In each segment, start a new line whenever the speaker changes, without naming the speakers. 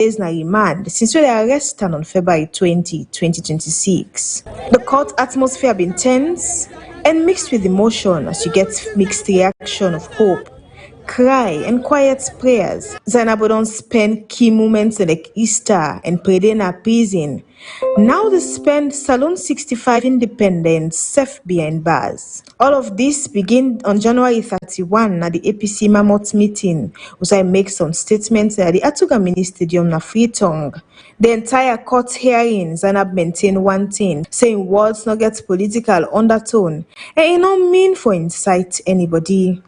days na remand since they arrested on February 20, 2026. The court atmosphere been tense and mixed with emotion as you get mixed reaction of hope, cry and quiet prayers. Zainab don't spend key moments like Easter and Predena prison. Now they spend Salon 65 independence safe behind bars. All of this begin on January 31 at the APC Mammoth meeting, which I make some statements at the Atuga Mini Stadium na Freetongue. The entire court hearing, Zainab maintained one thing, saying words not get political undertone, and it don't mean for incite anybody.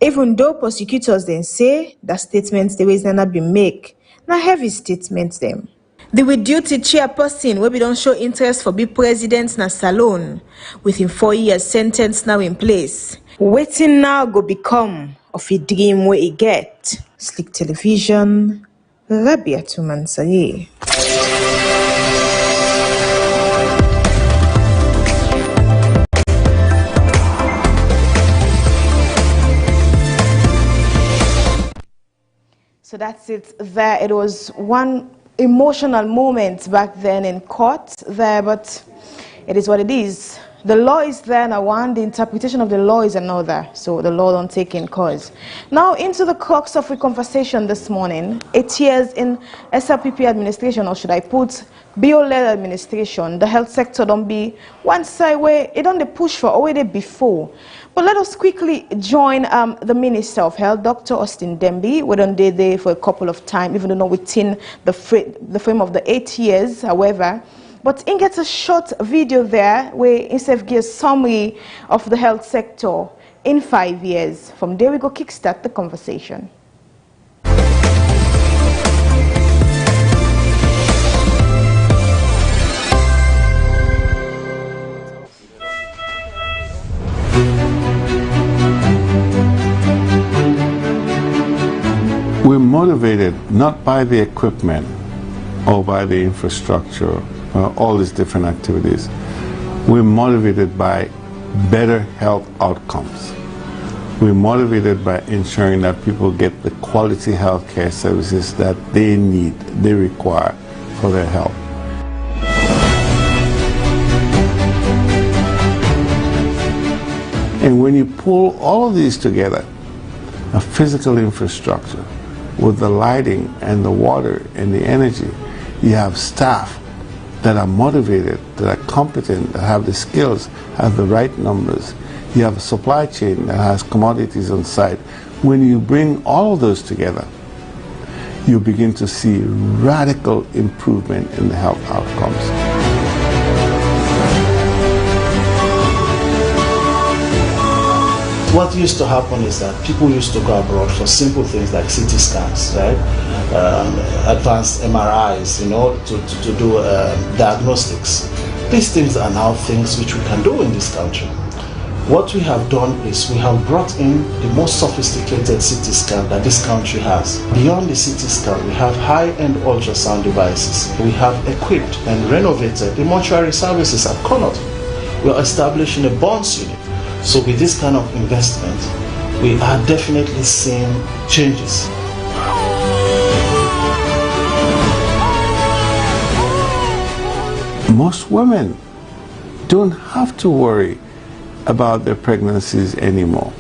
Even though prosecutors then say that statements the way Zainab been make, na heavy statements them. The with duty chairperson wey be don't show interest for be president na Salon, with him 4 years sentence now in place. Waiting now go become of a dream where he get. Slik Television, Rabiatu Mansaye. So that's it there. It was one emotional moment back then in court there, but it is what it is. The law is there now one, the interpretation of the law is another, so the law don't take in cause. Now into the crux of the conversation this morning. 8 years in SLPP administration, or should I put BO-led administration, the health sector don't be one side where it don't push for already before. But let us quickly join the Minister of Health, Dr. Austin Dembi. We don't did there for a couple of times, even though not within the frame of the 8 years, however. But he gets a short video there where instead gives a summary of the health sector in 5 years. From there we go kickstart the conversation.
We're motivated not by the equipment or by the infrastructure, all these different activities. We're motivated by better health outcomes. We're motivated by ensuring that people get the quality health care services that they need, they require for their health. And when you pull all of these together, a physical infrastructure, with the lighting and the water and the energy, you have staff that are motivated, that are competent, that have the skills, have the right numbers. You have a supply chain that has commodities on site. When you bring all of those together, you begin to see radical improvement in the health outcomes.
What used to happen is that people used to go abroad for simple things like CT scans, right? Advanced MRIs, you know, to do diagnostics. These things are now things which we can do in this country. What we have done is we have brought in the most sophisticated CT scan that this country has. Beyond the CT scan, we have high-end ultrasound devices. We have equipped and renovated the mortuary services at Connaught. We are establishing a bonds unit. So with this kind of investment, we are definitely seeing changes.
Most women don't have to worry about their pregnancies anymore.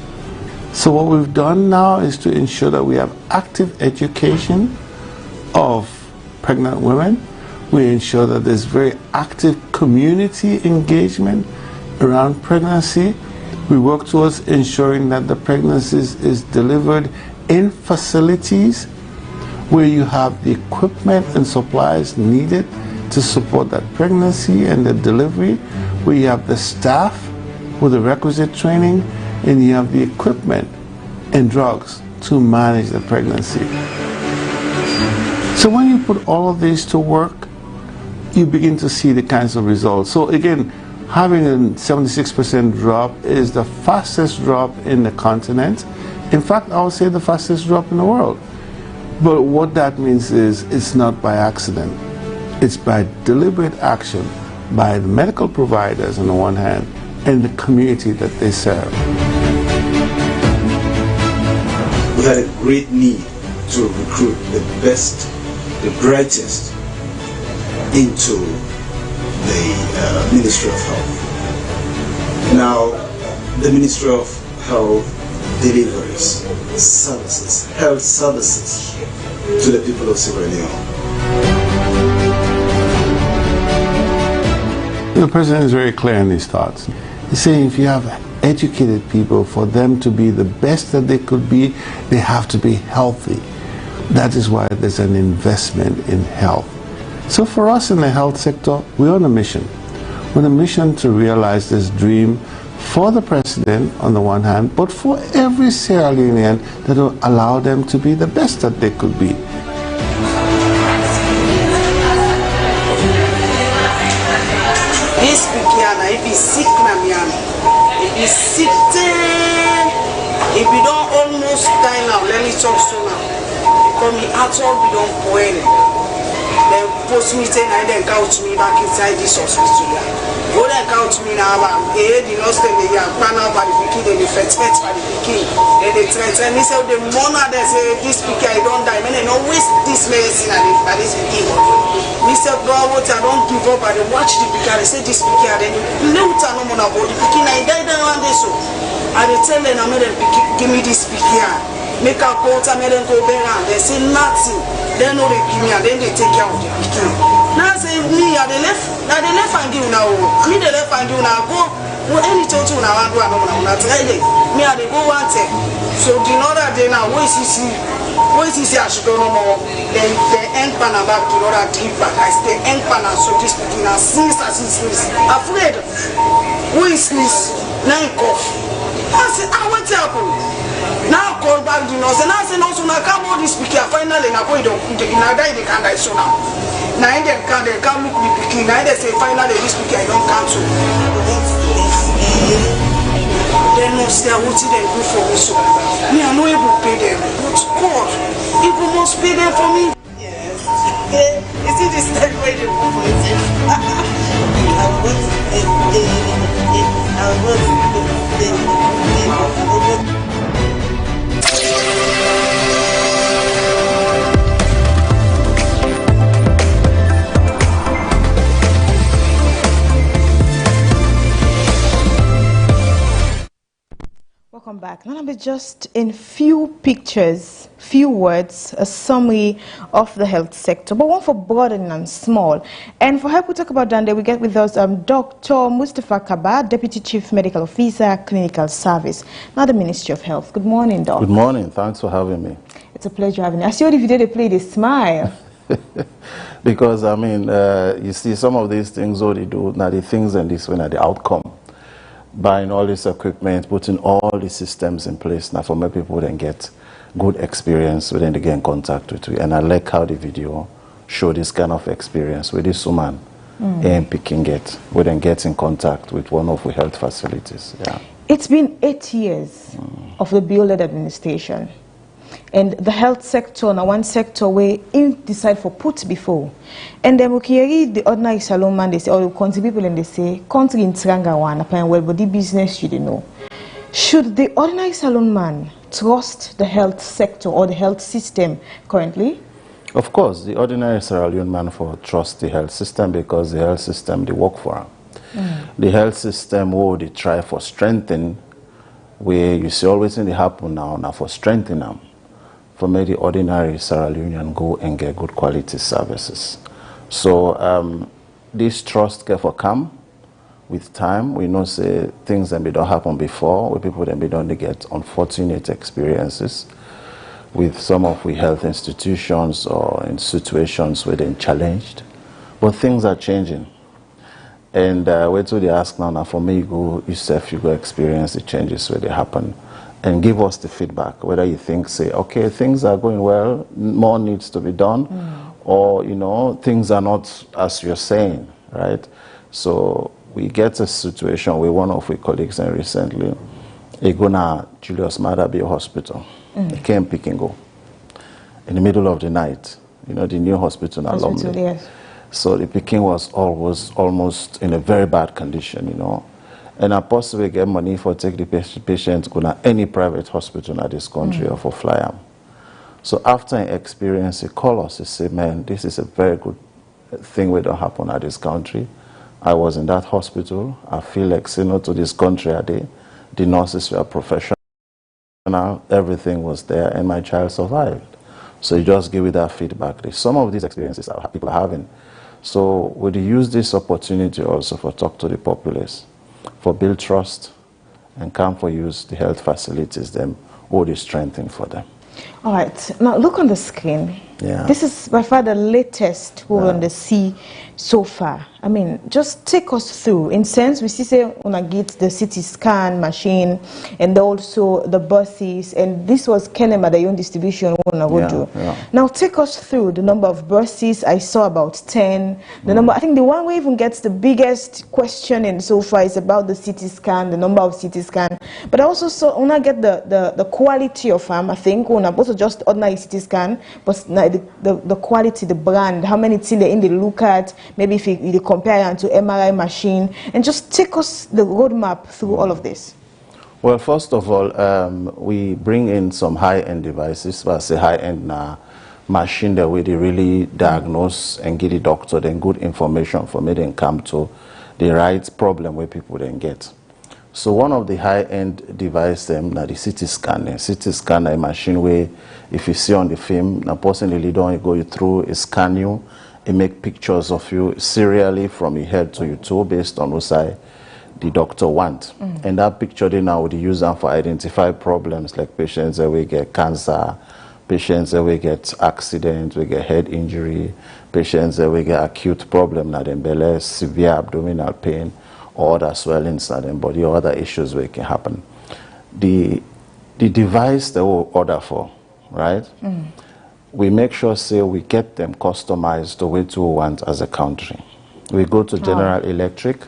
So what we've done now is to ensure that we have active education of pregnant women. We ensure that there's very active community engagement around pregnancy. We work towards ensuring that the pregnancies is delivered in facilities where you have the equipment and supplies needed to support that pregnancy and the delivery, where you have the staff with the requisite training, and you have the equipment and drugs to manage the pregnancy. So when you put all of these to work, you begin to see the kinds of results. So again, having a 76% drop is the fastest drop in the continent. In fact, I would say the fastest drop in the world. But what that means is it's not by accident. It's by deliberate action by the medical providers on the one hand and the community that they serve.
We had a great need to recruit the best the brightest into the Ministry of Health. Now, the Ministry of Health delivers services, health services to the people of Sierra Leone.
The president is very clear in his thoughts. He's saying if you have educated people, for them to be the best that they could be, they have to be healthy. That is why there's an investment in health. So for us in the health sector, we're on a mission. We're on a mission to realize this dream for the president on the one hand, but for every Sierra Leonean that will allow them to be the best that they could be.
This pikiana, if he's sick, if he's sick, if we don't almost die now, let me talk so now. Because me at all we don't boil. Then post me saying I then couch me back inside this hospital. Go then couch me now, the nurse they are pan out by the pikin, they fetch by the pikin. Then they try me say the mona they say this pikin I don't die. Man, they don't waste this medicine and this pikin. Me say bro, what I don't give up. I watch the pikin. They say this pikin, then you know no more about the pikin. I die one day so. I they tell them I made them give me this pikin. Make a quota, make them go back. They say nothing. They know they give me and then they take care of the pikin. Now say me at the left, now the left and give now. Me the left and give now go. Any total now I do not try it. Me at the go one take. So the other day now, where is he? I should go no more. Then the end pan back to other deep back. I stay end pan so this pikin now sneeze as he sneeze. Afraid. Who is sneeze? Now he cough. I say, what happened? Now call back the nurse and I say no, so now come on this pikin. Finally now go now die they can't die so now. Now they can't look the pikin. Now they say finally this pikin I don't cancel. They no say what they do for me so. Me I no able to pay them. But God, people must pay them for me.
Yes. You see this time where they go for it.
Welcome back. Now, just in few pictures, few words, a summary of the health sector, but one for broad and small. And for help to talk about that, we get with us Dr. Mustafa Kaba, Deputy Chief Medical Officer, Clinical Service, now the Ministry of Health. Good morning, Doc.
Good morning. Thanks for having me.
It's a pleasure having you. I see all the video they play, they smile.
Because, I mean, you see some of these things, all they do, now the things and this one are the outcome. Buying all this equipment, putting all the systems in place now for my people then get good experience when they get in contact with you. And I like how the video show this kind of experience with this woman and picking it, when they get in contact with one of the health facilities. Yeah.
It's been 8 years of the bill-led administration. And the health sector, now one sector where in decide for put before. And then we carry the ordinary salon man, they say, or the country people, and they say, country in Tranga one, upon well, but the business you know. Should the ordinary salon man trust the health sector or the health system currently?
Of course, the ordinary Sierra Leone man for trust the health system because the health system, they work for him. The health system, they try for strengthening, where you see always in the happen now for strengthening them. For me, the ordinary Sierra Leonean go and get good quality services. So this trust can come with time. We know say things that don't happen before, where people then don't get unfortunate experiences with some of the health institutions or in situations where they're challenged. But things are changing. And wait till they ask now for me, you go experience the changes where they happen. And give us the feedback, whether you think, say, okay, things are going well, more needs to be done, or, you know, things are not as you're saying, right? So we get a situation where one of our colleagues recently, he go to Julius Maada Bay Hospital. He came pick and go in the middle of the night, you know, the new hospital in Alumni.
Yes.
So the picking was almost in a very bad condition, you know. And I possibly get money for take the patient to any private hospital in this country or for fly them. So after an experience, he called us, he said, man, this is a very good thing that don't happen at this country. I was in that hospital. I feel like saying to this country a day. The nurses were professional. Everything was there, and my child survived. So you just give it that feedback. Some of these experiences are people are having. So would you use this opportunity also for talk to the populace, for build trust, and come for use the health facilities, them, all the strengthening for them.
All right, now look on the screen.
Yeah.
This is by far the latest we're on the sea so far. I mean, just take us through. In sense, we see say when I get the CT scan machine and also the buses, and this was Kenema, the own distribution when I would do. Now take us through the number of buses. I saw about 10. The number, I think the one we even gets the biggest question in so far is about the CT scan, the number of CT scan. But I also saw when I get the quality of them, I think when I also just ordinary CT scan, but the quality, the brand, how many things they in the look at, maybe if you compare it to MRI machine, and just take us the roadmap through all of this.
Well, first of all, we bring in some high-end devices, but I say high-end machine that we really diagnose and give the doctor then good information for me then come to the right problem where people then get. So one of the high-end devices, now the CT scan. CT scan a machine where if you see on the film, now personally don't go through, it scan you, it make pictures of you serially from your head to your toe based on what side the doctor want. And that picture they now would use them for identify problems like patients that will get cancer, patients that will get accident, will get head injury, patients that will get acute problem, now then belly, severe abdominal pain, or other swellings in the body, or other issues where it can happen. The device that we order for, right? We make sure, say, we get them customized the way we want as a country. We go to General Electric.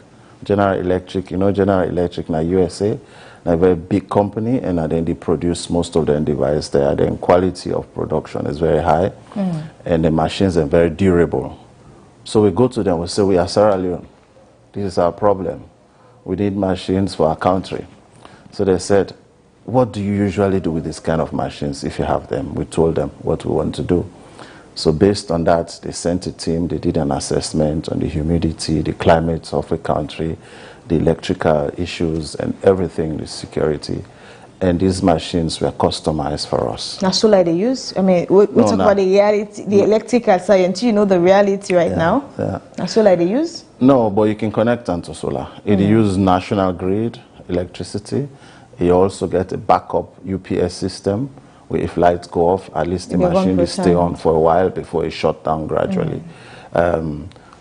General Electric, you know, General Electric now USA, a very big company, and then they produce most of their devices there. Then quality of production is very high, and the machines are very durable. So we go to them, we say, we are Sierra Leone. This is our problem. We need machines for our country. So they said, what do you usually do with this kind of machines if you have them? We told them what we want to do. So based on that, they sent a team, they did an assessment on the humidity, the climate of the country, the electrical issues and everything, the security. And these machines were customized for us.
Now, solar they use? I mean, we talk about the reality, the electrical science, you know the reality right now. Now, solar they use?
No, but you can connect onto solar. It uses national grid electricity. You also get a backup UPS system where if lights go off, at least the machine will stay on for a while before it shut down gradually.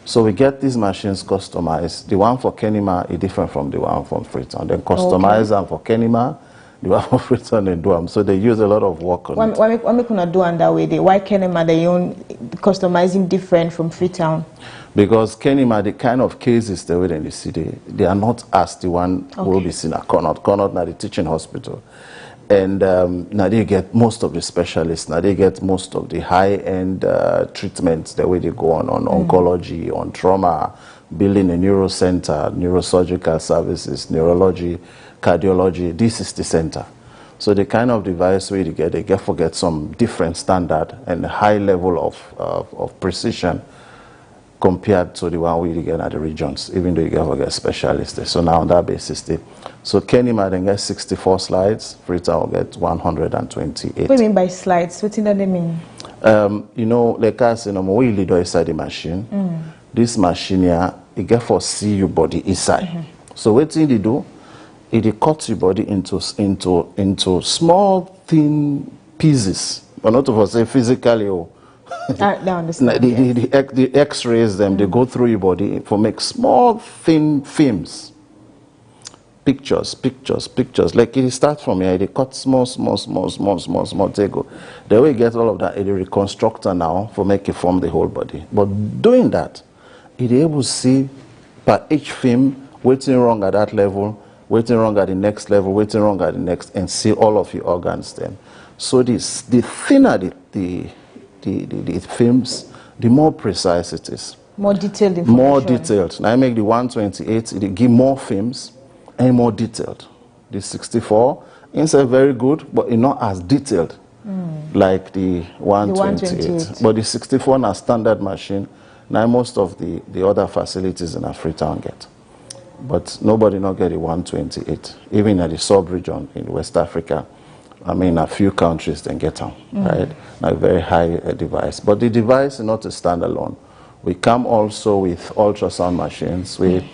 So we get these machines customized. The one for Kenema is different from the one from Freetown. Then customize them for Kenema, the one for Freetown and Duam. So they use a lot of work on it.
Why make una do that way? Why Kenema they own customizing different from Freetown?
Because Kenema, the kind of cases they were in the city, they are not as the one who will be seen at Connaught. Connaught now the teaching hospital. And now they get most of the specialists, now they get most of the high-end treatments the way they go on oncology, on trauma, building a neuro center, neurosurgical services, neurology, cardiology. This is the center. So the kind of device where they get some different standard and high level of precision compared to the one we get at the regions, even though you get specialists. So now on that basis, so Kenema then gets 64 slides, Freetown will get 128.
What do you mean by slides? What do they mean?
You know, like I said, we lead inside the machine. This machine here, it get for see your body inside. So what they do, it cuts your body into small, thin pieces. But not to say physically or the X-rays them, they go through your body for make small thin films, pictures. Like it starts from here, they cut small. They go. Then we get all of that. It reconstructor now for make it form the whole body. But doing that, it able to see per each film what's wrong at that level, what's wrong at the next level, what's wrong at the next, and see all of your organs then. So the thinner the films, the more precise it is.
More detailed information.
More detailed. Now I make the 128, it give more films and more detailed. The 64, it's very good, but it's not as detailed like the 128.
128.
But the 64 na standard machine. Now most of the other facilities in Freetown get. But nobody not get the 128. Even at the sub-region in West Africa, I mean, a few countries then get them, right? A very high device. But the device is not a standalone. We come also with ultrasound machines. We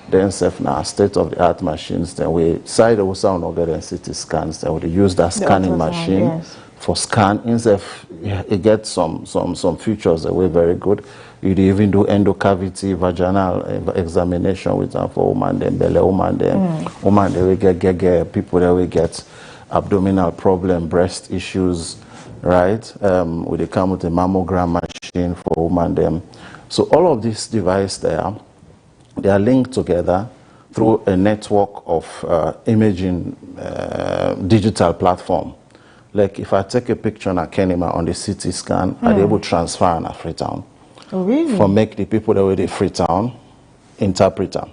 then have now state-of-the-art machines. Then we side of sound or get CT scans. Then we use that scanning machine for scan. It gets some features that were very good. You even do endocavity, vaginal examination with them for woman, then belly woman, then woman they will get people that will get abdominal problem, breast issues, right? We come with a mammogram machine for woman them. So all of these devices there, they are linked together through a network of imaging digital platform. Like if I take a picture on a Kenema on the CT scan, I'll be able to transfer on a Freetown.
Oh, really?
For make the people that were the Freetown interpret them.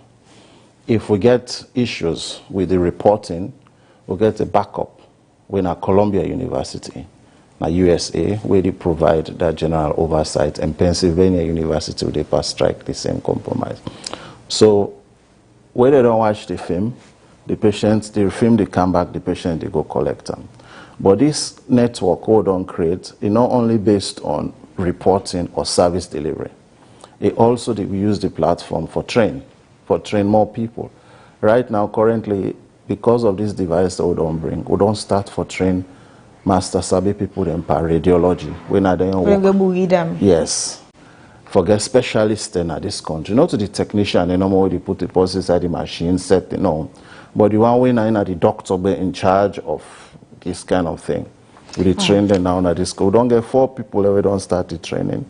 If we get issues with the reporting, we'll get a backup. We're in Columbia University, now USA, where they provide that general oversight, and Pennsylvania University, where they pass strike the same compromise. So, when they don't watch the film, the patients, the film, they come back, the patient, they go collect them. But this network we don't create is not only based on reporting or service delivery. It also, we use the platform for train more people. Right now, currently, because of this device that we don't bring, we don't start for train master sabi people in radiology. When I don't work. Yes. Forget specialists in this country. Not to the technician, they know they put the pulse inside the machine, set the no. But the one way now the doctor be in charge of this kind of thing. We train them now at this school. We don't get 4 people that we don't start the training.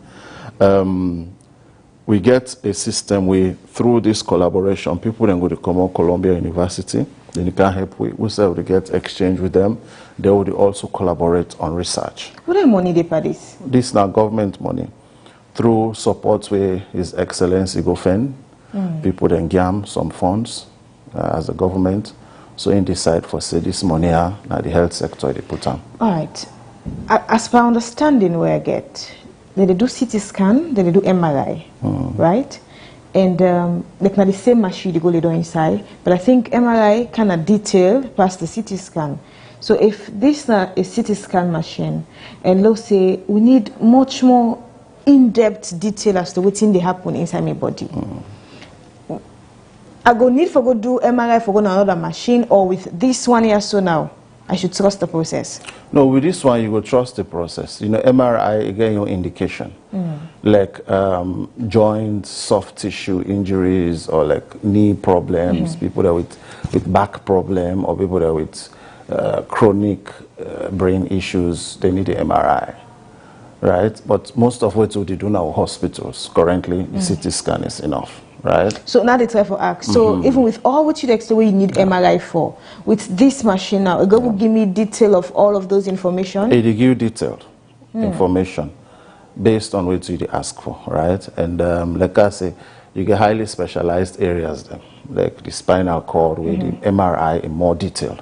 We get a system where through this collaboration, people then go to Columbia University. Then you can help we say we get exchange with them. They would also collaborate on research.
What are money they pay this?
This is now government money. Through support where His Excellency go fund, people then give some funds as a government. So in decide for say this money now the health sector they put on.
All right. As per understanding where I get, they do CT scan, then they do MRI, right? And like not the same machine they go they do inside, but I think MRI kind of detail past the CT scan. So if this is a CT scan machine, and let's say we need much more in-depth detail as to what's in the happen inside my body. I go need for go do MRI for go on another machine, or with this one here so now I should trust the process?
No, with this one you will trust the process. You know, MRI again your indication. Like joint, soft tissue injuries, or like knee problems, people that with back problem, or people that with chronic brain issues, they need the MRI. Right? But most of what we do now hospitals currently, the CT scan is enough. Right?
So now they try for ask. So even with all what you explain, you need MRI for. With this machine now, it will give me detail of all of those information.
It will give you detailed information based on what you ask for, right? And like I say, you get highly specialized areas then, like the spinal cord with the MRI in more detail.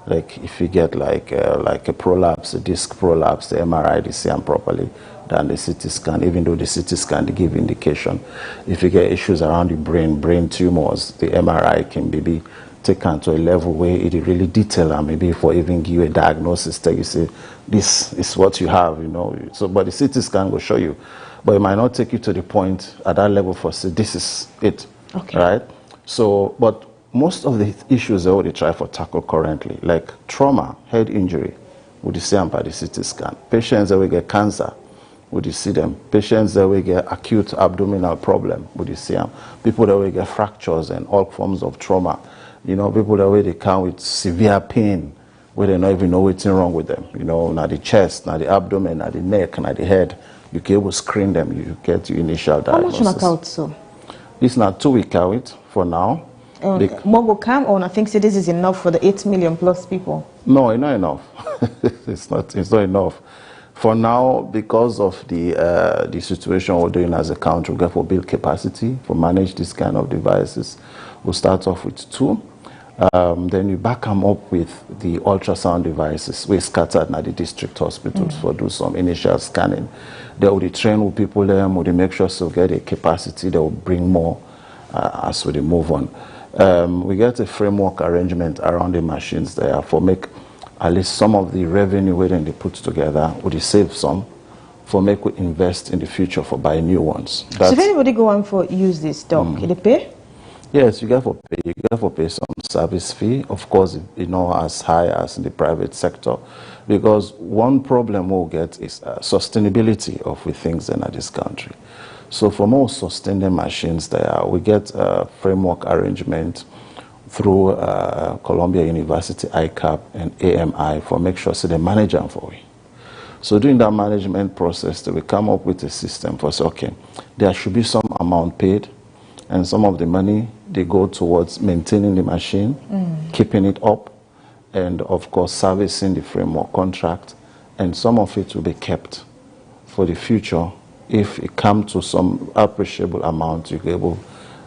Like if you get like a prolapse, a disc prolapse, the MRI they see them properly than the CT scan, even though the CT scan they give indication. If you get issues around the brain tumors, the MRI can be taken to a level where it really detail and maybe for even give you a diagnosis that you say this is what you have, you know. So but the CT scan will show you. But it might not take you to the point at that level for say this is it.
Okay.
Right? So but most of the issues that they try for tackle currently, like trauma, head injury, would you see them by the CT scan? Patients that will get cancer, would you see them? Patients that will get acute abdominal problem, would you see them? People that will get fractures and all forms of trauma. You know, people that will they come with severe pain, where they don't even know what's wrong with them. You know, now the chest, now the abdomen, now the neck, now the head. You can able to screen them, you get your initial diagnosis.
How much knock out so?
This is not 2 week out for now.
More go come on. I think this is enough for the 8 million plus people.
No, it's not enough. It's not enough. For now, because of the situation we're doing as a country, we got for build capacity, for manage this kind of devices. We'll start off with 2. Then you back them up with the ultrasound devices we scattered at the district hospitals for do some initial scanning. They will train with people there, will make sure to get a capacity, they will bring more as we move on. We get a framework arrangement around the machines there for make at least some of the revenue within they put together, would save some for make we invest in the future for buy new ones.
So if anybody go on for use this doc, they pay?
Yes, you get for pay. You get for pay some service fee, of course, as high as in the private sector, because one problem we'll get is sustainability of the things in this country. So for most sustaining machines, there we get a framework arrangement through Columbia University, ICAP, and AMI for make sure so they manage them for we. So during that management process, we come up with a system for say, okay, there should be some amount paid, and some of the money they go towards maintaining the machine, keeping it up, and of course servicing the framework contract, and some of it will be kept for the future. If it comes to some appreciable amount, you can able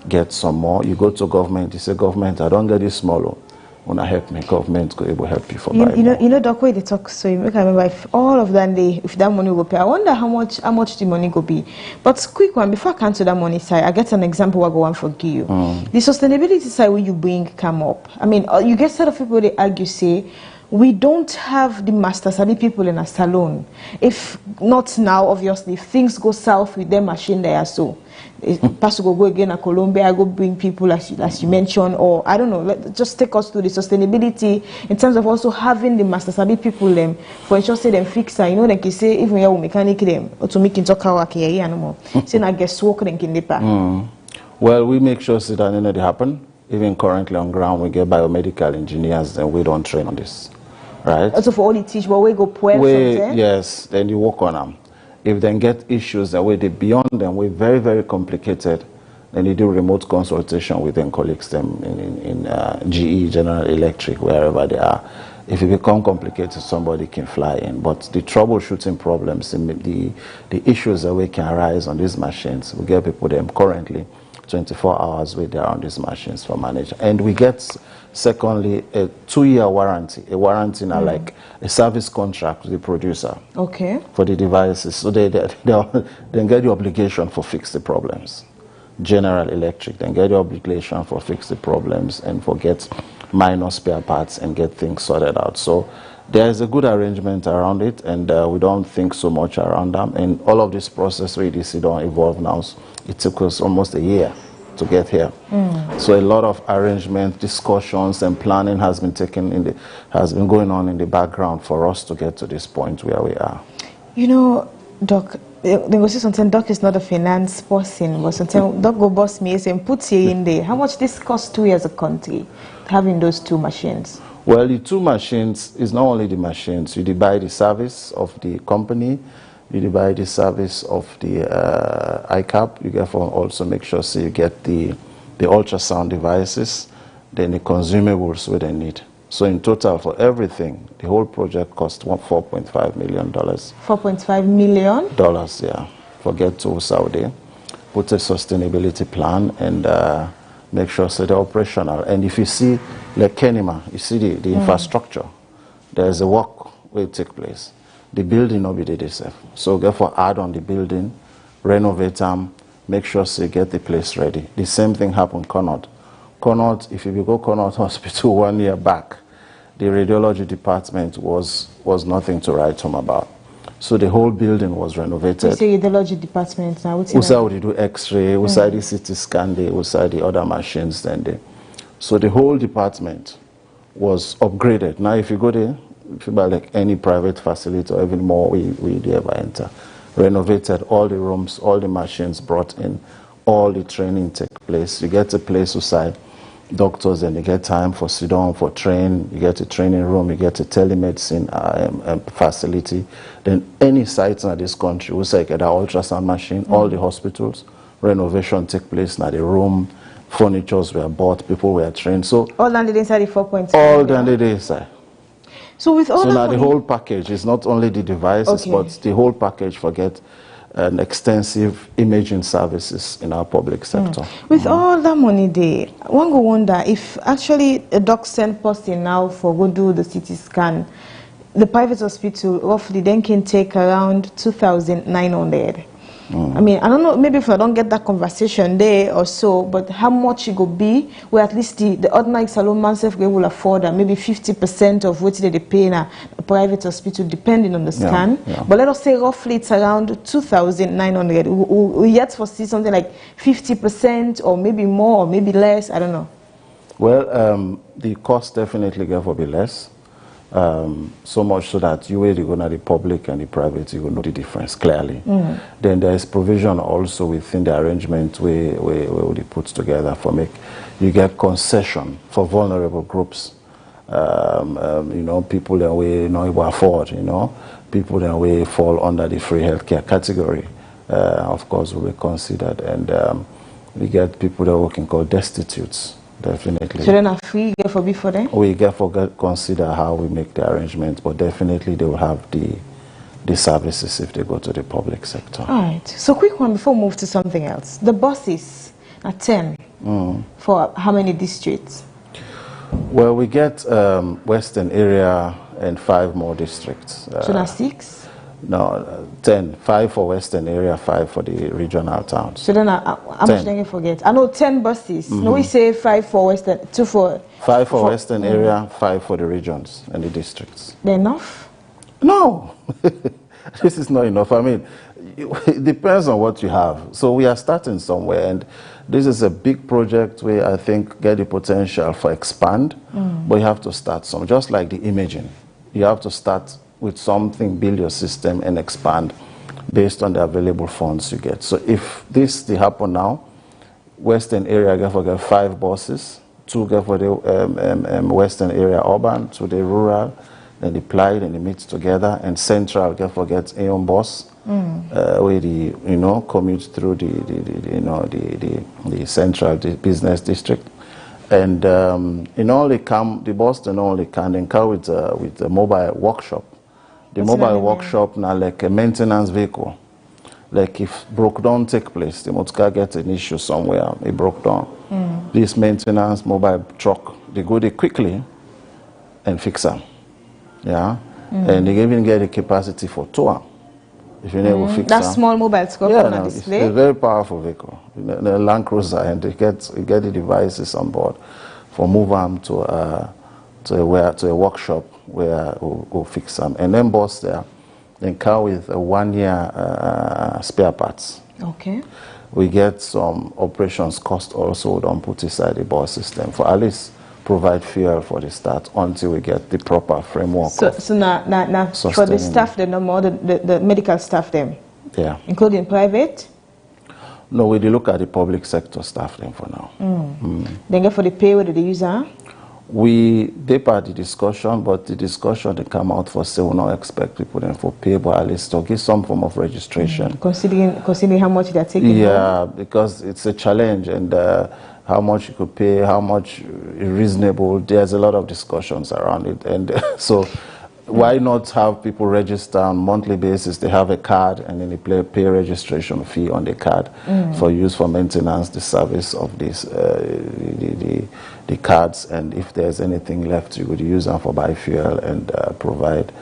get some more. You go to government, you say, government, I don't get this small. When I help me, government could able help you for
you know, Doc, way they talk, so you make I remember if all of that if that money will pay, I wonder how much the money go be. But quick one, before I come to that money side, I get an example I go on for you. The sustainability side where you bring come up. I mean, you get set of people they argue say, we don't have the master savvy people in a salon. If not now, obviously, if things go south with their machine there, so Pastor go again at Colombia, I go bring people as you mentioned, or I don't know, just take us to the sustainability in terms of also having the master savvy people them for ensure say them fixer. You know, like you say, even your mechanic them or to make it talk work here no more. Say I guess work them in the
Well, we make sure that anything they happen. Even currently on ground, we get biomedical engineers, and we don't train on this. Right.
Also for all the teach, but we go something.
Yes, then you work on them. If they get issues that way they beyond them, we're very, very complicated. Then you do remote consultation with them colleagues them in GE, General Electric, wherever they are. If it become complicated, somebody can fly in. But the troubleshooting problems, the issues that we can arise on these machines, we get people them currently 24 hours with there on these machines for management. And we get, secondly, a 2-year warranty. A warranty now like a service contract with the producer.
Okay. For
the devices. So they get the obligation for fix the problems. General Electric, then get the obligation for fix the problems and for get minor spare parts and get things sorted out. So there is a good arrangement around it, and we don't think so much around them. And all of this process really don't evolve now. It took us almost a year to get here. So a lot of arrangement, discussions, and planning has been going on in the background for us to get to this point where we are.
You know, Doc, they go say something. Doc is not a finance person, but sometimes Doc go boss me and put you in there. How much this cost to you as a country having those two machines?
Well, the two machines is not only the machines. You buy the service of the company, you buy the service of the ICAP. You get also make sure so you get the ultrasound devices, then the consumables where they need. So in total for everything, the whole project cost $4.5 million.
$4.5 million?
Yeah. For get to Saudi, put a sustainability plan and make sure so they're operational. And if you see like Kenima, you see the infrastructure, there's a work will take place. The building will be the itself. So therefore add on the building, renovate them, make sure so you get the place ready. The same thing happened Connaught. Connaught, if you go Connaught Hospital 1 year back, the radiology department was nothing to write home about. So the whole building was renovated.
You say radiology department now?
Also, we do X-ray, also the CT scan, also the other machines then they. So the whole department was upgraded. Now if you go there, if you buy like any private facility or even more, we ever enter. Renovated all the rooms, all the machines brought in, all the training take place. You get a place beside doctors and you get time for sit down, for train, you get a training room, you get a telemedicine facility. Then any sites in this country, we say get an ultrasound machine, all the hospitals, renovation take place now the room, furnitures were bought, people were trained. So
all landed inside the 4.5.
All landed inside.
So with all
now the whole package is not only the devices, but the whole package. Forget and extensive imaging services in our public sector.
With all that money there, one go wonder if actually a doc send person now for go do the CT scan, the private hospital roughly then can take around 2,900. I mean, I don't know, maybe if I don't get that conversation there or so, but how much it could be, where at least the ordinary salon man self will afford maybe 50% of what they pay in a private hospital, depending on the scan. But let us say roughly it's around 2,900. We yet foresee something like 50% or maybe more or maybe less, I don't know.
Well, the cost definitely going to be less. So much so that you will go to the public and the private, you will know the difference clearly. Then there is provision also within the arrangement we put together for make you get concession for vulnerable groups. You know, people that we not able to afford, you know, people that we fall under the free healthcare category, of course, will be considered. And we get people that we can call destitutes. Definitely.
So then a free get for before then?
We get consider how we make the arrangements, but definitely they will have the services if they go to the public sector.
All right. So quick one before we move to something else. The buses are 10 for how many districts?
Well, we get Western area and 5 more districts.
So that's 6?
No, 10. 5 for Western area, 5 for the regional towns.
So then how much did I forget? I know 10 buses. No, we say 5 for Western, 2 for...
5 for Western area, 5 for the regions and the districts.
They're enough?
No. This is not enough. I mean, it depends on what you have. So we are starting somewhere, and this is a big project where I think get the potential for expand, but you have to start some. Just like the imaging, you have to start with something, build your system and expand based on the available funds you get. So if this they happen now, Western area get 5 buses, 2 get for the Western area urban, 2 the rural, then they apply, then they meet together, and Central get Aeon bus, where the commute through the Central business district. And the bus then only can come with a mobile workshop. The mobile workshop now like a maintenance vehicle. Like if broke down take place, the motor get an issue somewhere, it broke down. This maintenance mobile truck, they go there quickly and fix them. Yeah, and they even get the capacity for tour. If you never fix
that small mobile scope on a display.
It's a very powerful vehicle, the Land Cruiser, and they get the devices on board for move them to a workshop where we'll fix them, and then bus there, then car with a 1-year spare parts.
Okay.
We get some operations cost also don't put inside the bus system for at least provide fuel for the start until we get the proper framework.
So now for the staff, the medical staff, them, including private.
No, we look at the public sector staff then for now.
Then get for the pay, what do they use?
They part the discussion, but the discussion they come out for say we not expect people then for pay, but at least to give some form of registration.
Considering how much they're taking.
Yeah, because it's a challenge, and how much you could pay, how much reasonable. There's a lot of discussions around it, and so why not have people register on a monthly basis? They have a card, and then they pay a registration fee on the card for use for maintenance, the service of this, the cards, and if there's anything left, you would use them for buy fuel and provide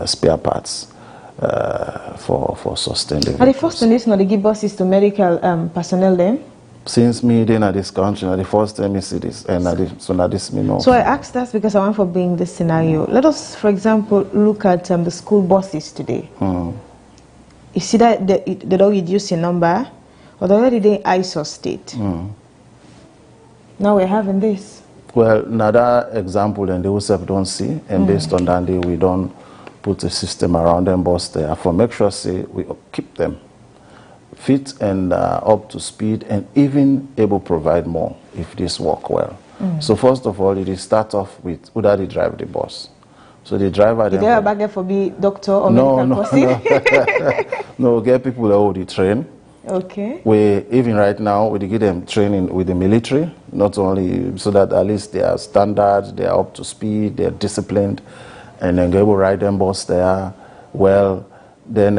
spare parts for sustaining.
Are the first thing this, they give buses to medical personnel then?
Since me then at this country, the first time I see this, and so now this me know.
So I asked that because I want to bring this scenario. Let us, for example, look at the school buses today. You see that they don't reduce the number, or they already in ISO state. Now we're having this.
Well, another example, then they also don't see, and based on that, we don't put a system around them bus there for make sure say we keep them fit and up to speed, and even able to provide more if this work well. So first of all, it start off with who that they drive the bus. So the driver.
Is there a bag for be doctor or
medical
person?
No, get people that already train.
Okay.
We even right now we give them training with the military, not only so that at least they are standard, they are up to speed, they are disciplined, and then they will ride them bus there well. Then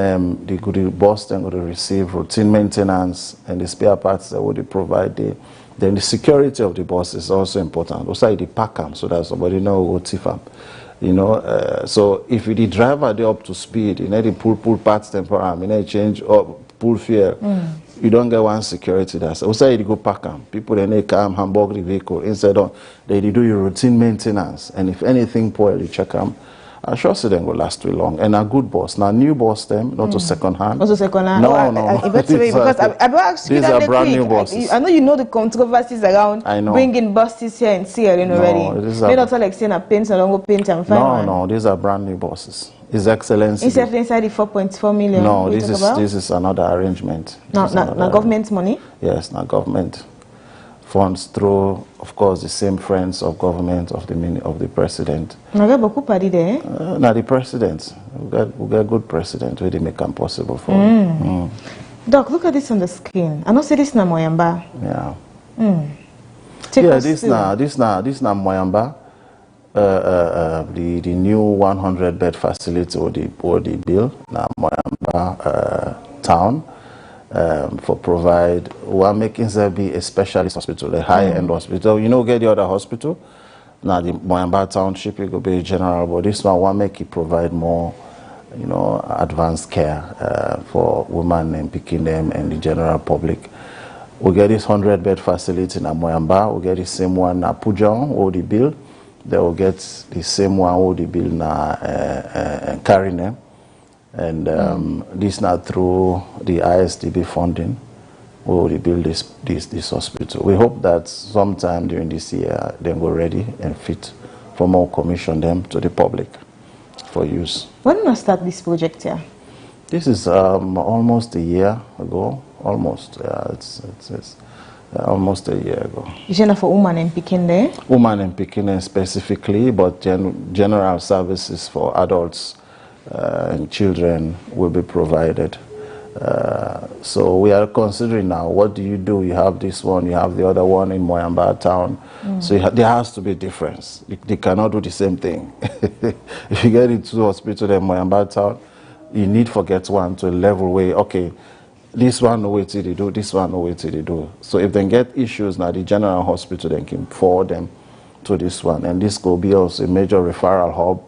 the bus then going to receive routine maintenance and the spare parts that would provide. Then the security of the bus is also important. Also, the pack them so that somebody know what thief them. You know, so if the driver they up to speed, you know, they pull parts temporary, you know, change or pull fuel. You don't get one security. That's also you go pack them. People then they come hamburg the vehicle instead of they do your routine maintenance. And if anything poor, you check them. I sure say them will last too long. And a good boss. Now new boss them, not a second hand.
Also second hand.
No, no.
Because I ask you
These
that
are brand new bosses.
I know you know the controversies around bringing buses here and CLN already. They're not like saying a paint, so I don't go paint and fine.
No, these are brand new bosses. His Excellency.
Inside the 4.4 million.
No, this is another arrangement.
Now government money?
Yes, now government funds through, of course, the same friends of government of the president.
Now
the president, we got good president where they make them possible for.
Doc, look at this on the screen. I don't see this na Moyamba.
Yeah. This na Moyamba. The new 100 bed facility or the bill na Moyamba town. For provide we're making there be a specialist hospital, a high-end hospital. You know, get the other hospital. Now the Moyamba township it will be general, but this one make it provide more, you know, advanced care for women and picking them and the general public. We get this 100-bed facility in Moyamba. We get the same one na Pujong or the bill. They will get the same one or the bill na Karine. And this now through the ISDB funding, we will build this hospital. We hope that sometime during this year, they go ready and fit for more commission them to the public for use.
When did you start this project here?
This is almost a year ago. Almost, it's almost a year ago.
Is it for women and Pekin there?
Women and Pekin specifically, but general services for adults and children will be provided. So we are considering now, what do? You have this one, you have the other one in Moyamba town. So there has to be a difference. They cannot do the same thing. If you get into hospital in Moyamba town, you need to get one to a level where, okay, this one no way till they do, this one no way till they do. So if they get issues now, the general hospital then can forward them to this one. And this will be also a major referral hub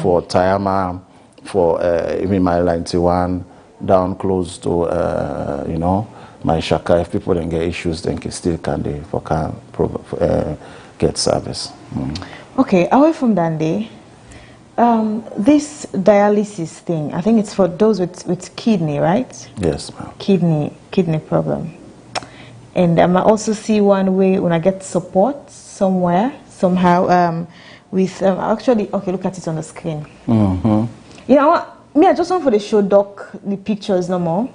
for Tayama, for even my 91 down close to you know, my Shaka. If people then get issues, then still can get service.
Okay, away from Dande, this dialysis thing, I think it's for those with kidney, right?
Yes, ma'am.
Kidney problem. And I might also see one way when I get support somewhere, somehow, with actually, okay, look at it on the screen. You know what? I just want for the show doc the pictures no more.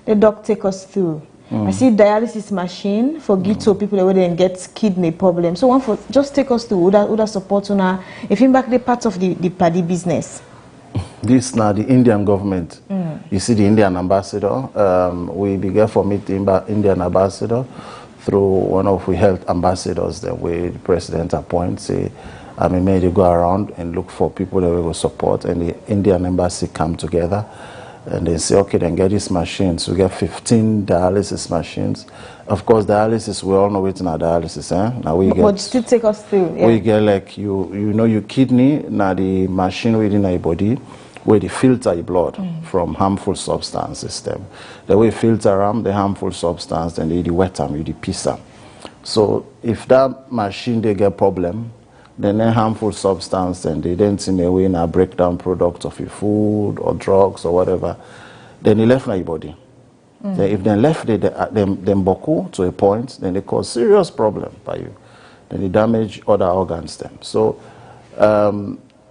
The doc take us through. I see dialysis machine for Gito people that wouldn't get kidney problems. So one for just take us through that support on our if in back the part of the paddy business.
This now the Indian government. You see the Indian ambassador. We began for meeting Indian ambassador through one of the health ambassadors that we the president appoints. I mean, maybe they go around and look for people that we will support, and the Indian embassy come together and they say, okay, then get these machines. We get 15 dialysis machines. Of course, dialysis, we all know it's not dialysis, eh? Now we
but still take us through. Yeah.
We get like you know your kidney, now the machine within your body where they filter your blood from harmful substances. Them. The way filter them, the harmful substance, then they wet them, you piss them. So if that machine they get problem, then a harmful substance and they don't in a way in a breakdown product of your food or drugs or whatever, then they left in your body. Then if they left them boku to a point, then they cause serious problem by you. Then they damage other organs then. So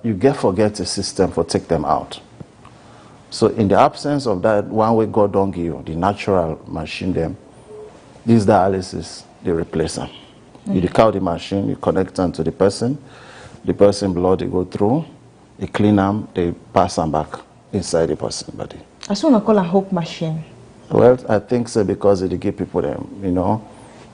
you forget a system for take them out. So in the absence of that, one way God don't give you, the natural machine them, these dialysis, they replace them. You decount the machine, you connect them to the person blood they go through, they clean them, they pass them back inside the person body.
I just want to call a hope machine.
Well, I think so because they give people them, you know,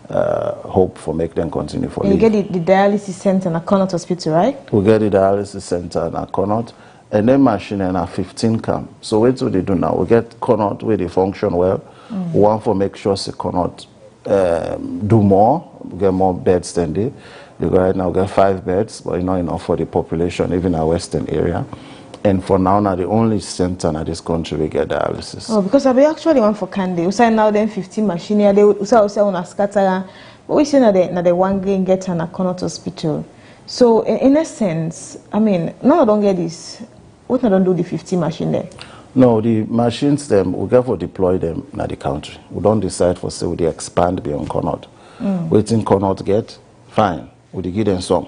hope for make them continue for
life. You get the dialysis center in Connaught Hospital, right?
We get the dialysis center in Connaught, and then machine and a 15 come. So what do they do now? We get cannot where they function well. One for make sure they cannot do more, get more beds than they. You go right now get 5 beds, but not enough for the population, even our western area. And for now, the only center in this country we get dialysis.
Oh, because I be actually one for Candy. We say now then 15 machine here. They say on a scatter. But we say now the one green get an Connaught hospital. So in essence, I mean, no, I don't get this. What I don't do the 15 machine there?
No, the machines them we get for deploy them in the country. We don't decide for say we expand beyond Connaught. Waiting Connaught get fine. We give them some.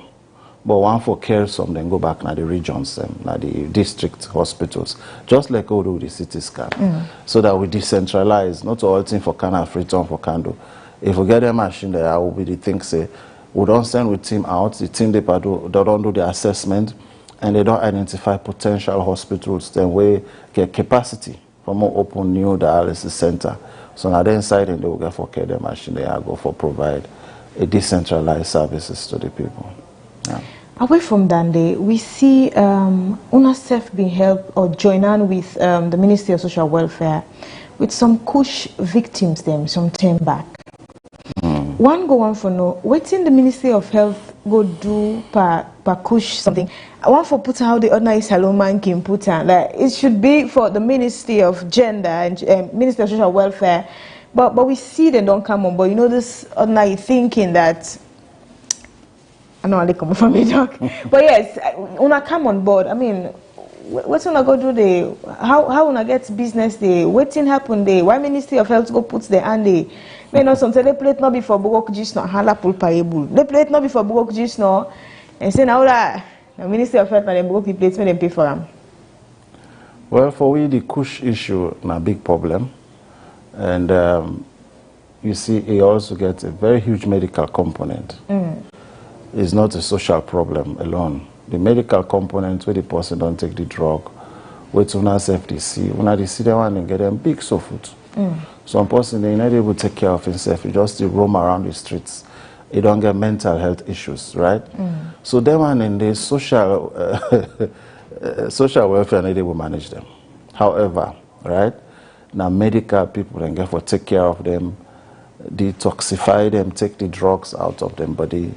But one for care some, then go back to the regions, na the district hospitals, just like we do the CT scan, so that we decentralize, not all thing for Canada, Freetown for Kando. If we get a machine there, I will be the thing say, we don't send with team out, the team they don't do the assessment, and they don't identify potential hospitals, then we get capacity for more open new dialysis center. So now the inside and they will get for care the machine there, go for provide a decentralized services to the people. Yeah.
Away from Dande, we see UNICEF being helped or join on with the Ministry of Social Welfare with some kush victims them some time back. One go on for no, waiting the Ministry of Health go do per kush something. I want for put how the ordinary salon man can put on that it should be for the Ministry of Gender and Ministry of Social Welfare, but we see they don't come on. But you know this ordinary thinking that. I know they come from me, Doc. But yes, when I come on board, I mean, what's when I go do the how when I get business day, waiting happen day, why Ministry of Health go puts the hand day. You know, sometimes they play it not before Bogok just not hala pull payable. They play it not before Bogok just no and say now that the Ministry of Health and them Bogok plates when they pay for them.
Well, for we the kush issue a big problem, and you see, it also gets a very huge medical component. It's not a social problem alone. The medical component where the person don't take the drug, where to not FDC, when they see them and get them big so food. Some person they not able to take care of himself, he just roam around the streets. He don't get mental health issues, right? So them one in the social social welfare they will manage them. However, right now medical people then get for take care of them, detoxify them, take the drugs out of them body.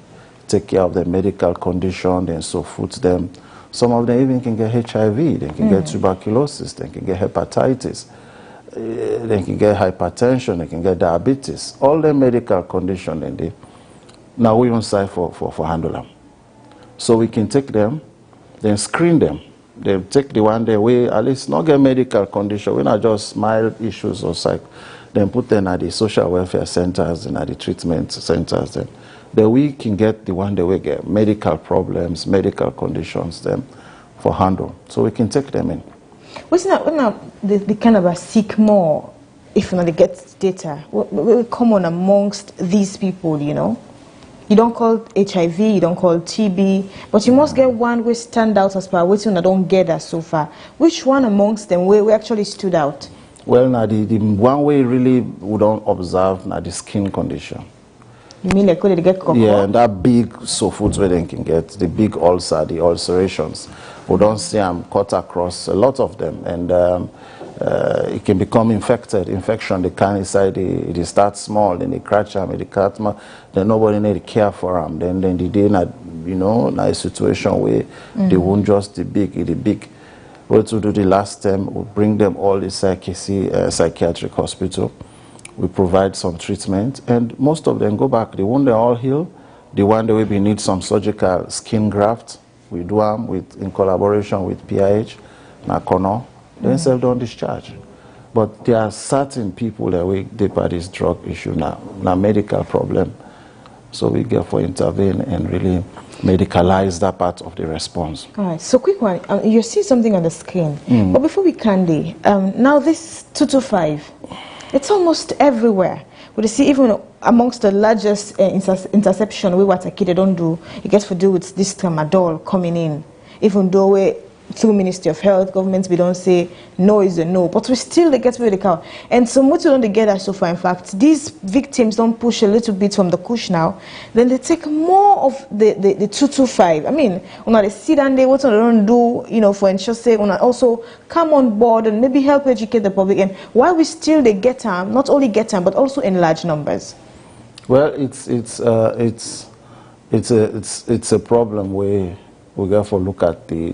Take care of their medical condition, then so food them. Some of them even can get HIV, they can get tuberculosis, they can get hepatitis, they can get hypertension, they can get diabetes. All the medical condition in there. Now we on site for handle them. So we can take them, then screen them. They take the one day we at least not get medical condition, we not just mild issues or psych. Then put them at the social welfare centers and at the treatment centers then. Then we can get the one that we get medical problems, medical conditions them for handle. So we can take them in.
What's not the kind of a seek more if you know they get data? What common amongst these people, you know? You don't call HIV, you don't call TB, but you must get one which stand out as per which one I don't get that so far. Which one amongst them we actually stood out? Well,
now the one way really we don't observe now the skin condition.
You mean like they get cocoa?
Yeah, and that big so foods where they can get the big ulcer, the ulcerations. We don't see them cut across a lot of them, and it can become infection. They can inside. They start small, then they crash them, they cut them. Then nobody need to care for them. Then the day not a situation where they won't just the big. What to do the last time? We bring them all the psychiatric hospital. We provide some treatment, and most of them go back. The one they all heal. The one that we need some surgical skin graft. We do them in collaboration with PIH, Nakono. Then self don't discharge. But there are certain people that we deep at this drug issue now, medical problem. So we get for intervene and really medicalize that part of the response.
All right, so quick one. You see something on the screen, but before we candy, now this 225. It's almost everywhere. We see even amongst the largest interception we what a kid they don't do, it gets to do with this tramadol coming in. Even though through Ministry of Health, governments we don't say no is a no, but we still they get rid of the cow. And so what we don't get that so far, in fact, these victims don't push a little bit from the kush now, then they take more of the 225. I mean, when they sit and they what they don't do, you know, for ensure say when also come on board and maybe help educate the public. And why we still they get them, not only get them, but also in large numbers.
Well, it's a problem where we therefore look at the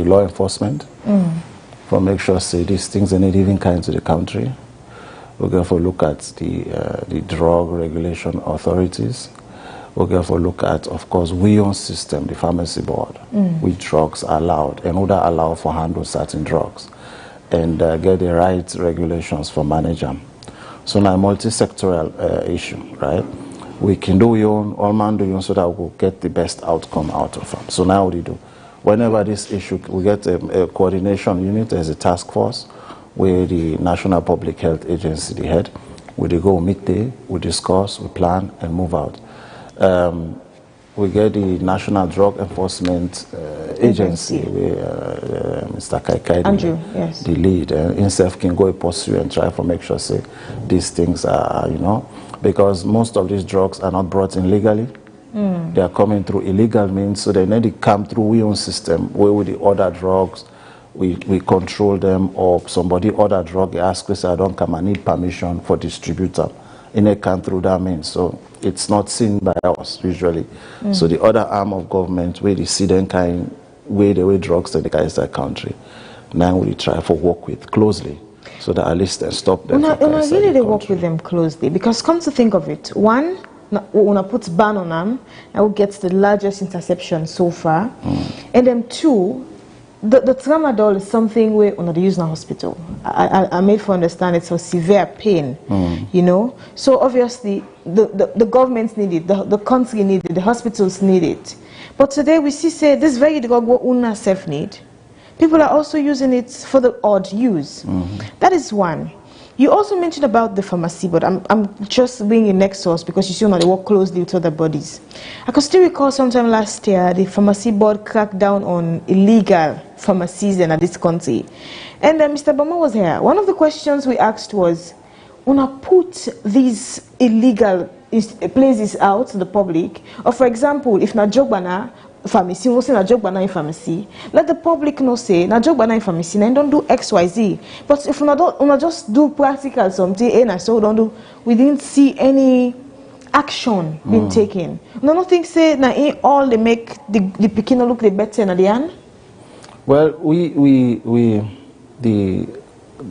law enforcement for make sure say these things are not even kind to the country. We therefore look at the drug regulation authorities. We therefore look at, of course, we own system, the pharmacy board, which drugs are allowed and who that allow for handle certain drugs, and get the right regulations for manage them. So now a multi-sectoral issue, right? We can do your own, all man do your own, so that we'll get the best outcome out of them. So now what do you do? Whenever this issue, we get a coordination unit as a task force, where the National Public Health Agency, the head, we go meet there, we discuss, we plan, and move out. We get the National Drug Enforcement Agency, where Mr. Kaikai,
Andrew, yes,
the lead, and himself can go pursue and try to make sure say these things are, you know, because most of these drugs are not brought in legally. They are coming through illegal means, so they need to come through we own system where with the other drugs we control them, or somebody order drug, ask us, I don't come, I need permission for distributor, and they come through that means. So it's not seen by us usually. So the other arm of government where they see them kind way the way drugs to the guys that country, now we try to work with closely, so that at least they stop them.
Really they work with them closely, because come to think of it, one, when I put ban on them, I will get the largest interception so far, and then two, the tramadol is something we they use in a hospital. I made for understand it's for severe pain, you know. So obviously the governments need it, the country need it, the hospitals need it. But today we see say this very drug what una self need. People are also using it for the odd use. That is one. You also mentioned about the pharmacy, but I'm just bringing next source because you see they work closely with other bodies. I could still recall sometime last year the pharmacy board cracked down on illegal pharmacies in this country. And Mr. Bama was here. One of the questions we asked was, when I put these illegal places out to the public, or for example, if na Jogbana pharmacy, we'll say na Jogbana pharmacy, let the public know say na Jogbana pharmacy, and don't do XYZ. But if we not just do practical something, and so don't do, we didn't see any action being taken. No, nothing say na all they make the Pekino look the better na the end.
Well, the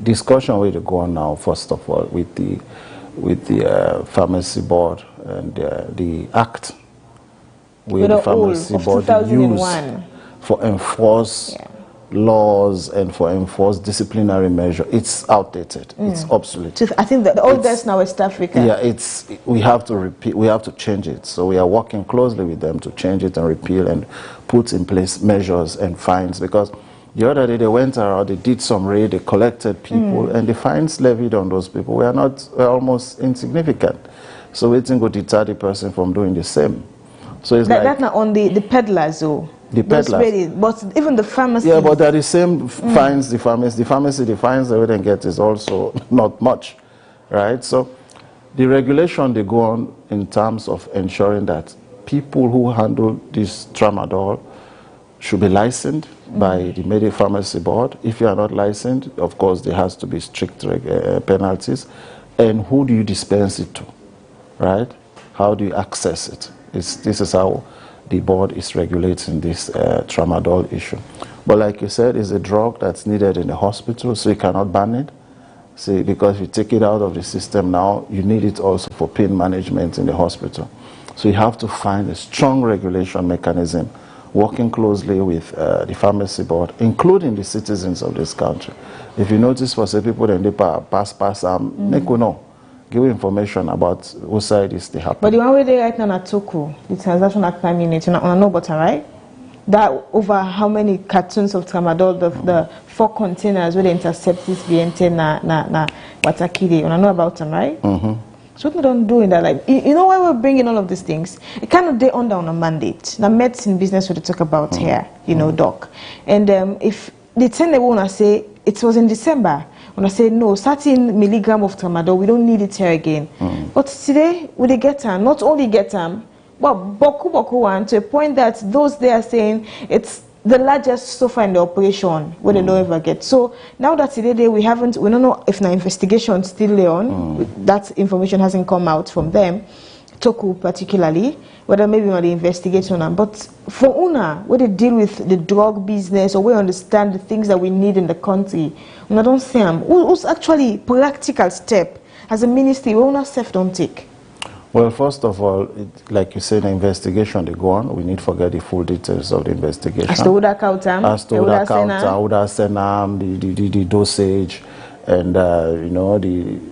discussion will go on now. First of all, with the pharmacy board and the act where the pharmacy board use for enforce laws and for enforce disciplinary measure. It's outdated. It's obsolete.
So I think that the oldest now West Africa.
Yeah, we have to repeal. We have to change it. So we are working closely with them to change it and repeal and put in place measures and fines, because the other day they went around, they did some raid, they collected people, and the fines levied on those people were almost insignificant. So we think would deter the person from doing the same. So it's like
that's not on the peddlers though.
The peddlers.
But even the pharmacy.
Yeah, but they're the same fines. The pharmacy, the fines they wouldn't get is also not much, right? So the regulation they go on in terms of ensuring that people who handle this tramadol should be licensed by the Medical Pharmacy Board. If you are not licensed, of course, there has to be strict penalties. And who do you dispense it to, right? How do you access it? This is how the board is regulating this tramadol issue. But like you said, it's a drug that's needed in the hospital, so you cannot ban it. See, because if you take it out of the system now, you need it also for pain management in the hospital. So you have to find a strong regulation mechanism, working closely with the pharmacy board, including the citizens of this country. If you notice, for some people, then they pass, make we know. Give information about what side is the happen.
But the one way they right now at Toko, the Transactional Crime Unit, you know about it, right? That over how many cartons of tramadol, the 4 containers where they intercept this BNT na Watakiri, you know about them, right? So what we don't do in that, like, you know why we're bringing all of these things? It kind of day on down a mandate. Now, medicine business we talk about here, you know, doc. And if the thing they want to say, it was in December, when I say no, 13 milligram of tramadol, we don't need it here again. But today, we get them, not only get them, but boku one, to a point that those they are saying it's the largest so far in the operation where they don't ever get. So now that today we don't know if the investigation still there on, that information hasn't come out from them, Toku particularly, whether maybe on the investigation. But for UNA, where they deal with the drug business or we understand the things that we need in the country, I don't see them. Who's actually practical step as a ministry, we UNA self don't take?
Well, first of all, like you said, the investigation they go on. We need to forget the full details of the investigation.
As to the counter,
as to the the dosage, and you know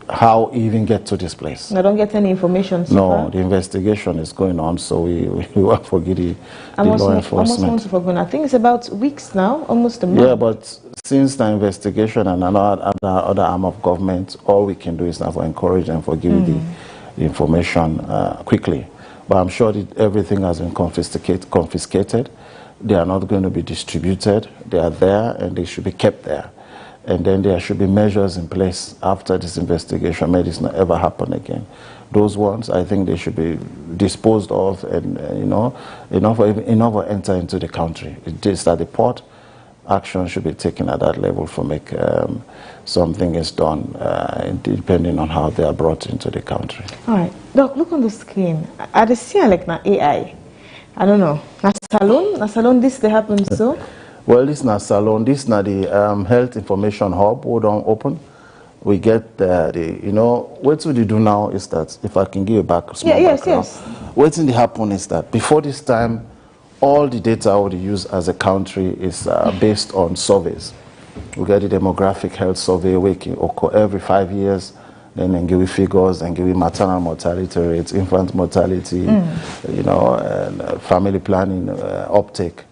how even get to this place.
I don't get any information. So
no,
far.
The investigation is going on, so we will forget the law enforcement.
I think it's about weeks now, almost a month.
Yeah, but since the investigation and another other arm of government, all we can do is now for encourage and forgive the information quickly. But I'm sure that everything has been confiscated. They are not going to be distributed. They are there and they should be kept there. And then there should be measures in place after this investigation. May this not ever happen again. Those ones, I think they should be disposed of and, enough enter into the country. It is at the port. Action should be taken at that level for make something is done, depending on how they are brought into the country.
All right, Doc, look on the screen. I see like na AI. I don't know. Na salon. This they happen so.
Well, this na salon. This na the health information hub. We don't open. We get what we do now is that if I can give you back small background.
Yes.
What's in the happen is that before this time, all the data we use as a country is based on surveys. We get the demographic health survey occur every 5 years, then give you figures and give you maternal mortality rates, infant mortality, and family planning uptake.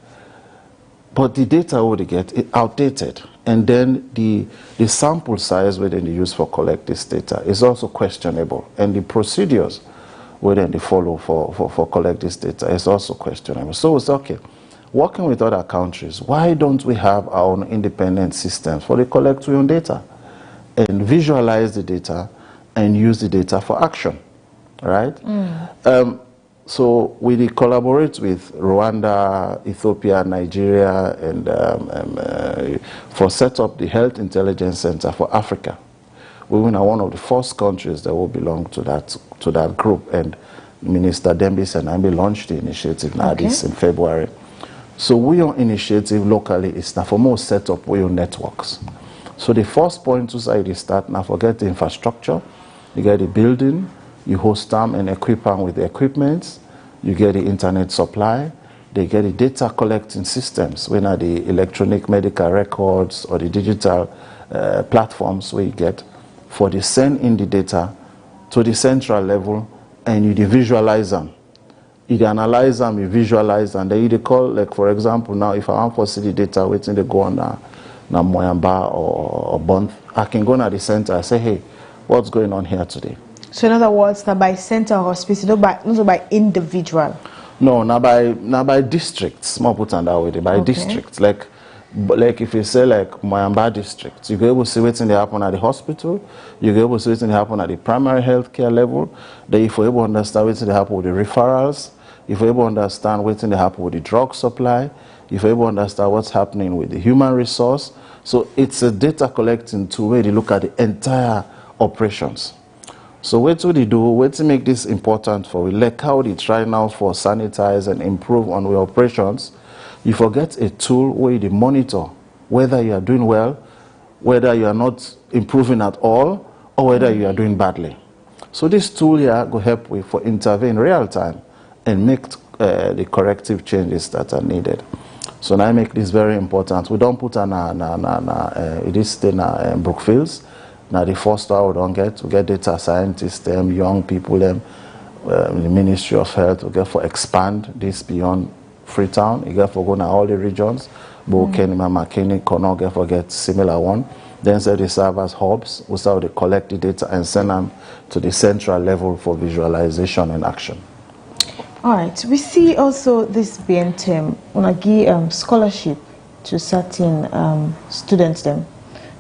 But the data we get is outdated, and then the sample size where they use for collect this data is also questionable, and the procedures whether they follow for collect this data is also questionable. So it's okay. Working with other countries, why don't we have our own independent systems for the collect our own data and visualize the data and use the data for action, right? So we collaborate with Rwanda, Ethiopia, Nigeria, and for set up the Health Intelligence Center for Africa. We were one of the first countries that will belong to that group, and Minister Dembis and I launched the initiative now this in February. So our initiative locally is now for more set up our networks. So the first point to say is start now forget the infrastructure, you get the building, you host them and equip them with the equipment, you get the internet supply, they get the data collecting systems, when are the electronic medical records or the digital platforms where you get for the send in the data to the central level, and you visualize them. You analyze them, you visualize, and then you call, like for example, now if I want to see the data waiting to go on na Moyamba or Bont, I can go to the center and say, hey, what's going on here today?
So in other words, not by center or hospital, not by individual.
No, not by districts. More put on that way, by districts. Like if you say like Moyamba district, you go able to see what's in the happen at the hospital, you go able to see what's in the happen at the primary health care level. Then if you're able to understand what's in the happen with the referrals, if you're able to understand what's in the happen with the drug supply, if you're able to understand what's happening with the human resource. So it's a data collecting tool where they look at the entire operations. So what do they do? What to make this important for? We like how they try now for sanitize and improve on our operations. You forget a tool where they monitor whether you are doing well, whether you are not improving at all, or whether you are doing badly. So this tool here will help with for intervene real time and make the corrective changes that are needed. So now I make this very important. We don't put on this thing in Brookfields. Now the first hour we don't get. We get data scientists, them young people, them the Ministry of Health. We get for expand this beyond Freetown. You get for go to all the regions. But Kenima, McKinney, Connaught, get for get similar one. Then so they serve as hubs, so they collect the data and send them to the central level for visualization and action.
All right. We see also this being term on a give scholarship to certain students them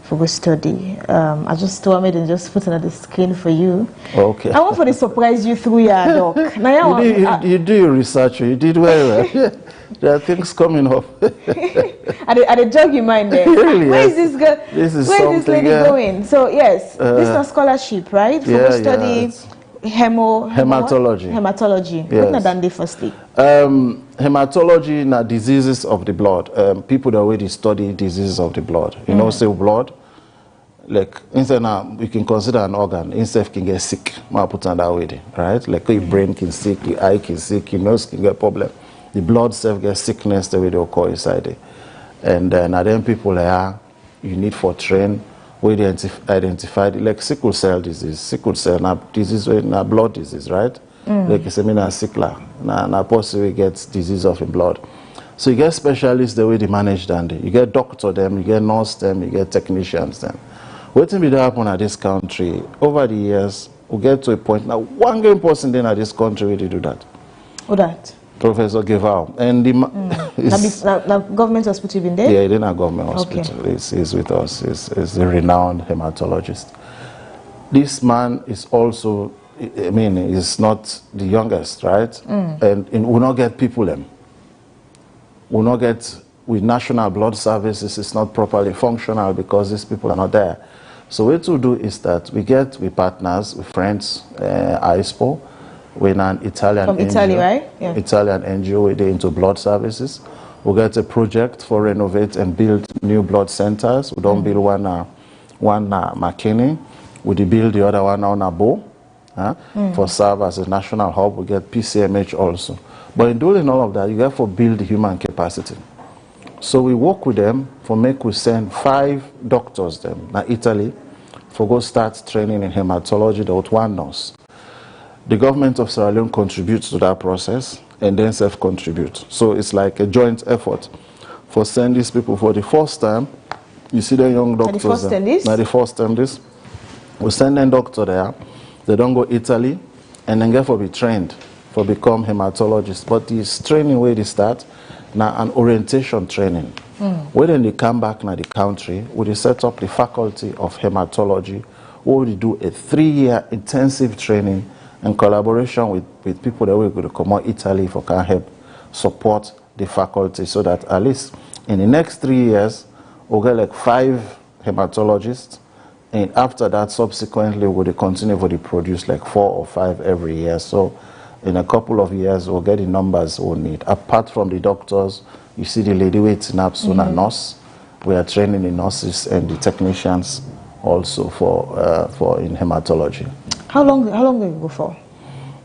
for go study. I just told me and just put another screen for you.
Okay.
I want for the surprise you through your doc. Now
you do your research. You did very well. There are things coming up.
At the jog your mind there.
Really,
Where
yes.
is this girl?
This is
where is this lady going? So yes, this is a scholarship, right? For go study
hematology.
Hematology.
Yes.
What na done there firstly?
Hematology na diseases of the blood. People that already study diseases of the blood. You know, say blood. Like instead now we can consider an organ. Instead can get sick. I put on that way, right? Like your brain can sick, your eye can sick, your nose can get problem. The blood self gets sickness the way they occur inside it. And then people are you need for train where they identify like sickle cell disease. Sickle cell na disease na blood disease, right? Like it's a sickler. Na possibly gets disease of the blood. So you get specialists the way they manage them. You get doctor them, you get nurse them, you get technicians them. What will happen at this country over the years? We get to a point now. One game person then at this country where they do that.
What that?
Professor Gevao. And the
now government hospital been there?
Yeah, he's in a government hospital.
Okay.
He's with us. He's a renowned hematologist. This man is also, I mean, he's not the youngest, right? And we'll not get people them. We'll not get, with National Blood Services, it's not properly functional because these people are not there. So what to do is that we get with partners, with friends, ISPO, with an Italian
From
NGO,
Italy, right? Yeah.
Italian NGO, they're into blood services. We get a project for renovate and build new blood centers. We don't build one McKinney. We build the other one on Abo. For serve as a national hub. We get PCMH also. But in doing all of that, you have to build human capacity. So we work with them for make we send 5 doctors them na Italy for go start training in hematology with one nurse. The government of Sierra Leone contributes to that process and then self-contribute. So it's like a joint effort for send these people for the first time. You see the young doctors.
The first time this?
Now the first time this. We send them doctor there. They don't go Italy and then get for be trained for become hematologists. But this training where they start now an orientation training. When they come back now the country, we set up the faculty of hematology where we do a 3-year intensive training in collaboration with people that we're going to come out Italy for can help support the faculty so that at least in the next 3 years we'll get like 5 hematologists, and after that subsequently we'll continue to produce like 4 or 5 every year. So in a couple of years we'll get the numbers we'll need. Apart from the doctors, you see the lady waiting up soon, a nurse. We are training the nurses and the technicians also for in hematology.
How long do you go for?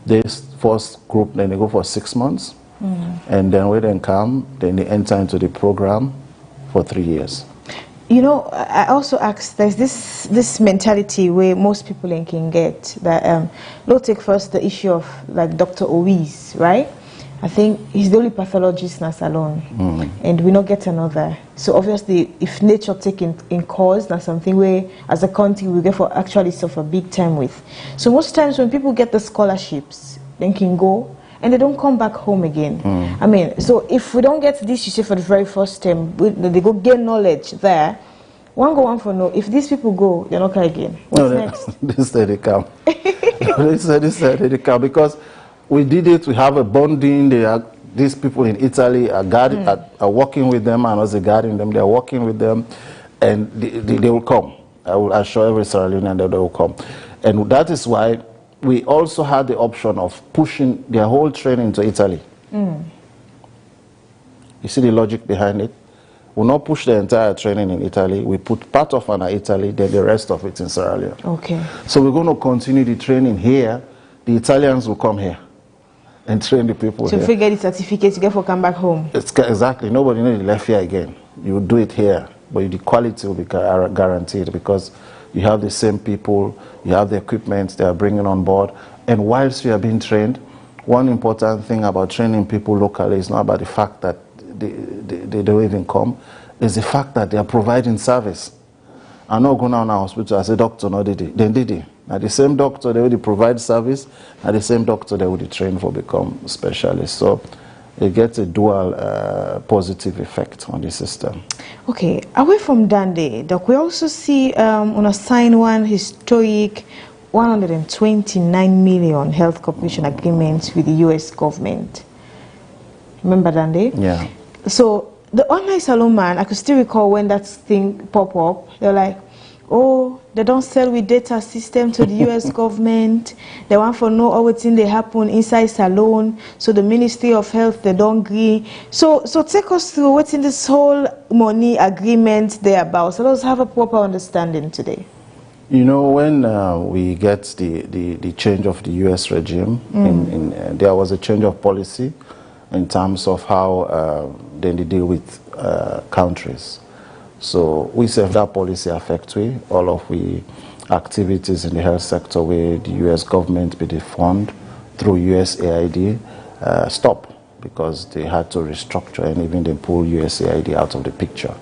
This first group, then they go for 6 months. And then when they come, then they enter into the program for 3 years.
You know, I also asked, there's this mentality where most people can get that, let's take first the issue of like Dr. Owies, right? I think he's the only pathologist in our salon, and we not get another. So obviously, if nature taking in cause, that's something where, as a country, we get for actually suffer big time with. So most times when people get the scholarships, they can go, and they don't come back home again. I mean, so if we don't get this, you say for the very first time, they go gain knowledge there. One for no. If these people go, they're not coming again. What's next?
This day they come. This day they come because we did it. We have a bonding. These people in Italy are working with them, and as they guarding them, they are working with them, and they will come. I will assure every Sierra Leonean that they will come, and that is why we also had the option of pushing their whole training to Italy. You see the logic behind it? We'll not push the entire training in Italy. We put part of it in Italy, then the rest of it in Sierra Leone.
Okay.
So we're going to continue the training here. The Italians will come here and train the people
so
here.
if we get the certificate, you get for come back home.
Exactly. Nobody needs left here again. You do it here, but the quality will be guaranteed because you have the same people, you have the equipment they are bringing on board. And whilst you are being trained, one important thing about training people locally is not about the fact that they don't even come, is the fact that they are providing service. I no go now in hospital as a doctor, no did it. Then did it. Now the same doctor, they would provide service, and the same doctor, they would train for become specialists. So it gets a dual positive effect on the system.
Okay, away from Dande, Doc, we also see on a sign one historic 129 million health cooperation agreement with the US government. Remember Dande?
Yeah.
So the online salon man, I could still recall when that thing pop up. They're like, oh, they don't sell with data system to the US government. They want for know all what's in they happen inside salon. So the Ministry of Health, they don't agree. So take us through what's in this whole money agreement there about. So let's have a proper understanding today.
You know, when we get the change of the US regime, there was a change of policy in terms of how they deal with countries. So we say that policy affect we, all of we activities in the health sector where the US government be the fund through USAID stop because they had to restructure and even they pull USAID out of the picture.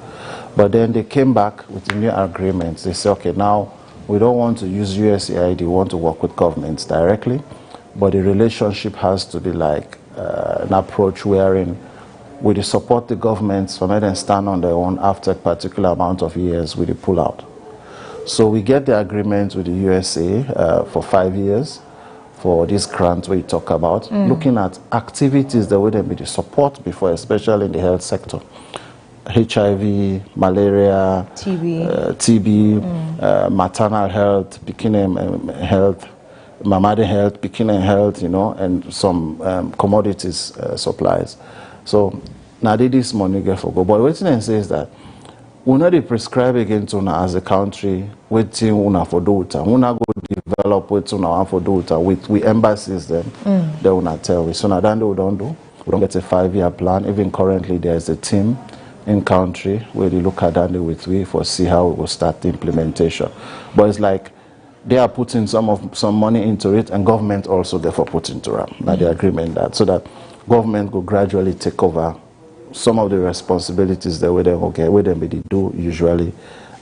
But then they came back with the new agreements. They say, okay, now we don't want to use USAID, we want to work with governments directly, but the relationship has to be like an approach wherein we support the governments for them stand on their own after a particular amount of years we pull out. So we get the agreement with the USA for 5 years for this grant we talk about, looking at activities that would be the support before, especially in the health sector. HIV, malaria, TB, maternal health, beginning health, mamady health, beginning health, you know, and some commodities supplies. So now this money get for go. But what they say is that we not prescribe again to una as a country waiting una for do it. We not go develop waiting una for do it with embassies them. They will not tell we. So now that we don't do. We don't get a 5-year plan. Even currently there is a team in country where they look at that with we for see how we will start the implementation. But it's like they are putting some money into it, and government also therefore put into it. Now the agreement that so that government will gradually take over some of the responsibilities that we do usually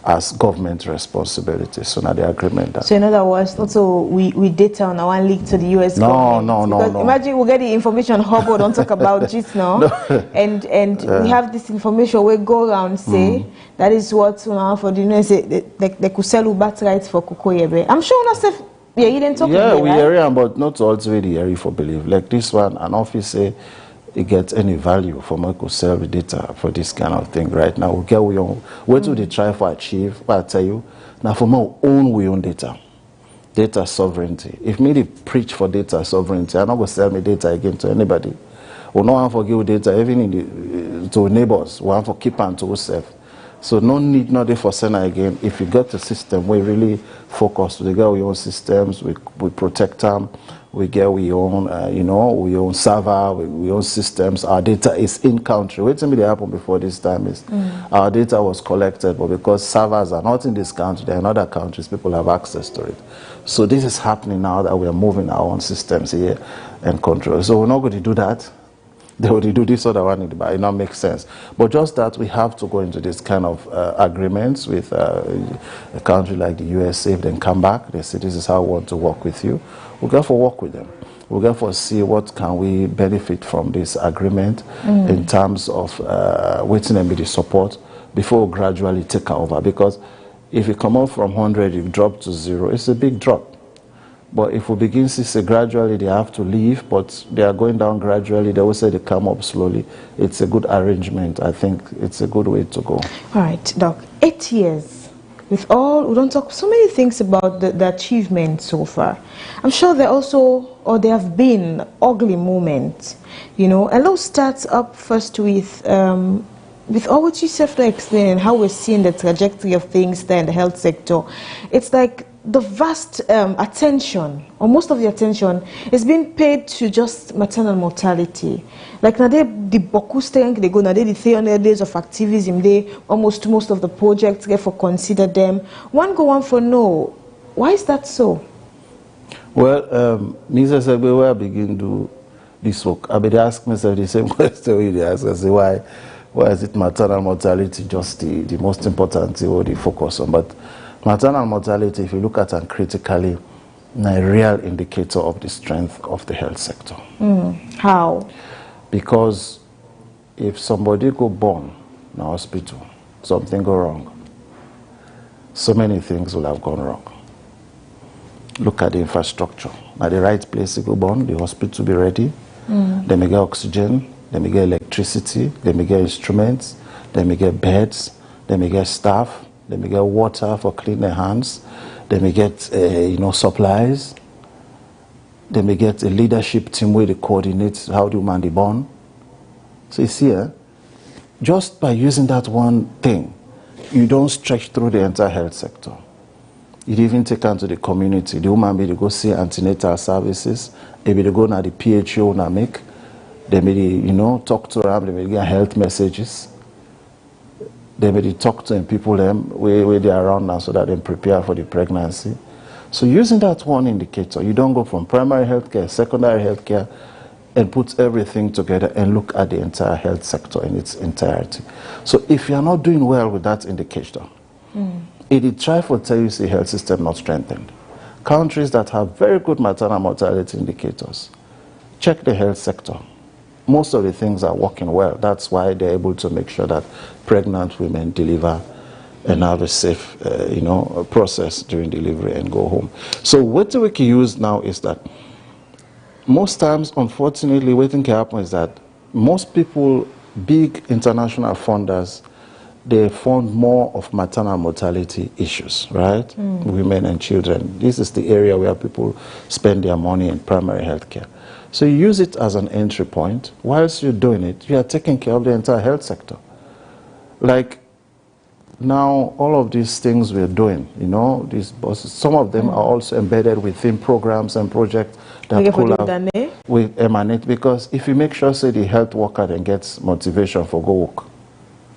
as government responsibilities. So now the agreement that.
So in other words, also we data on our link to the US government. No. Imagine we get the information Hubble don't talk about it now. And we have this information we go around say that is what for the US they could sell bat rights for Kukoyebe. I'm sure myself you didn't talk about it.
We
right?
area, but not also really area for believe. Like this one, an office say it gets any value for me to sell the data for this kind of thing right now. We get we own. What do they try to achieve? But I tell you, now for my own we own data sovereignty. If me they preach for data sovereignty, I'm not gonna sell me data again to anybody. We no one for give data even in to neighbors. We want for keep and to ourselves. So no need not for sender again. If you got a system, we really focus. We get our own systems. We protect them. We get we own, we own server. We own systems. Our data is in country. What something that happened before this time is our data was collected, but because servers are not in this country, they're in other countries. People have access to it. So this is happening now that we are moving our own systems here and control. So we're not going to do that. They would do this other one, but it not make sense. But just that we have to go into this kind of agreements with a country like the USA. If they come back, they say this is how we want to work with you. We'll go for work with them. We'll go for see what can we benefit from this agreement in terms of waiting and be the support before we gradually take over. Because if you come out from 100, you drop to 0, it's a big drop. But if we begin to see gradually they have to leave, but they are going down gradually, they will say they come up slowly. It's a good arrangement. I think it's a good way to go.
All right, Doc. 8 years. With all, we don't talk so many things about the achievement so far. I'm sure there also, or there have been ugly moments, And let's start up first with all what you said to explain and how we're seeing the trajectory of things there in the health sector. It's like the vast attention, or most of the attention, is being paid to just maternal mortality. Like now, the Boku they go now, the 300 days of activism, almost most of the projects, therefore consider them. One go on for no. Why is that so?
Well, Mr. Sebe, where I begin to do this work, I be ask myself the same question we ask. I say, why why is it maternal mortality just the most important thing or the focus on? But maternal mortality, if you look at it critically, a real indicator of the strength of the health sector.
How?
Because if somebody go born in a hospital, something go wrong, so many things will have gone wrong. Look at the infrastructure. At the right place to go born, the hospital be ready. They may get oxygen, they may get electricity, they may get instruments, they may get beds, they may get staff, they may get water for clean their hands, they may get supplies, they may get a leadership team where they coordinate how the woman be born. So you see, just by using that one thing, you don't stretch through the entire health sector. It even take on to the community. The woman may go see antenatal services, maybe they go now the PHO now make, they may talk to them, they may get health messages, they may talk to people them where they are around now so that they prepare for the pregnancy. So using that one indicator, you don't go from primary healthcare, secondary healthcare, and put everything together and look at the entire health sector in its entirety. So if you are not doing well with that indicator, it try for tell you the health system not strengthened. Countries that have very good maternal mortality indicators, check the health sector. Most of the things are working well. That's why they're able to make sure that pregnant women deliver and have a safe, process during delivery and go home. So what we can use now is that most times, unfortunately, what can happen is that most people, big international funders, they fund more of maternal mortality issues, right? Women and children. This is the area where people spend their money in primary health care. So you use it as an entry point. Whilst you're doing it, you are taking care of the entire health sector. Like now, all of these things we're doing, these bosses, some of them are also embedded within programs and projects that will emanate. Because if you make sure, say, the health worker then gets motivation for go work,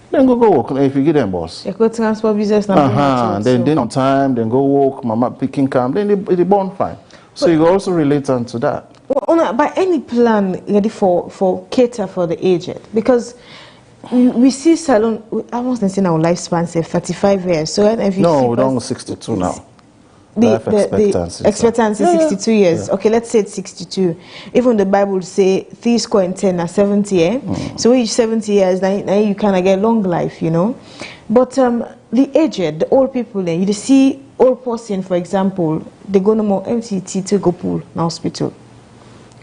then go work. If you give them boss,
you go transport business
then on time, then go work, mama picking camp, then they born fine. So you also relate on to that.
By any plan ready for cater for the aged, because we see salon. I wasn't saying our lifespan say 35 years. So if you
no, we're on 62 now. Life expectancy.
The expectancy 62 years. Yeah. Okay, let's say it's 62. Even the Bible say 3 score and 10 are 70. So each 70 years, now you kind of get long life, But the aged, the old people, you see old person, for example, they go no more MTT to go pool in hospital.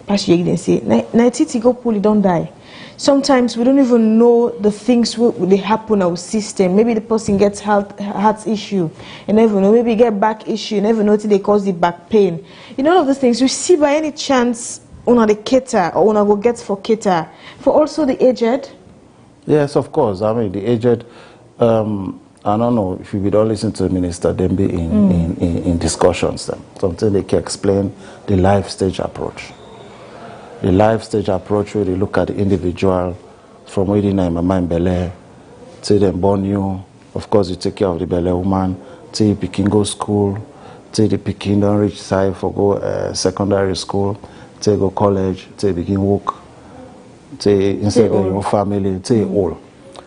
Pastor didn't say, na titi go pool, you don't die. Sometimes we don't even know the things they happen in our system. Maybe the person gets heart issue, you never know. Maybe get back issue, you never know till they cause the back pain. All of those things. You see by any chance on the cater or on go get for cater for also the aged?
Yes, of course. I mean the aged. I don't know if you don't listen to the minister, then be in discussions. Then sometimes they can explain the life stage approach. The life stage approach where they look at the individual from where they name a mind belly, till them born you. Of course, you take care of the belly woman, till you pikin go school, till the pikin don't reach side for go secondary school, till you go college, till you begin work, till instead of your family, till you all.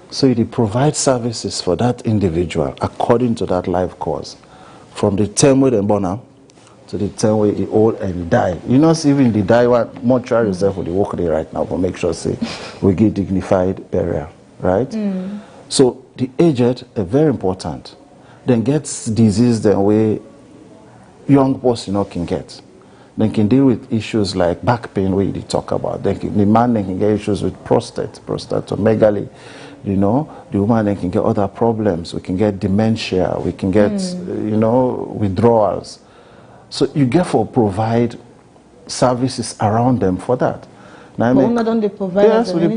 So you provide services for that individual according to that life course, from the time where they born up to the time where he old and die. Even the die one mortuary yourself for the work day right now, but make sure say we give dignified burial, right? So the aged are very important. Then gets disease the way young person can get. They can deal with issues like back pain, where they talk about. The man can get issues with prostatomegaly. The woman can get other problems. We can get dementia. We can get, withdrawals. So you therefore provide services around them for that. Now,
don't they provide?
Yes, we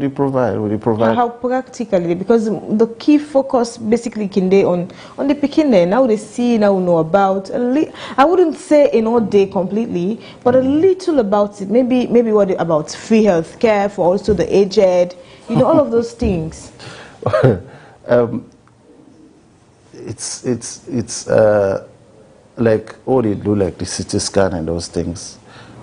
provide.
How practically? Because the key focus basically can be on the picking there. Now they see, now know about. I wouldn't say in all day completely, but a little about it. Maybe what about free health care for also the aged. All of those things.
It's like all they do, like the CT scan and those things.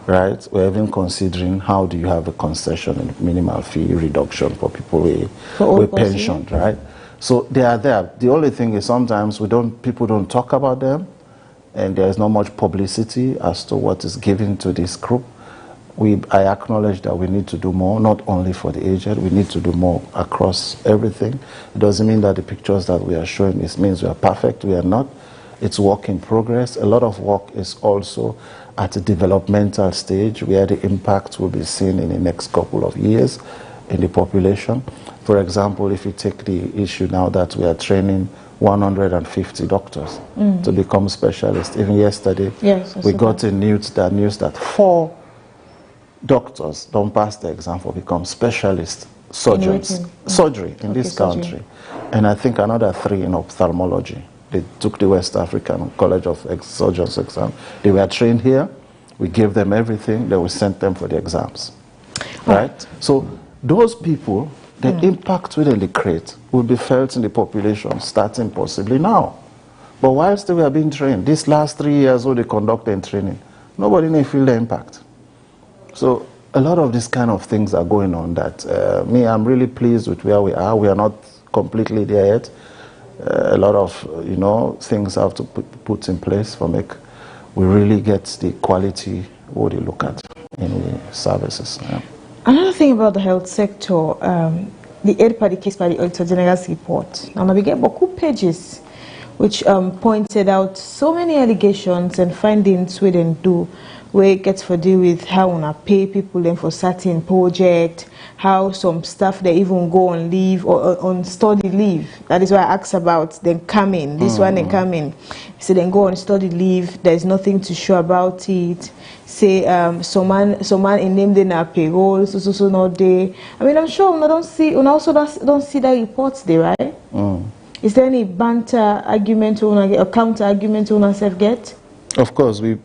right? We're even considering how do you have a concession and minimal fee reduction for people with pension, right? So they are there. The only thing is sometimes people don't talk about them, and there is not much publicity as to what is given to this group. I acknowledge that we need to do more, not only for the aged, we need to do more across everything. It doesn't mean that the pictures that we are showing means we are perfect, we are not. It's work in progress. A lot of work is also at a developmental stage where the impact will be seen in the next couple of years in the population. For example, if you take the issue now that we are training 150 doctors to become specialists. Even yesterday, we got a news that 4 doctors don't pass the exam for become specialist surgeons, surgery in this country. And I think another 3 in ophthalmology. They took the West African College of Surgeons exam. They were trained here. We gave them everything. Then we sent them for the exams. Right? So those people, the impact within the create will be felt in the population starting possibly now. But whilst they were being trained, these last 3 years where they conducted training, nobody may feel the impact. So a lot of these kind of things are going on that I'm really pleased with where we are. We are not completely there yet. A lot of things have to put in place for make we really get the quality what they look at in the services. Yeah.
Another thing about the health sector, the aid per the case by the Auditor General's report. And we get beaucoup pages which pointed out so many allegations and findings we didn't do, where it gets to do with how we pay people then for certain project, how some staff they even go on leave or on study leave. That is why I asked about them coming. This one they come in. So then go on study leave. There's nothing to show about it. Say some man in name in a payroll, so not there. I mean, I'm sure we don't see. We also don't see the reports there, right? Is there any banter argument or counter argument you want to get?
Of course, we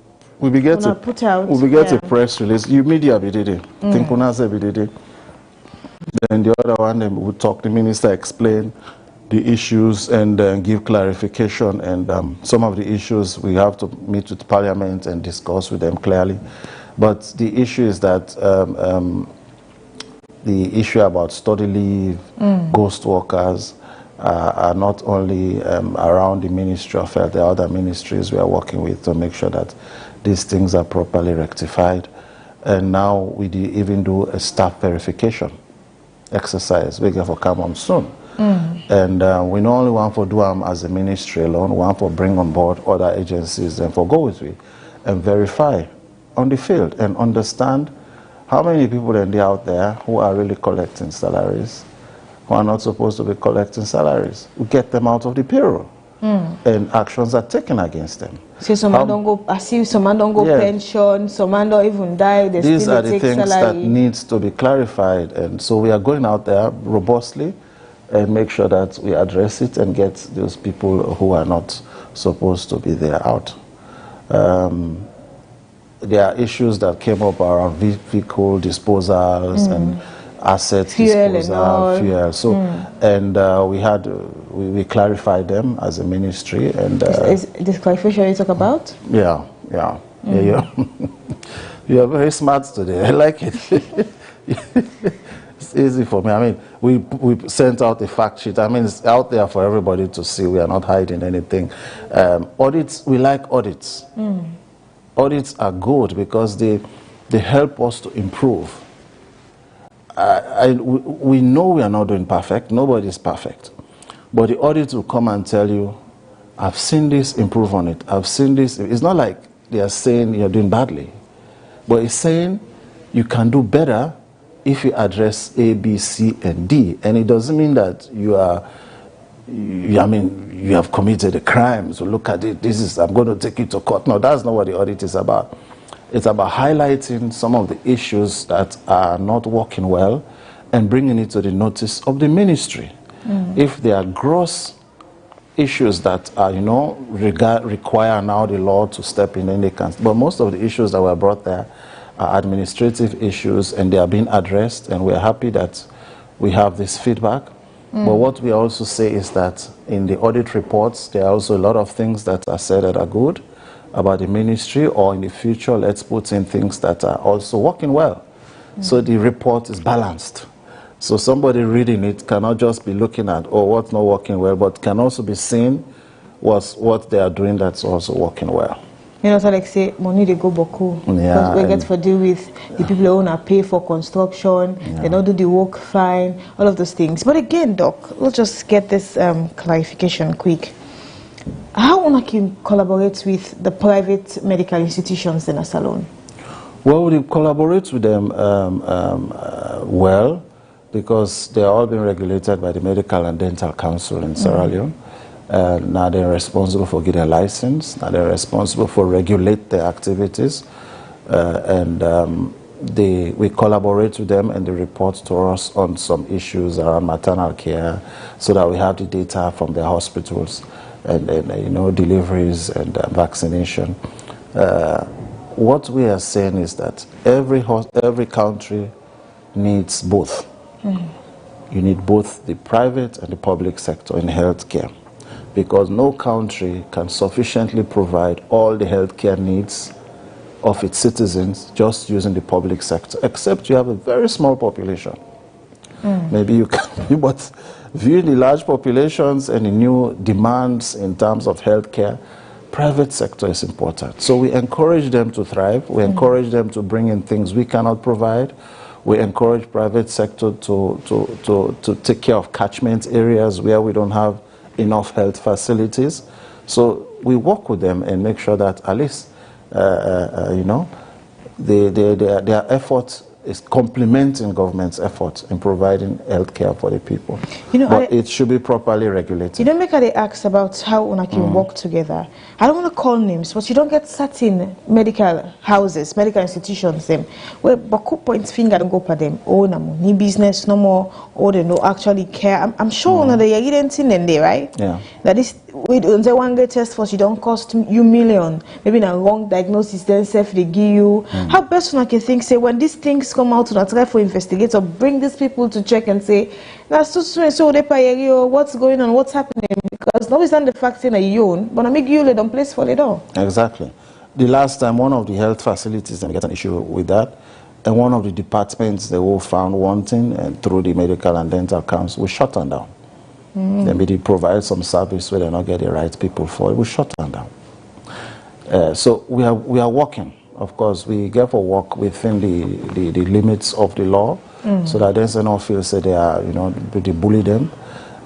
get a press release. You media be did it. Think una say be did it. Then the other one, then we talk. The minister explain the issues and give clarification. And some of the issues we have to meet with Parliament and discuss with them clearly. But the issue is that the issue about study leave, ghost workers. Are not only around the Ministry of Health, there are other ministries we are working with to make sure that these things are properly rectified. And now we even do a staff verification exercise. We're going to come on soon. And we not only want to do them as a ministry alone, we want to bring on board other agencies and for go with we and verify on the field and understand how many people out there who are really collecting salaries who are not supposed to be collecting salaries. We get them out of the payroll, and actions are taken against them.
So some man don't go. I see some man don't go pension. Some man don't even die.
These are the things that needs to be clarified, and so we are going out there robustly and make sure that we address it and get those people who are not supposed to be there out. There are issues that came up around vehicle disposals and asset disposal, fuel. So, and we clarified them as a ministry. And
is this clarification you talk about?
Yeah. You are very smart today. I like it. It's easy for me. I mean, we sent out a fact sheet. I mean, it's out there for everybody to see. We are not hiding anything. Audits, we like audits. Audits are good because they help us to improve. We know we are not doing perfect. Nobody is perfect. But the audit will come and tell you, I've seen this, improve on it. I've seen this. It's not like they are saying you're doing badly. But it's saying you can do better if you address A, B, C, and D. And it doesn't mean that you have committed a crime. So look at it. I'm going to take it to court. No, that's not what the audit is about. It's about highlighting some of the issues that are not working well and bringing it to the notice of the ministry. If there are gross issues that are, require now the law to step in, then they can. But most of the issues that were brought there are administrative issues and they are being addressed, and we're happy that we have this feedback. But what we also say is that in the audit reports, there are also a lot of things that are said that are good. about the ministry, or in the future, let's put in things that are also working well. So the report is balanced. So somebody reading it cannot just be looking at, oh, what's not working well, but can also be seeing what they are doing that's also working well.
You know, so like say, money they go boku.
Yeah,
Because we get to deal with the people who want to pay for construction, they don't do the work fine, all of those things. But again, Doc, we'll just get this clarification quick. How one can collaborate with the private medical institutions in a salon?
Well, we collaborate with them well, because they are all being regulated by the Medical and Dental Council in Sierra Leone. Now they're responsible for getting a license. Now they're responsible for regulate their activities, we collaborate with them, and they report to us on some issues around maternal care, so that we have the data from their hospitals and you know, deliveries and vaccination. What we are saying is that every country needs both. You need both the private and the public sector in healthcare, because no country can sufficiently provide all the healthcare needs of its citizens just using the public sector, except you have a very small population. Maybe you can, but viewing the large populations and the new demands in terms of healthcare, private sector is important. So we encourage them to thrive. We encourage them to bring in things we cannot provide. We encourage private sector to take care of catchment areas where we don't have enough health facilities. So we work with them and make sure that at least, you know, their effort is complementing government's efforts in providing health care for the people. You know, but it should be properly regulated.
You don't make any acts about how one can work together. I don't want to call names, but you don't get certain medical houses, medical institutions, them where Baku points finger and go for them. Oh, no more, ni business no more. Oh, they no actually care. I'm sure one of the thing in there, right?
Yeah.
That is, we don't say one get test for you don't cost you million. Maybe a wrong diagnosis, then self they give you. How best one can think say when these things come out to try for investigate or bring these people to check and say that's so they pay what's going on, what's happening, because notwithstanding the fact in a own, but I make you let them place for it all.
Exactly. The last time one of the health facilities and get an issue with that, and one of the departments they were found wanting, and through the Medical and Dental Council, we shut them down. Then they provide some service where they not get the right people for it, we shut them down. So we are working. Of course, we get for work within the limits of the law, so that there's no feel say they are, you know, they bully them.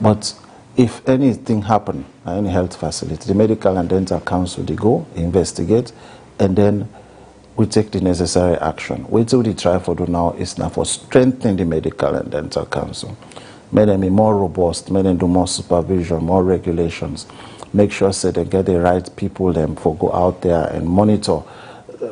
But if anything happen at any health facility, the Medical and Dental Council, they go, investigate, and then we take the necessary action. What we try for do now is now for strengthening the Medical and Dental Council. Make them be more robust, make them do more supervision, more regulations. Make sure say they get the right people them for go out there and monitor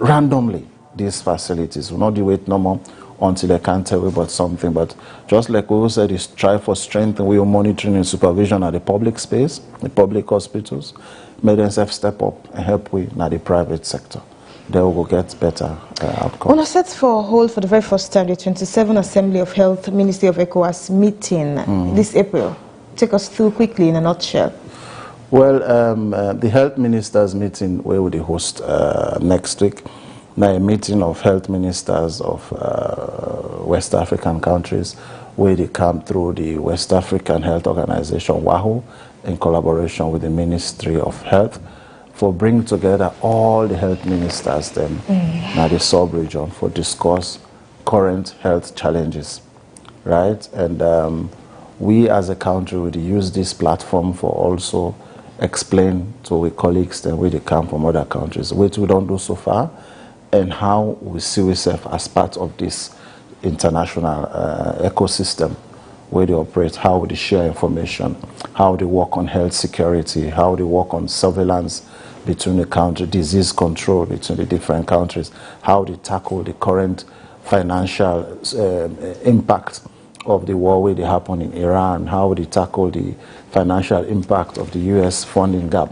randomly these facilities. We'll not do wait no more until they can't tell you about something. But just like we said, is try for strength, and we are monitoring and supervision at the public space, the public hospitals. Make themselves step up and help with now the private sector. They will get better outcomes.
When I set for hold for the very first time the 27th Assembly of Health Ministry of ECOWAS meeting this April, take us through quickly in a nutshell.
Well, the health ministers meeting where we host next week. Now a meeting of health ministers of West African countries where they come through the West African Health Organization, WAHO, in collaboration with the Ministry of Health, for bringing together all the health ministers then now the sub-region for discuss current health challenges, right? And we as a country would use this platform for also explain to our colleagues then where they come from other countries, which we don't do so far, and how we see ourselves as part of this international ecosystem where they operate, how they share information, how they work on health security, how they work on surveillance between the country, disease control between the different countries, how they tackle the current financial impact of the war where they happen in Iran, how they tackle the financial impact of the US funding gap,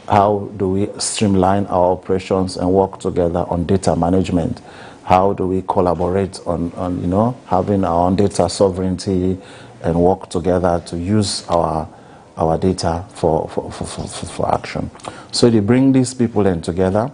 how do we streamline our operations and work together on data management, how do we collaborate on you know, having our own data sovereignty and work together to use our our data for action. So they bring these people in together.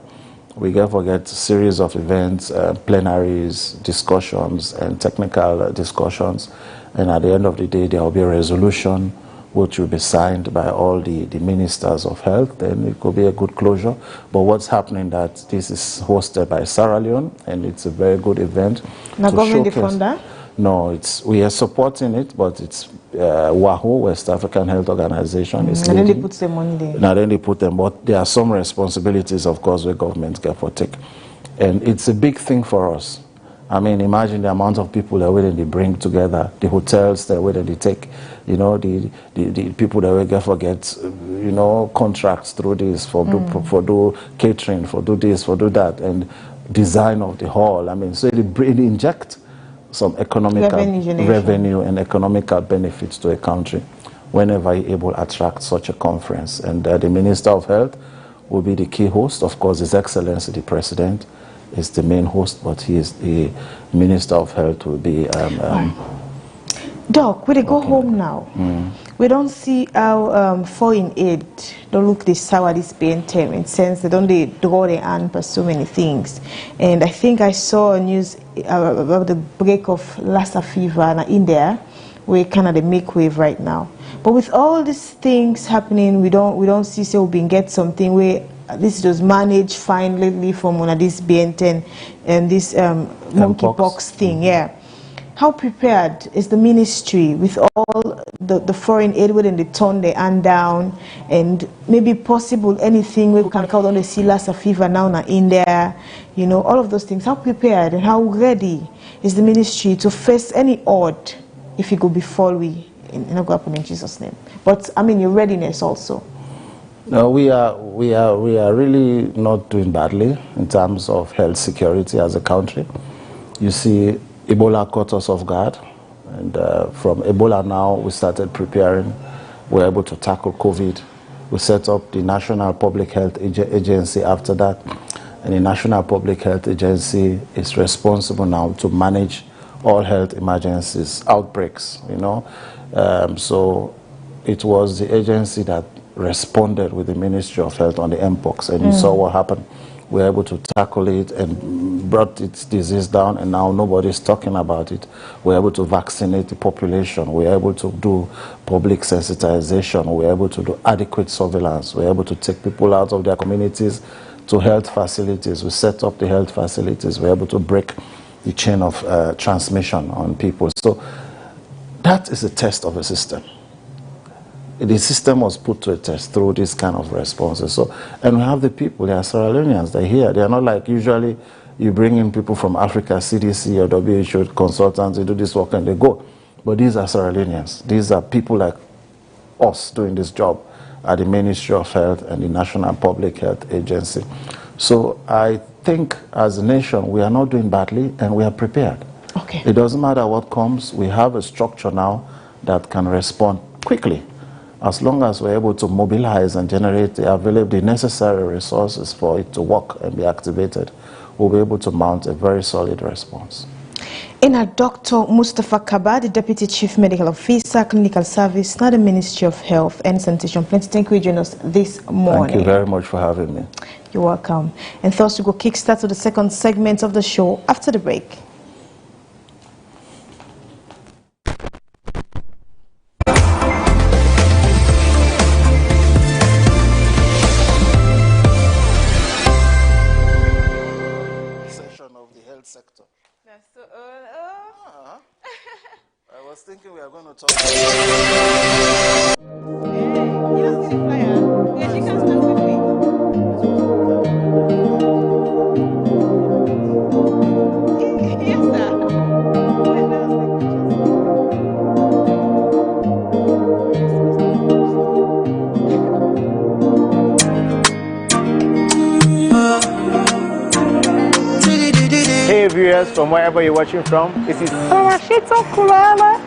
We get series of events, plenaries, discussions, and technical discussions. And at the end of the day, there will be a resolution which will be signed by all the ministers of health. Then it could be a good closure. But what's happening that this is hosted by Sierra Leone, and it's a very good event.
Now, government the funder?
No, we are supporting it, but it's WAHO, West African Health Organization.
And then they put some money there.
Now then they put them, but there are some responsibilities, of course, where governments get for take. And it's a big thing for us. I mean, imagine the amount of people that they bring together, the hotels that they take, you know, the people that we get, you know, contracts through this for do catering, for do this, for do that, and design of the hall. I mean, so they inject some economic revenue and economical benefits to a country whenever you're able to attract such a conference. And the Minister of Health will be the key host. Of course, His Excellency the President is the main host, but he is the Minister of Health will be
Doc, we go home now. We don't see how foreign aid don't look this sour this BNTM in sense they don't draw their hand for so many things. And I think I saw a news about the break of Lassa fever in India, where Canada make wave right now. But with all these things happening, we don't see so we can get something where this was managed fine lately from one of this BN10 and this monkeypox thing, yeah. How prepared is the ministry with all the foreign aid within the turn the hand down and maybe possible anything we can call on the sea Lassa fever now in there, you know, all of those things. How prepared and how ready is the ministry to face any odd if it could befall we in in Jesus' name? But I mean your readiness also.
No, we are really not doing badly in terms of health security as a country. You see, Ebola caught us off guard, and from Ebola now we started preparing. We're able to tackle COVID. We set up the National Public Health Agency after that, and the National Public Health Agency is responsible now to manage all health emergencies, outbreaks, you know. So it was the agency that responded with the Ministry of Health on the Mpox, and you saw what happened. We were able to tackle it and brought its disease down, and now nobody's talking about it. We're able to vaccinate the population. We're able to do public sensitization. We're able to do adequate surveillance. We're able to take people out of their communities to health facilities. We set up the health facilities. We're able to break the chain of transmission on people. So that is a test of a system. The system was put to a test through this kind of responses. So, and we have the people, they are Sierra Leoneans, they're here. They are not like usually you bring in people from Africa, CDC or WHO consultants, they do this work and they go. But these are Sierra Leoneans. These are people like us doing this job at the Ministry of Health and the National Public Health Agency. So I think as a nation, we are not doing badly and we are prepared.
Okay.
It doesn't matter what comes, we have a structure now that can respond quickly. As long as we're able to mobilize and generate the necessary resources for it to work and be activated, we'll be able to mount a very solid response.
In Dr. Mustafa Kaba, the Deputy Chief Medical Officer, Clinical Service, now the Ministry of Health and Sanitation. Plenty, thank you for joining us this morning.
Thank you very much for having me.
You're welcome. And thus we go kickstart to the second segment of the show after the break.
Sector.
That's so,
I was thinking we are going to talk about
you don't see the flyer. Yeah, she can stand with me. Yes,
Hey viewers from wherever you're watching from, this is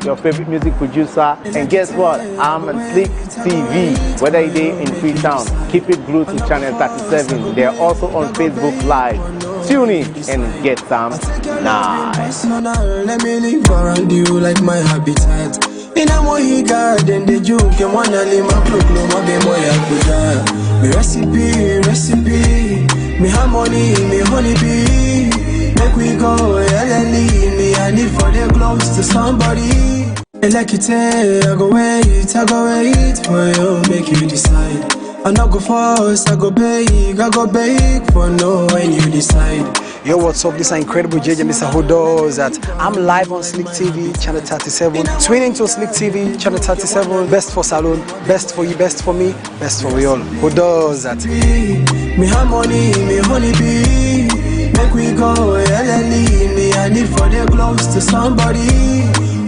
your favorite music producer, and guess what? I'm on Slik TV. Whether you're in Freetown, keep it glued to channel 37. They're also on Facebook Live. Tune in and get some nice.
Let me live around you like my habitat. In a mohi garden, the juke, and one lima cloak, no more moya kuda. Me recipe, me harmony, me honey bee. Make we go, LLE, me I need for the close to somebody. Like it, I go wait for you, make you decide. I not go fast, I go beg for no when you decide. Yo, what's up? This is incredible JJ Mr. Who does that? I'm live on Slik TV, channel 37. Tune into Slik TV, channel 37. Best for salon, best for you, best for me, best for we all. Who does that? Me harmony, me honey bee. Make we go, LLE, me I need for the close to somebody.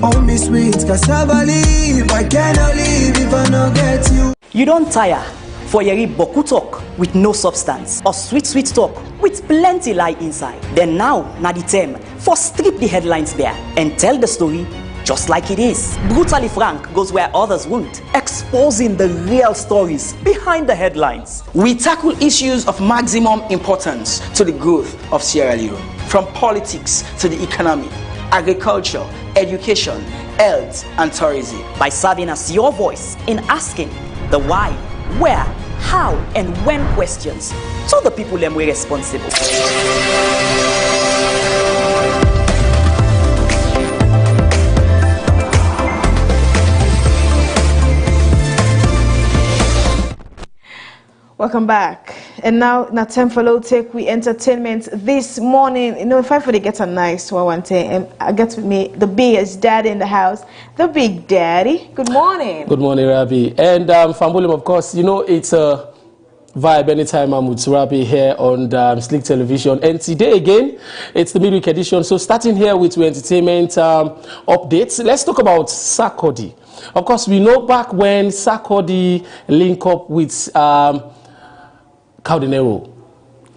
Oh, me sweet cassava leaf, I cannot leave if I not get you.
You don't tire for yeri boku talk with no substance or sweet talk with plenty lie inside. Then now, na the term for strip the headlines there and tell the story just like it is. Brutally frank goes where others won't, exposing the real stories behind the headlines. We tackle issues of maximum importance to the growth of Sierra Leone, from politics to the economy, agriculture, education, health, and tourism, by serving as your voice in asking the why, where, how, and when questions to the people them we're responsible.
Welcome back. And now time for low tech we entertainment this morning. You know, if I for get a nice one and I get with me the biggest daddy in the house, the big daddy. Good morning.
Good morning, Rabi. And Fambolim, of course, you know it's a vibe anytime I'm with Rabi here on Slik Television. And today again, it's the midweek edition. So starting here with your entertainment updates, let's talk about Sarkodie. Of course, we know back when Sarkodie linked up with Cardinero.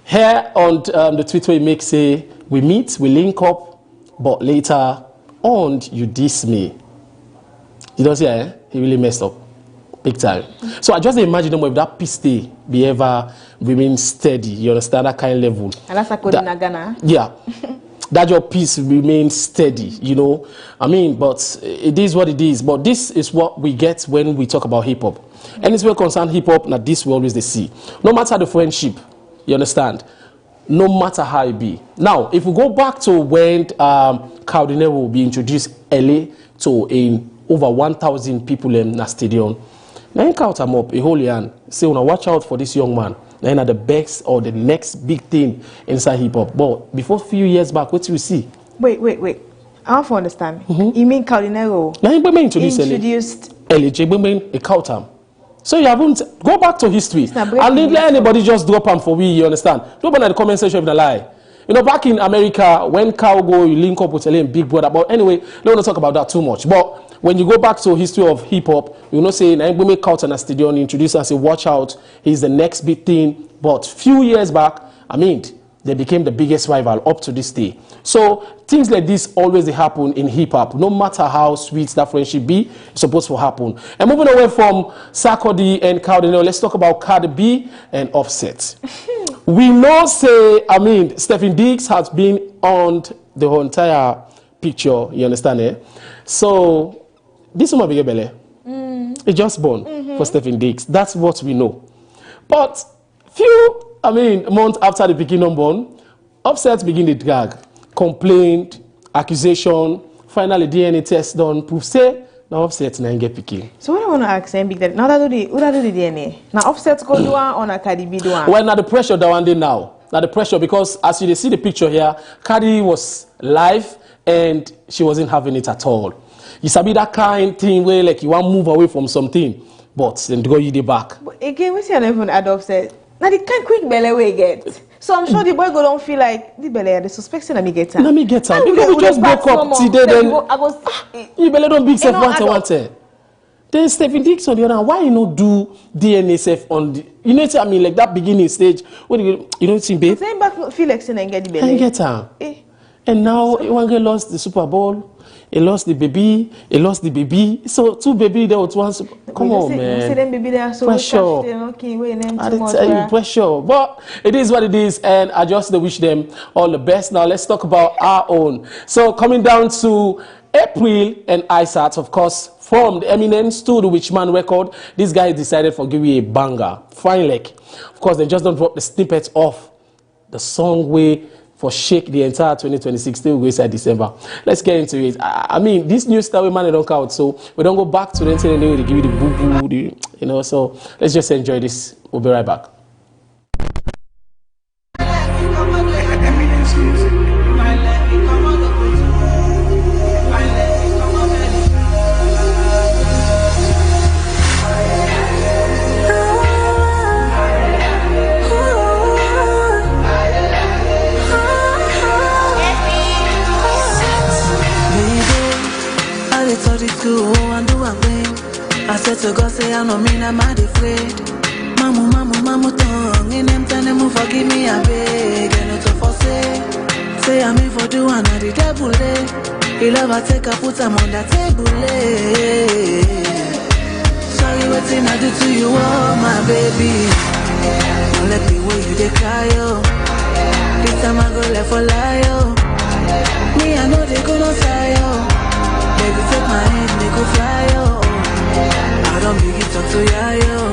Here on the Twitter, he makes say, we meet, we link up, but later on, you diss me. You don't see, he really messed up. Big time. So I just imagine them with that peace day be ever remain steady. You understand that kind of level?
And that's Sarkodie in Ghana.
Yeah. That your peace remains steady, you know. I mean, but it is what it is. But this is what we get when we talk about hip-hop. And it's well concerned hip-hop, now this we always they see. No matter the friendship, you understand? No matter how it be. Now, if we go back to when Cardinero will be introduced LA to in over 1,000 people in the stadium, now you count them up, a whole year, say, well, watch out for this young man. Then the best or the next big thing inside hip-hop. But before a few years back, what do you see?
Wait. I want to understand. You mean Cardinero
now introduced LA, a Kautam. So you haven't, go back to history. And don't let anybody just drop them for we, you understand? Don't in the comment section of the lie. You know, back in America, when Cow go, you link up with LA and Big Brother. But anyway, don't want to talk about that too much. But when you go back to history of hip-hop, you know, say, we make Kautam a stadium, introduce and say, watch out, he's the next big thing. But few years back, I mean, they became the biggest rival up to this day. So things like this always happen in hip-hop. No matter how sweet that friendship be, it's supposed to happen. And moving away from Sarkodie and Cardinero, let's talk about Cardi B and Offset. We know, say, I mean, Stephen Diggs has been on the whole entire picture, you understand, eh? So, this is my big belly. It's just born for Stephen Diggs. That's what we know. But months after the beginning born, Offset begin the drag, complaint, accusation, finally DNA test done, proof say, now Offset now get picking.
So what I want to ask Big Daddy, now that who do the DNA? Now Offset go do one on Cardi B do one?
Well, now the pressure that one day now. Now the pressure, because as you see the picture here, Cardi was live and she wasn't having it at all. You sabi that kind of thing where like you want to move away from something, but then go you the back.
But again, we see an even add Offset. Now the kind quick belly we get. So I'm sure the boy go don't feel like the belly the suspecting let me get her.
Let me get her. Because we just broke up today then. You belly don't big self want. Then Stephen Diggs on the other hand, why you not do DNA self on the, you know what I mean, like that beginning stage. What you know see, babe?
Same back feel like saying and get the belly.
I get her. And now one girl lost the Super Bowl. He lost the baby. He lost the baby. So two baby there was one. Come on, man.
Say them baby there so
pressure.
Okay, wait them too much.
I tell you, pressure. But it is what it is, and I just wish them all the best. Now let's talk about our own. So coming down to April and ISAT, of course, from the eminent Studio Witchman record, this guy decided for giving you a banger. Fine Lek. Of course, they just don't drop the snippet of the song way for shake the entire 2026 till we inside December. Let's get into it. I mean, this new style we man don't count, so we don't go back to the internet anyway to give you the boo boo, you know. So let's just enjoy this. We'll be right back.
I said to God, say I know me, I'm not afraid. Mamu, tongue, in them time, them forgive me, I beg, and not to forsake. Say I'm in for do and the devil, he love I take, I put them on the table, Sorry, what thing I do to you, oh, my baby. Don't let me wait, you they cry, oh. This time I go left for lie, oh. Me, I know they gonna say, oh. Baby, take my hand, they go fly, oh. I don't begin to talk to ya, yo.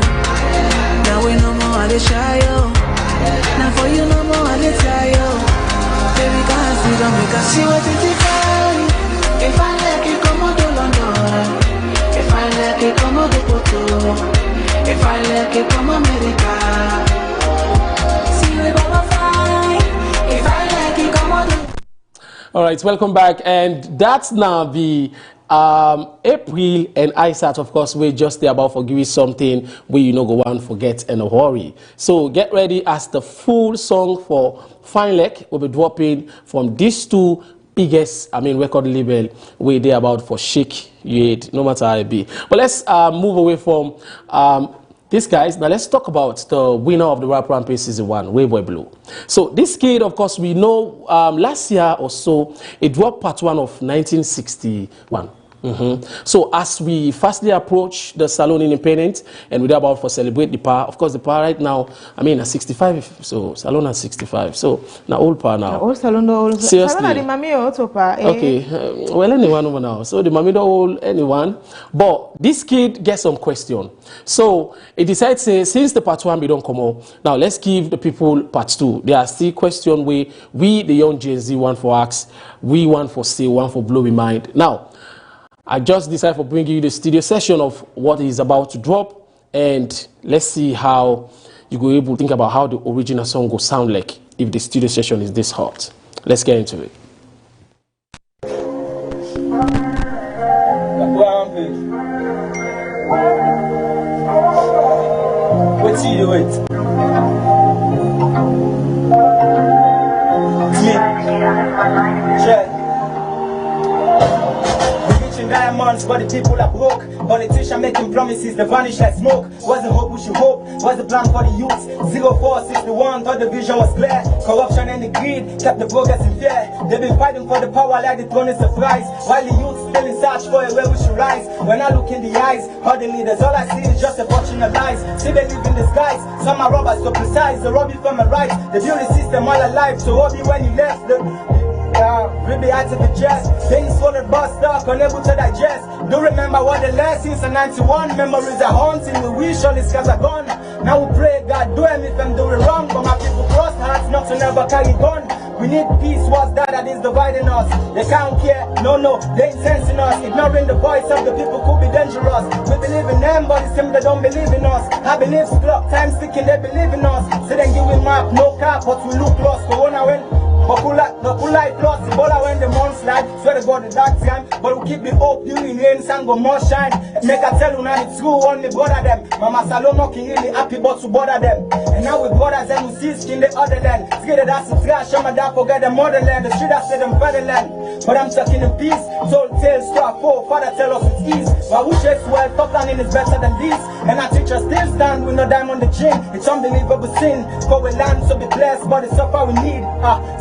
Now we no more, I dey shy, yo. Now for you no more, I dey try, yo. Baby, can't see, don't make us see what it is. If I like it, come on to London. If I like it, come on to Porto. If I like it, come on America. See we gonna fly. If I like it, come on to...
All right, welcome back, and that's now the April and ISAT, of course, we're just there about forgiving something where you know go on forget and a worry. So get ready as the full song for Fine Lek will be dropping from these two biggest, record label where they about for shake you no matter how it be. But let's move away from these guys. Now let's talk about the winner of the Rap Rampage Season 1, Wayboy Blue. So this kid, of course, we know last year or so, it dropped part 1 of 1961. So as we fastly approach the Salon Independence and we're about to celebrate the power, of course the power right now, at 65, so Salon at 65, so now old power now.
Old Salon, old.
Seriously.
Salon, the mommy also power.
Okay, well anyone over now, so the mommy don't hold anyone, but this kid gets some question. So it decides, say, since the part 1 we don't come out, now let's give the people part 2. There are still questions where we, the young Gen Z, want for ask, we want for say, want for blow in mind. Now, I just decided for bringing you the studio session of what is about to drop, and let's see how you go able to think about how the original song will sound like if the studio session is this hot. Let's get into it.
What you do it? Diamonds, but the people are broke. Politicians making promises, they vanish like smoke. What's the hope we should hope? What's the plan for the youth? 0461, thought the vision was clear. Corruption and the greed kept the progress in fear. They've been fighting for the power like the throne is a prize, while the youth still in search for a way we should rise. When I look in the eyes of the leaders, all I see is just a fortune of lies. See they live in disguise, some are robbers so precise. They rob you from a right, they build the system all alive. So rob you when you left rip the out of the chest. Things full of bust stuck, unable to digest. Do remember what the lessons in 91. Memories are haunting, we wish all these scars are gone. Now we pray God do them if I'm doing wrong. But my people cross hearts not to never carry gun. We need peace, what's that is dividing us? They can't care, no, they ain't sensing us. Ignoring the voice of the people could be dangerous. We believe in them, but it seems they don't believe in us. I believe clock, time sticking, they believe in us. So then give we map, no cap, but we look lost. Corona went Populate plus Ebola when the months slide. Swear to God the dark time, but we keep the hope during rain, sun go more shine. Make I tell you now it's true, only bother them. Mama Salomo can really happy but to bother them. And now we brothers and we see skin the other land. Scared that's the trash, I'm a forget the motherland. The street I say them fatherland. But I'm stuck in the peace. Told tales start for father tell us with ease. But we chase well, top landing is better than this. And our teachers still stand with no dime on the chin. It's unbelievable sin. For we land so be blessed, but it's suffer we need.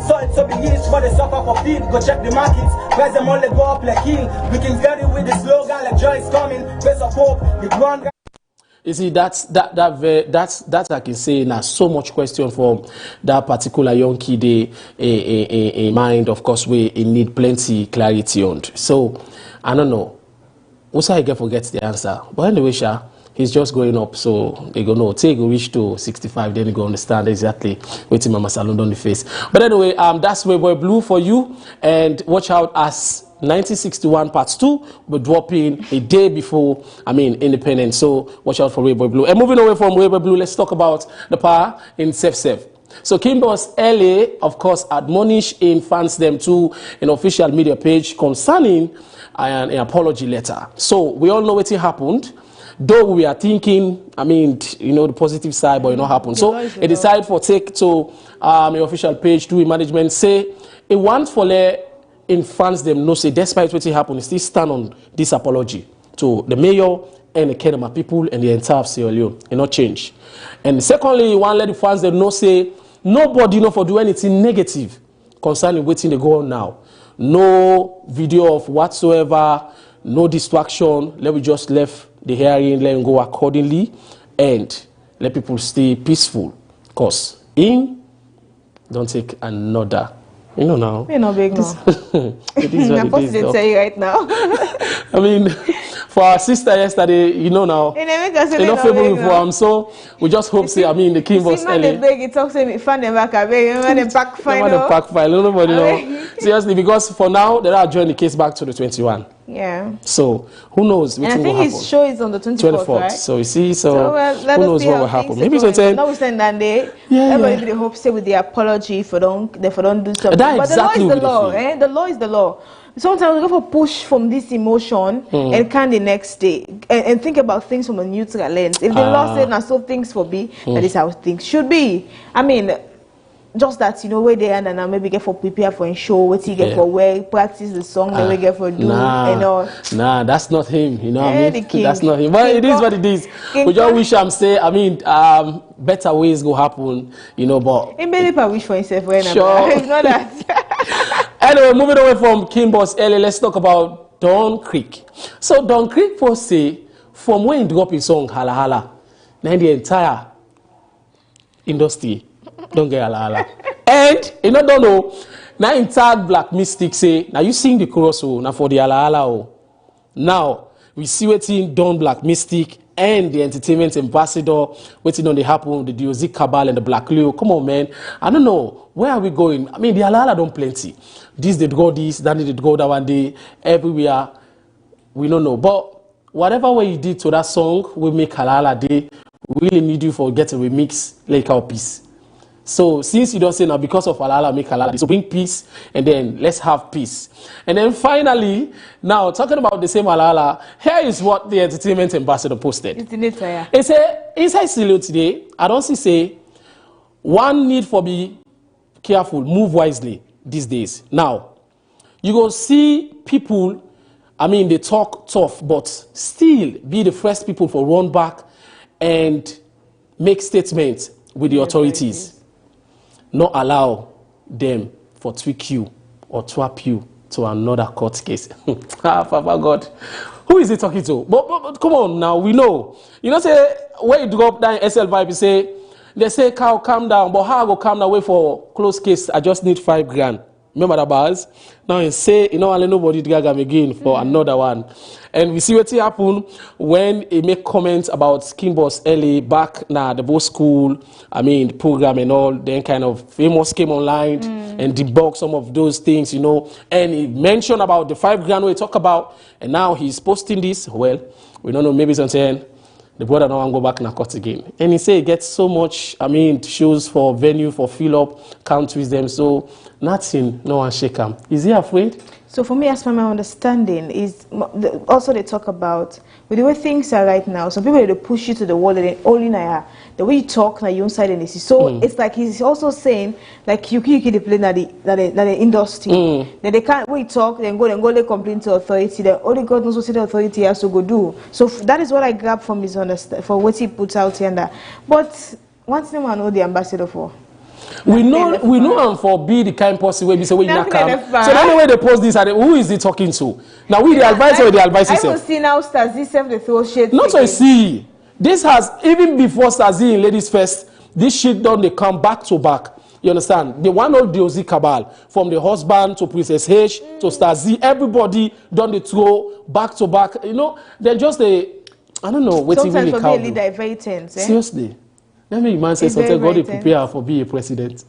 So it's so be east, but they suffer for feed. Go check the markets, price them only go up like hill. We can get it with the slogan like joy is coming. Face of hope, the ground.
You see, that's I can say now so much question from that particular young kid in mind. Of course, we need plenty clarity on. So I don't know. Also, I get forgets the answer. But anyway, he's just going up, so they go no. Take a reach to 65, then you go understand exactly waiting Mama Salon on the face. But anyway, that's Boy Blue for you, and watch out as 1961 Part 2 will drop in a day before, Independence. So watch out for Boy Blue. And moving away from Boy Blue, let's talk about the power in Sef. So King Boss LA, of course, admonished in fans them to an official media page concerning an apology letter. So we all know what happened. Though we are thinking, the positive side, but it not happen. So they decide for take to an official page to management say it wants for in fans them no say despite what happened, still stand on this apology to the mayor and the Kenema people and the entire Sierra Leone. It not change. And secondly, you want to let the fans them know say nobody know for do anything negative concerning waiting they go on now. No video of whatsoever, no distraction. Let me just left the hearing, let them go accordingly, and let people stay peaceful. Because don't take another. You know now.
You're not big now.
It is what
I'm supposed to tell you right now.
For our sister yesterday, now. Enough favorable for him, so we just hope the King was early.
He talks to me, fan them back, the pack file.
Nobody know. Seriously, because for now, they are joining the case back to the 21.
Yeah.
So who knows?
And I think his show is on the 24th, right?
So you see, who knows what will happen?
Maybe something. Now we stand that day. Everybody hope say with the apology if they don't do something. But
exactly
the law is the law. The law is the law. Sometimes we go for push from this emotion and can the next day and think about things from a neutral lens. If the law said now so things for be, that is how things should be. Just that, where they are and maybe get for prepare for a show, what he get for where practice the song, they will get for do and all.
Nah, that's not him, That's not him. But it is what it is. We just wish say, better ways go happen, but...
He maybe wish for himself when
sure.
It's not that.
Anyway, moving away from King Boss LA, let's talk about Don Creek. So Don Creek first say, from when he drop his song, Hala Hala, now the entire industry don't get hala. And don't know. Now in tag Black Mystic say, now you sing the chorus now for the hala. Now we see what in Don Black Mystic and the entertainment ambassador waiting on the happen, the DOZ Cabal and the Black Leo. Come on, man. I don't know. Where are we going? The hala don't plenty. This did go this, that did go that one day. Everywhere. We don't know. But whatever way you did to that song, we make hala day. We really need you for get a remix like our piece. So since you don't say now because of halala, make halala, so bring peace and then let's have peace. And then finally, now talking about the same halala, here is what the entertainment ambassador posted. It said, inside Silo today, I don't say one need for be careful, move wisely these days. Now, you go see people, they talk tough, but still be the first people for run back and make statements with the authorities. Not allow them for tweak you or trap you to another court case. Papa God. Who is he talking to? But come on now, we know. Say, when you drop down SL vibe, they say, cow, calm down. But how I go calm down, wait for close case, I just need 5 grand. Remember that bars? Now you say, I'll let nobody drag him again for another one. And we see what happened when he make comments about King Boss LA back now the both school, the program and all, then kind of famous came online and debunk some of those things, and he mentioned about the 5 grand we talk about, and now he's posting this. Well, we don't know, maybe something. The brother don't want to go back in a court again. And he say he gets so much, shows for venue, for fill up, can't twist them. So nothing, no one shake him. Is he afraid?
So for me, as per my understanding, is also they talk about with the way things are right now. Some people they push you to the wall, and only now the way you talk, now you inside and this. So it's like he's also saying like you the play that the industry. That they can't we talk, then go they complain to authority. Then only God knows what the authority has to go do. So that is what I grab from his for what he puts out here and that. But one thing I know the ambassador for.
We know him for be the kind person where we say we not come. So anyway they post this, who is he talking to? Now we the advisor or the advisor.
I will see now stars this self the throw shit.
Not so see. This has, even before Stasi in Ladies First, this shit done, they come back to back. You understand? The one old Diozi cabal, from the husband to Princess H to Stasi, everybody done the throw back to back. You know, they're just a, I don't know, what's
sometimes
really
for me, a leader very tense. Eh?
Seriously. Let me man say something, God, they prepare for being a president.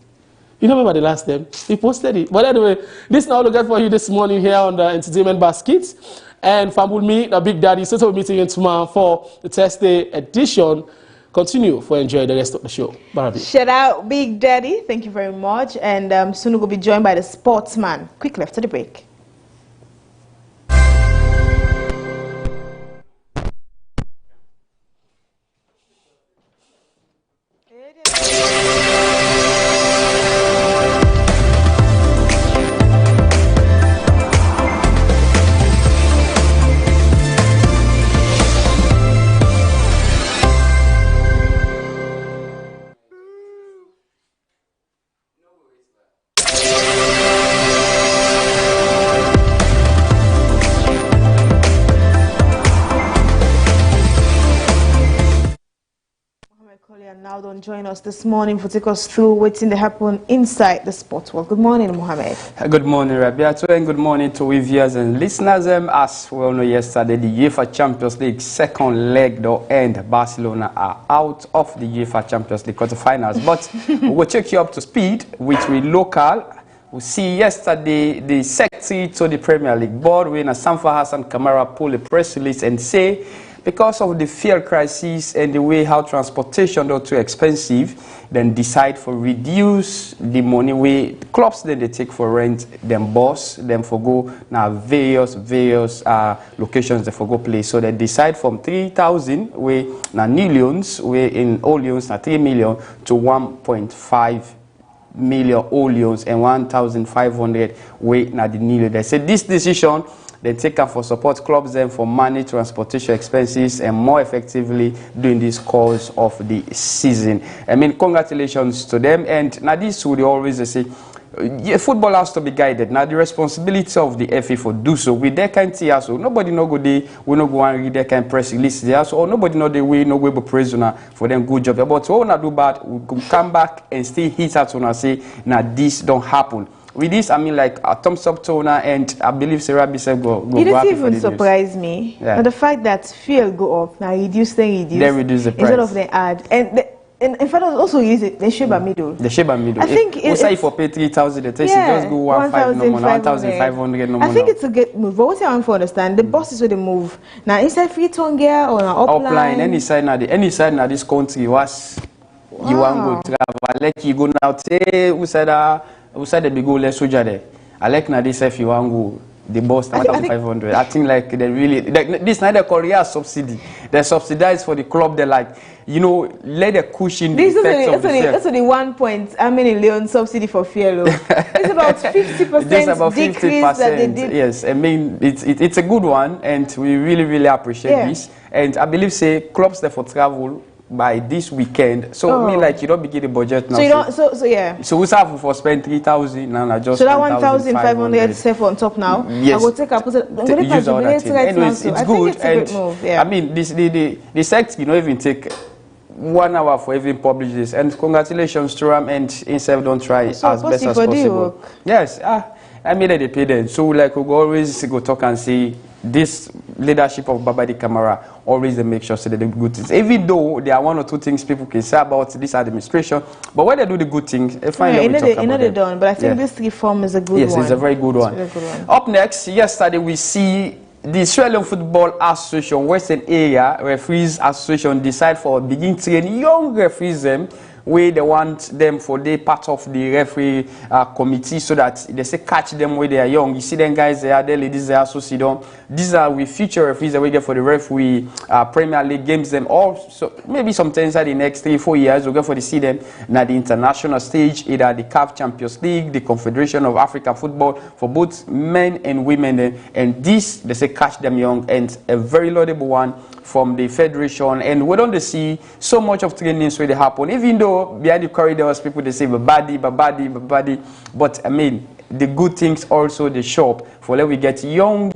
You know, remember the last time? He posted it. But anyway, this is now look at for you this morning here on the Entertainment Basket. And Fambul me, the Big Daddy, so we're meeting you tomorrow for the Thursday edition. Continue for enjoy the rest of the show. Barbie.
Shout out Big Daddy. Thank you very much. And soon we'll be joined by the sportsman. Quick left to the break. Now don't join us this morning for take us through what's in the happen inside the sports world. Good morning, Mohammed.
Good morning, Rabiato, and good morning to viewers and listeners. As we all know, yesterday the UEFA Champions League second leg though end. Barcelona are out of the UEFA Champions League quarterfinals, but we'll check you up to speed with we local. We see yesterday the secretary to the Premier League board when Sanfa Hassan Kamara pulled a press release and say, because of the fuel crisis and the way how transportation are too expensive, then decide for reduce the money way clubs that they take for rent, them boss, them for go now various locations they for go play. So they decide from 3,000 way now new loans, way in all loans now 3 million to 1.5 million all loans and 1,500 way now the new. They said this decision they take up for support clubs then for money, transportation expenses, and more effectively during this course of the season. I mean, congratulations to them. And now this would always say, football has to be guided. Now the responsibility of the FA for do so with their kind of so nobody no go there, we no go and read their kind press release there. So nobody know the way no go be prisoner for them good job. But what we do bad, we can come back and still hit out and say, now this don't happen. With this, I mean, like a thumbs up toner, and I believe Sarah Bissell go
it doesn't even surprise me. Yeah. The fact that fuel go up, now reduce, they
reduce the price.
Instead of they add. And in fact, also use it, the Sheba middle.
The Sheba middle.
I think
it's say for pay 3,000, the taxi just go 1,500 no more.
I think it's a good move. But what I want to understand, the bosses with the move. Now, inside free tongue gear or upline?
Any side now this country was you want to go travel. Like you go now, say, who said the big goal less soldier there. I like now this if you want go the boss 1,500. I think like they really like this now the Korea subsidy. They subsidize for the club. They like let the cushion the effects of the fuel.
That's the 1 point how many million subsidy for fuel. It's about 50%
just about 50%,
decrease that they did.
Yes, I mean it's a good one, and we really appreciate this. And I believe say clubs there for travel by this weekend, so me like you don't begin the budget now.
So you don't, so yeah.
So we have for spend 3,000 now. I just
so that 1,500 safe on top now.
Yes.
I will take up. I'm going to
use all that thing. Anyways, it's good,
it's a good move. Yeah.
I mean, the sect even take 1 hour for even publish this, and congratulations to them. And instead don't try
so
as best as possible. Yes, I mean they pay them. So like we always go talk and say this leadership of Babadi Kamara always they make sure so they do good things. Even though there are 1 or 2 things people can say about this administration, but when they do the good things, they find
they're done. But I think this reform is a good one.
Yes, it's a very good one. Up next, yesterday we see the Australian Football Association Western Area Referees Association decide for begin train young referees them where they want them for they part of the referee committee so that they say catch them where they are young. You see them guys there, the ladies there also see them. These are with future referees that we get for the referee Premier League games them also maybe sometimes in the next 3-4 years we'll go for the see them now the international stage, either the CAF Champions League, the Confederation of African Football for both men and women, and this they say catch them young, and a very laudable one from the federation. And we don't see so much of trainings where they happen, even though behind the corridors people they say babadi, but I mean the good things also they shop for let we get young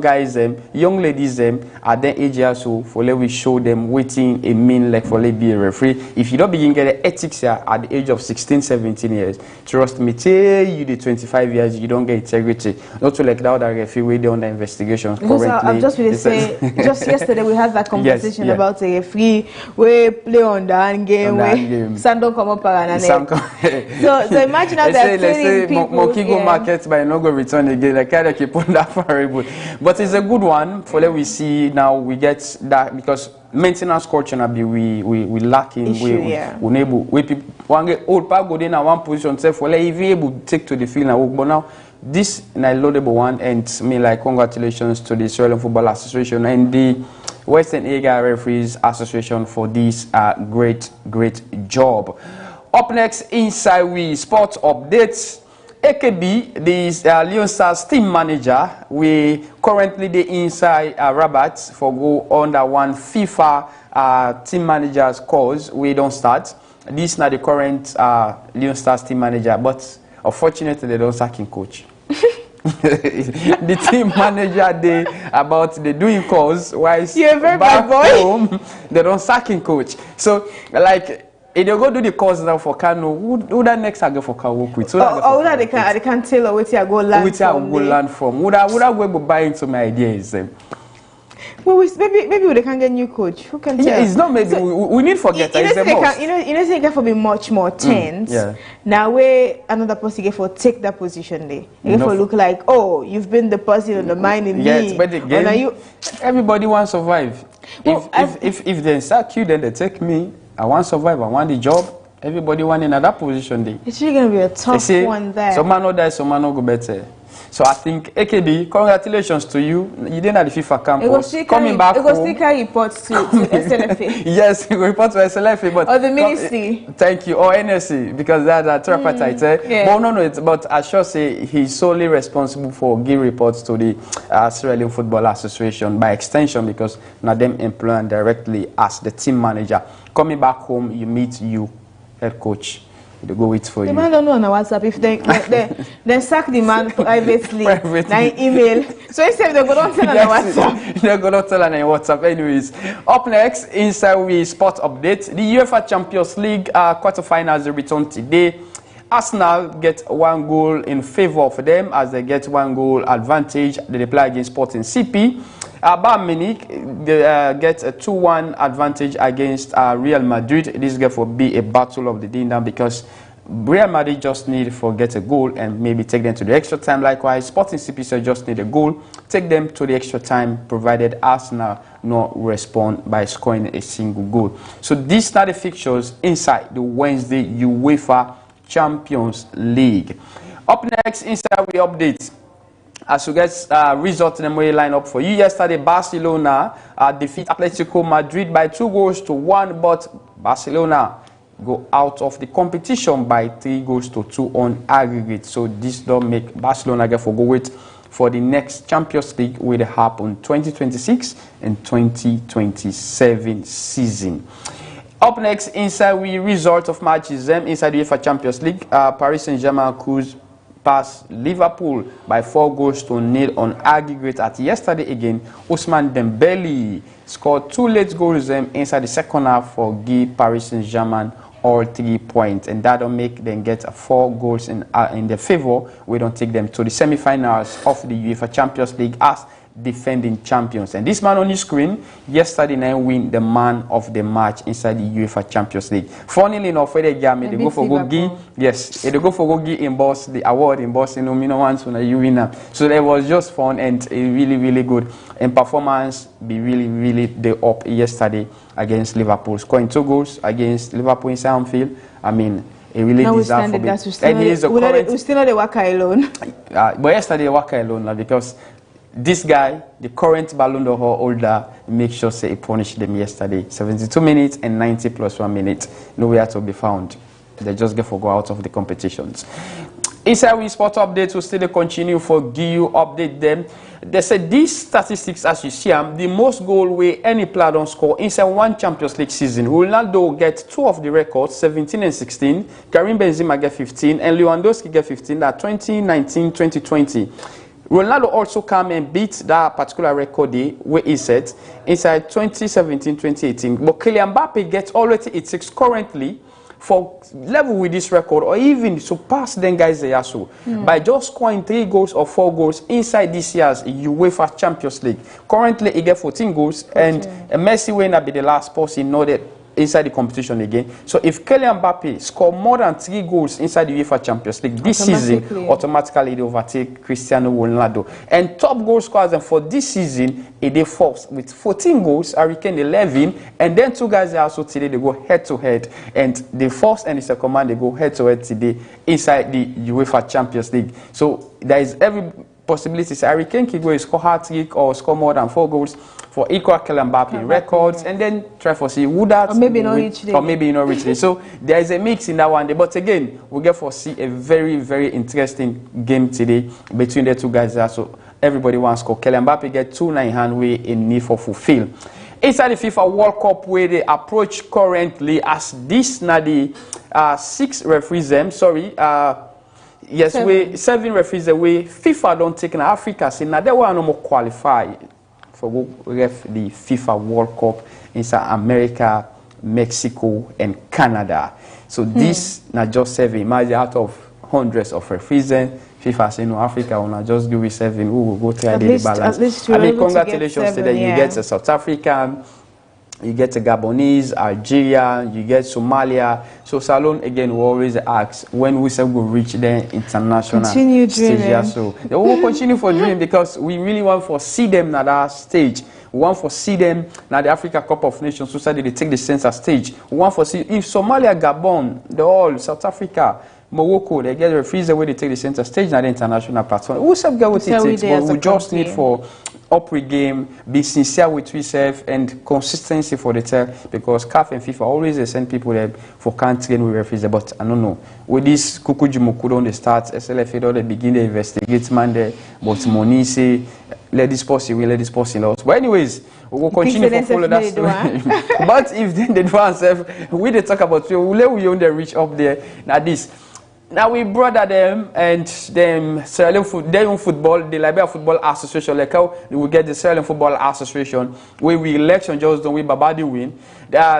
guys young ladies at their age also for let we show them waiting a mean like for let be a referee. If you don't begin get the ethics here at the age of 16-17 years, trust me, tell you the 25 years you don't get integrity. Not to like that other referee way they under investigation currently.
I'm just really say just yesterday we had that conversation about a referee we play on the hand game where sun don't come up and so imagine how they're training people.
Monkey go market but no go return again. Like kind of keep on that variable. But it's a good one for let we see now we get that because maintenance culture na be we lacking we people one get old pa go in one position say for let even able to take to the field now but now this na laudable one and me like congratulations to the Australian Football Association and the Western Area Referees Association for this great job. Up next inside we sports updates. AKB, the Leon Stars team manager, we currently the inside Rabat for go under one FIFA team manager's cause. We don't start. This is not the current Leon Stars team manager, but unfortunately they don't sacking coach. The team manager they about the doing cause whilst
you're a very
back
bad boy.
home they don't sacking coach. So like if they go do the course now for Kano, who that next I go for Kano work with? So
that they can tell or where I go learn
which I go learn from. Would I go buy into my ideas?
Well, maybe they can get new coach. Who can tell?
Yeah, it's not maybe. So, we need forget.
You know, say for be much more tense.
Yeah.
Now where another person get for take that position there. You for look like you've been the person on the mind in me.
Yes, but again, everybody wants to survive. Well, if they sack you, then they take me. I want to survive. I want the job. Everybody want in that position there.
It's really gonna be a tough one there.
Some man no die, some man no go better. So I think AKB, congratulations to you. You didn't have the FIFA campus. Coming back home.
It was still reports to SLFA.
Yes, we report to SLFA, but
or the ministry.
Thank you, or NSC, because that's a tripartite.
Yeah.
But no, but I should say he's solely responsible for giving reports to the Australian Football Association by extension, because now them employ directly as the team manager. Coming back home, you meet you, head coach. They go wait for
the
you.
The man don't know on WhatsApp if they sack the man privately. Email. So instead they go don't tell on WhatsApp.
They go don't tell on WhatsApp. Anyways, up next inside we sport update. The UEFA Champions League quarterfinals return today. Arsenal get 1 goal in favor of them as they get 1 goal advantage. They play against Sporting CP. Bayern Munich get a 2-1 advantage against Real Madrid. This is going to be a battle of the day now because Real Madrid just need to get a goal and maybe take them to the extra time. Likewise, Sporting CP just need a goal, take them to the extra time, provided Arsenal not respond by scoring a single goal. So these are the fixtures inside the Wednesday UEFA Champions League. Up next, inside we update. As you get results in the way line up for you yesterday, Barcelona defeat Atletico Madrid by 2-1, but Barcelona go out of the competition by 3-2 on aggregate. So this don't make Barcelona get for go wait for the next Champions League will happen 2026 and 2027 season. Up next, inside we result of matches inside the UEFA Champions League, Paris Saint-Germain cruise past Liverpool by 4-0 on aggregate. At yesterday again, Ousmane Dembele scored 2 late goals inside the second half for give Paris Saint-Germain all 3 points, and that will make them get 4 goals in their favor. We don't take them to the semi-finals of the UEFA Champions League as defending champions. And this man on your screen yesterday night win the man of the match inside the UEFA Champions League. Funnily enough, where they get me, they go for Gogi. Yes, they go for Gogi in boss the award in boss. You know, me no once when you win. So that was just fun and really good. And performance be really they up yesterday against Liverpool, scoring 2 goals against Liverpool in Anfield. I mean, it really deserves for me. And he is the current.
We still not the Waka alone.
But yesterday Waka alone because this guy, the current Ballon d'Or holder, make sure say he punished them yesterday. 72 minutes and 90 plus 1 minute. Nowhere to be found. They just get for go out of the competitions. Inside we sport updates will still continue for give you update them. They said these statistics as you see the most goal way any player don't score inside one Champions League season. Ronaldo get 2 of the records, 17 and 16. Karim Benzema get 15 and Lewandowski get 15. That 2019-2020. Ronaldo also come and beat that particular record where he set inside 2017-2018. But Kylian Mbappe gets already it takes currently for level with this record or even surpass them guys they are so by just scoring 3 goals or 4 goals inside this year's UEFA Champions League. Currently he get 14 goals and Messi will not be the last person in order inside the competition again. So if Kylian Mbappe score more than 3 goals inside the UEFA Champions League this season, automatically they overtake Cristiano Ronaldo. And top goal scorers for this season, they first with 14 goals, Harry Kane 11, and then 2 guys also today they go head to head, and the first and the second man they go head to head today inside the UEFA Champions League. So there is every possibility. Harry Kane can go score hat-trick or score more than 4 goals for equal Kylian Mbappe records, and then try for see who that,
or maybe not reach
or maybe not reach it. So there is a mix in that one day. But again, we get for see a very, very interesting game today between the 2 guys there. So everybody wants to score. Kylian Mbappe get 2 in hand way in need for fulfill. Inside the FIFA World Cup where they approach currently as this now the 6 referees them, yes, 7 referees away. FIFA don't take in Africa. So now they want no more qualify for go ref the FIFA World Cup inside America, Mexico, and Canada. So this not just 7. Imagine out of hundreds of referees. FIFA say no, Africa will not just give you 7. We will go try the balance.
I
mean, congratulations to them. You get a South African. You get a Gabonese, Algeria, you get Somalia. So Salon again will always ask when we say we'll reach the international stage. So they will continue for dream because we really want to see them at that stage. We want to see them now the Africa Cup of Nations Society they take the center stage. We want to see if Somalia, Gabon, the all South Africa, Morocco, they get referees the way they take the center stage now the international platform. We will get what it takes, but we just need for up game, be sincere with yourself and consistency for the tell because CAF and FIFA always send people there for can't train with referees. But I don't know. With this Kukujimuku on the start, SLFA don't they begin to investigate man there, but money say let this person win, let this person out. But anyways, we will continue to follow that story. But if they do themselves, we they talk about we own the reach up there. Now we brother them and them Sierra Leone their own football, the Liberia Football Association, like how we get the Sierra Leone Football Association, where we election just don't we Babadi win.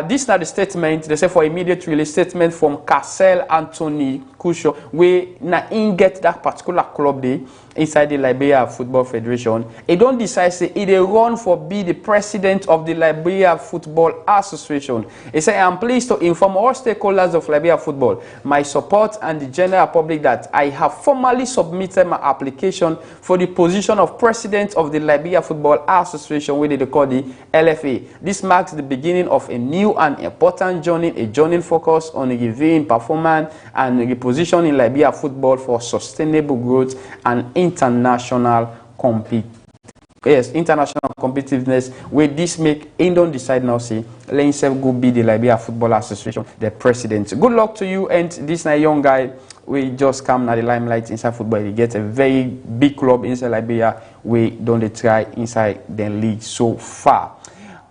This is not the statement. They say for immediate release statement from Cassel Anthony Kusho, where na in get that particular club day inside the Liberia Football Federation. He don't decide say he run for be the president of the Liberia Football Association. He say I'm pleased to inform all stakeholders of Liberia football my support and the general public that I have formally submitted my application for the position of president of the Liberia Football Association, where they call the LFA. This marks the beginning of a new and important journey, a journey focused on reviewing performance and repositioning Liberia football for sustainable growth and international competitiveness. Where this make Indon decide now say let himself go be the Liberia Football Association the president. Good luck to you. And this now young guy we just come now the limelight inside football. He get a very big club inside Liberia. We don't try inside the league so far.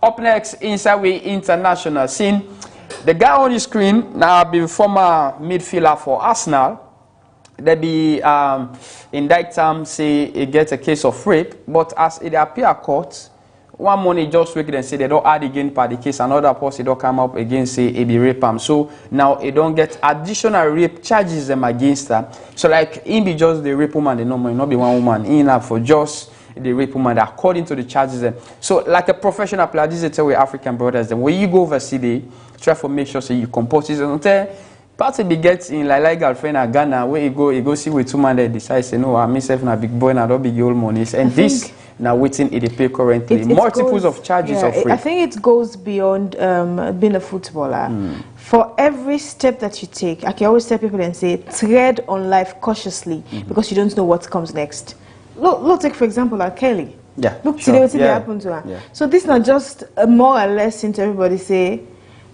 Up next inside we international scene. The guy on the screen now be former midfielder for Arsenal. They be in that time say he gets a case of rape, but as it appear court, one morning just wake and say they don't add again per the case, another person don't come up again say he be rape him. So now he don't get additional rape charges them against her. So like he be just the rape woman, they know might not be one woman in her for just the rape woman according to the charges them. So like a professional player, this is tell we African brothers them when you go overseas they try to make sure so you compose it. Party be get in like girlfriend at Ghana where you go see with 2 man that decide say no, I myself na big boy and I don't big old money. And this now waiting it pay currently multiples of charges of rape.
I think it goes beyond being a footballer. For every step that you take, I can always tell people and say tread on life cautiously because you don't know what comes next. Look, take for example Kelly.
Yeah.
Look today what happened to her.
Yeah.
So this is not just a more or less into everybody say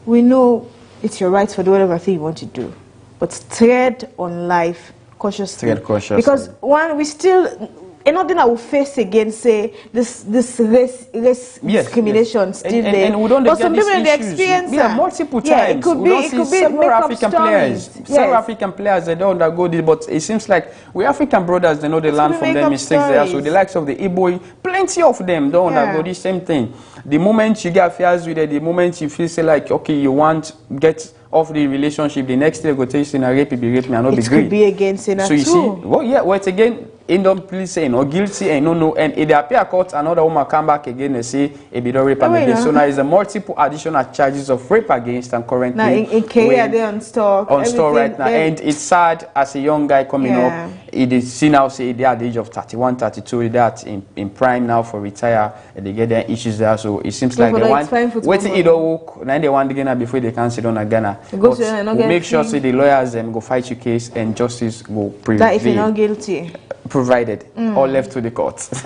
we know it's your right for do whatever thing you want to do, but tread on life cautiously.
Tread cautiously.
Because one, we still. Another thing I will face again, say this race discrimination still there.
And we don't
but
get
some
these
people they
issues.
experience
multiple times.
Yeah, it could be
several African players.
Yes.
Several African players they don't undergo this, but it seems like we African brothers they know they learn from their mistakes there. So the likes of the Igbo, plenty of them don't undergo the same thing. The moment you get affairs with it, the moment you feel say like okay you want get off the relationship, the next day go tell you say na rape be rape me and not be great.
It could be against saying
so you see, well it's again end up please saying or guilty and no and if they appear court another woman come back again and say it be don't rape and again. So now is a multiple additional charges of rape against and currently
now in Kenya they on store
right now and it's sad as a young guy coming up it is see now say they are at the age of 31 32 that in prime now for retire and they get their issues there so it seems like they want waiting it all work now they want to Ghana before they can sit on a Ghana but we'll make sure so the lawyers go fight your case and justice will prevail
that if you're not guilty
provided or left to the courts.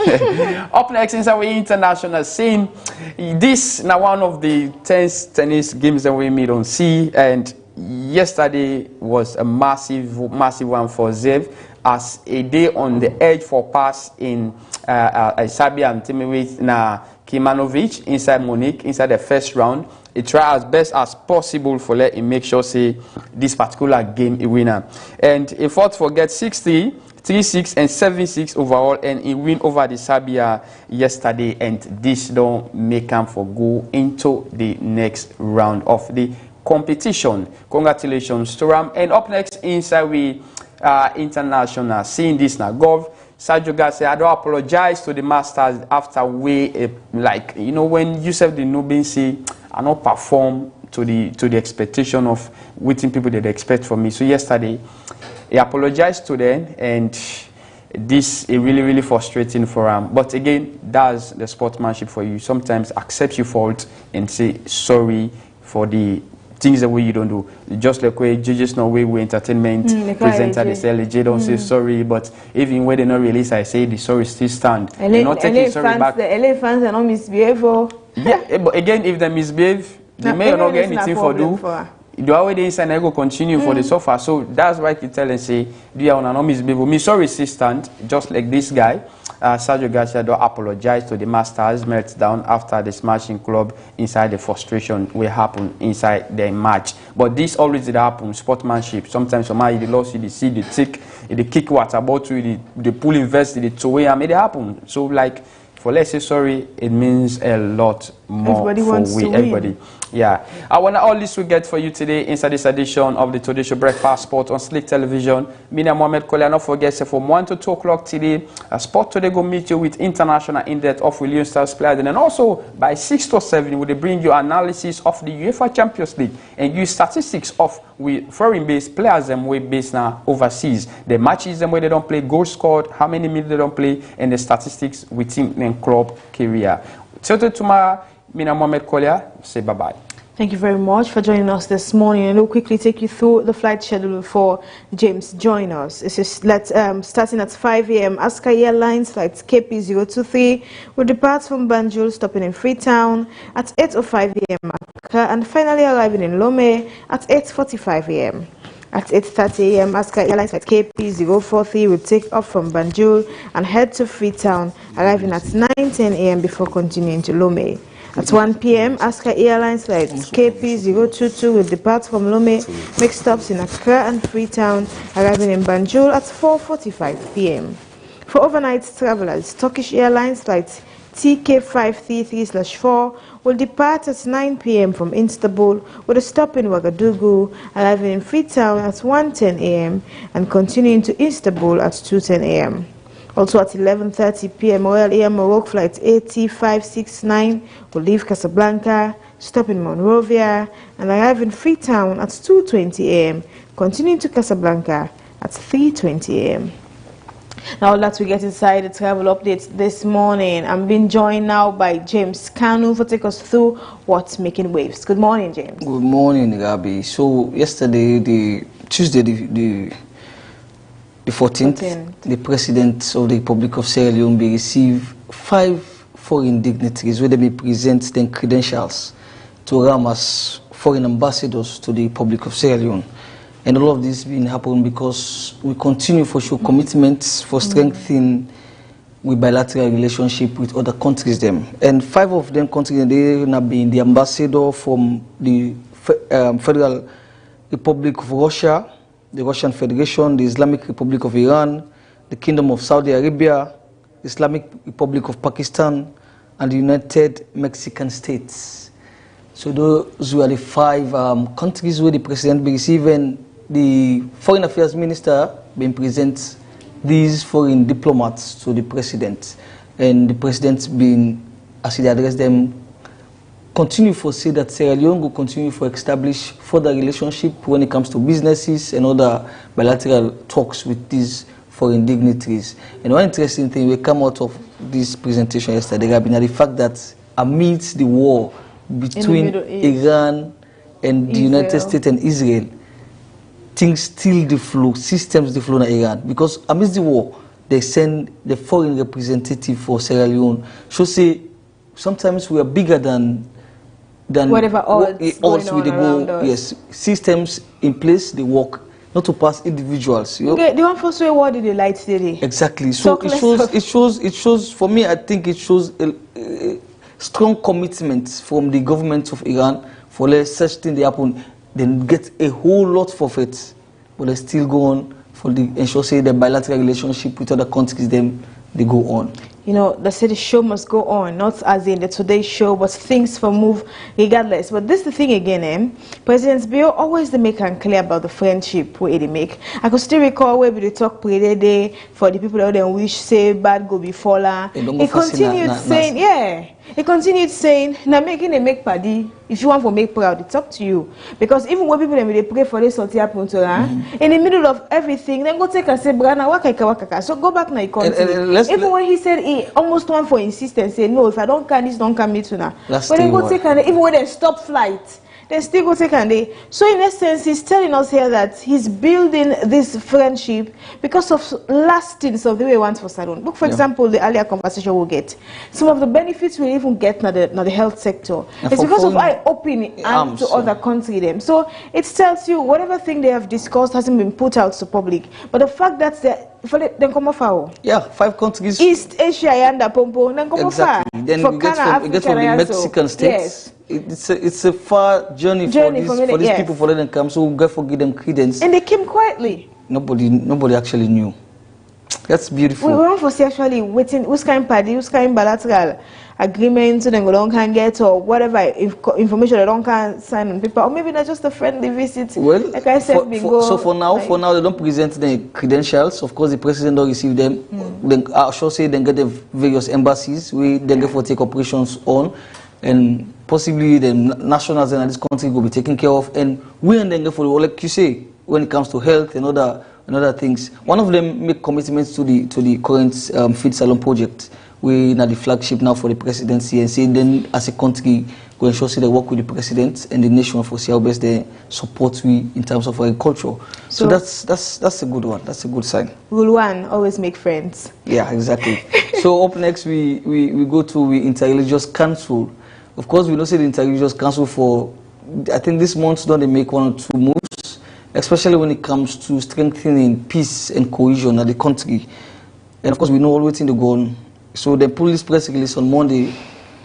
Up next is our international scene. This now one of the tennis games that we made on sea and yesterday was a massive one for Zev as a day on the edge for pass in Serbia and teammate na Kimanovic inside Munich inside the first round. He tried as best as possible for let him make sure say this particular game a winner and he fought for get 6-3 3-6 and 7-6 overall and he win over the Serbia yesterday and this don't make him for go into the next round of the competition. Congratulations to Ram. And up next inside we international seeing this now Gov Sergio Garcia I don't apologize to the masters after we like you know when you said the Nubin say I not perform to the expectation of waiting people that they expect from me. So yesterday he apologized to them and this is really frustrating for him. But again, that's the sportsmanship for you. Sometimes accept your fault and say sorry for the things the way you don't do. Just like where judges know we entertainment presenter they say LJ don't say sorry, but even when they not release I say the sorry still stand. You're not taking sorry back.
The LA fans are not misbehave.
Yeah, but again if they misbehave, they may not get anything for do. The way they inside go continue for the sofa. So that's why you tell and say, do you want to misbehave? Me sorry assistant, just like this guy. Sergio Garcia don't apologize to the masters, melts down after the smashing club inside the frustration will happen inside the match. But this always did happen, sportsmanship. Sometimes somebody they lost, they see the tick, they kick what about to the pull invest, the two way, and it happen. So like for let's say sorry, it means a lot more everybody. Yeah, I want all this we get for you today inside this edition of the Today Show Breakfast Sport on Slik Television. Mina Mohamed Kolia, not forget say from 1 to 2 o'clock today, Sport Today go meet you with international in-depth of William Stars players, and then also by 6 to 7 we will bring you analysis of the UEFA Champions League and use statistics of foreign-based players them way based now overseas. The matches them where they don't play, goals scored, how many minutes they don't play, and the statistics within their club career. Till tomorrow. Mina Mohamed Kolia, say bye-bye.
Thank you very much for joining us this morning. And we'll quickly take you through the flight schedule before James join us. This is starting at 5 a.m. Aska Airlines flight KP023 will depart from Banjul, stopping in Freetown at 8:05 a.m. and finally arriving in Lome at 8:45 a.m. At 8:30 a.m., Aska Airlines flight KP043 will take off from Banjul and head to Freetown, arriving at 9:10 a.m. before continuing to Lome. At 1 p.m., Aska Airlines flight KP022 will depart from Lome, make stops in Accra and Freetown, arriving in Banjul at 4:45 p.m. For overnight travelers, Turkish Airlines flight TK533/4 will depart at 9 p.m. from Istanbul with a stop in Ouagadougou, arriving in Freetown at 1:10 a.m. and continuing to Istanbul at 2:10 a.m. Also at 11:30 p.m., Royal Air Morocco flight AT569 will leave Casablanca, stop in Monrovia, and arrive in Freetown at 2:20 a.m., continuing to Casablanca at 3:20 a.m. Now let's get inside the travel updates this morning. I'm being joined now by James Kanu to take us through what's making waves. Good morning, James.
Good morning, Gabi. So yesterday, Tuesday, the 14th, the President of the Republic of Sierra Leone received 5 foreign dignitaries where they may present their credentials to run as foreign ambassadors to the Republic of Sierra Leone. And all of this been happening because we continue for show commitments for strengthening with bilateral relationship with other countries them. And 5 of them countries, they have been the ambassador from the Federal Republic of Russia, the Russian Federation, the Islamic Republic of Iran, the Kingdom of Saudi Arabia, the Islamic Republic of Pakistan, and the United Mexican States. So those were the 5 countries where the president be receiving. The Foreign Affairs Minister been present these foreign diplomats to the president, and the president's been, as he addressed them, continue to say that Sierra Leone will continue to establish further relationship when it comes to businesses and other bilateral talks with these foreign dignitaries. And one interesting thing we come out of this presentation yesterday, Rabina, the fact that amidst the war between Iran and the United States and Israel, things still the flow, systems the flow in Iran. Because amidst the war, they send the foreign representative for Sierra Leone. So say sometimes we are bigger than
whatever odds
with the go. Yes, systems in place, they work not to pass individuals. You know?
Okay, the one for so what did they light today?
Exactly. So it shows. For me, I think it shows a strong commitment from the government of Iran for let such thing they happen. Then get a whole lot for it, but they still go on for the ensure say the bilateral relationship with other countries. Them they go on.
You know, they say the show must go on, not as in the Today Show, but things for move regardless. But this is the thing again, President Bill always they make and clear about the friendship where they make. I could still recall where they talk day for the people that they wish say bad go before la. He continued saying, yeah. He continued saying, now making a make party, if you want to make proud, it's up to you. Because even when people they pray for this something happen to in the middle of everything, then go take and say, Brana, waka. So go back now, even when he said he almost went for insistence, say, no, if I don't can this, don't come me to now. But then go take and even when they stop flight, they still go take and they. So in essence, he's telling us here that he's building this friendship because of lastings of the way he wants for Salon. Look, for example, the earlier conversation we'll get. Some of the benefits we even get now the health sector. It's because of I opening arms to other countries. Them. So it tells you whatever thing they have discussed hasn't been put out to public. But the fact that then come off.
Yeah, 5 countries.
East Asia and Pompo. Then come off.
Then we get from the Mexican states.
Yes.
It's a far journey for these people for them come, so God forgive them credence.
And they came quietly.
Nobody actually knew. That's beautiful.
We want to see actually waiting who's kind party, who's kind bilateral agreement, so then go can get or whatever information they don't can sign on paper, or maybe not just a friendly visit.
Well,
like I said,
for now they don't present the credentials. Of course, the president don't receive them. Then I shall say then get the various embassies we then get for take operations on. And possibly the nationals in this country will be taken care of, and we and then go for like you say when it comes to health and other things. One of them make commitments to the current Feed Salon project. We are the flagship now for the presidency, and say then as a country go ensure say they work with the president and the nation for see how best they support we in terms of agriculture. So that's a good one. That's a good sign.
Rule 1: always make friends.
Yeah, exactly. So up next we go to Interreligious Council. Of course, we don't say the Interreligious Council for, I think this month, don't they make 1 or 2 moves, especially when it comes to strengthening peace and cohesion of the country. And of course, we know all what's in the gun. So the police press release on Monday,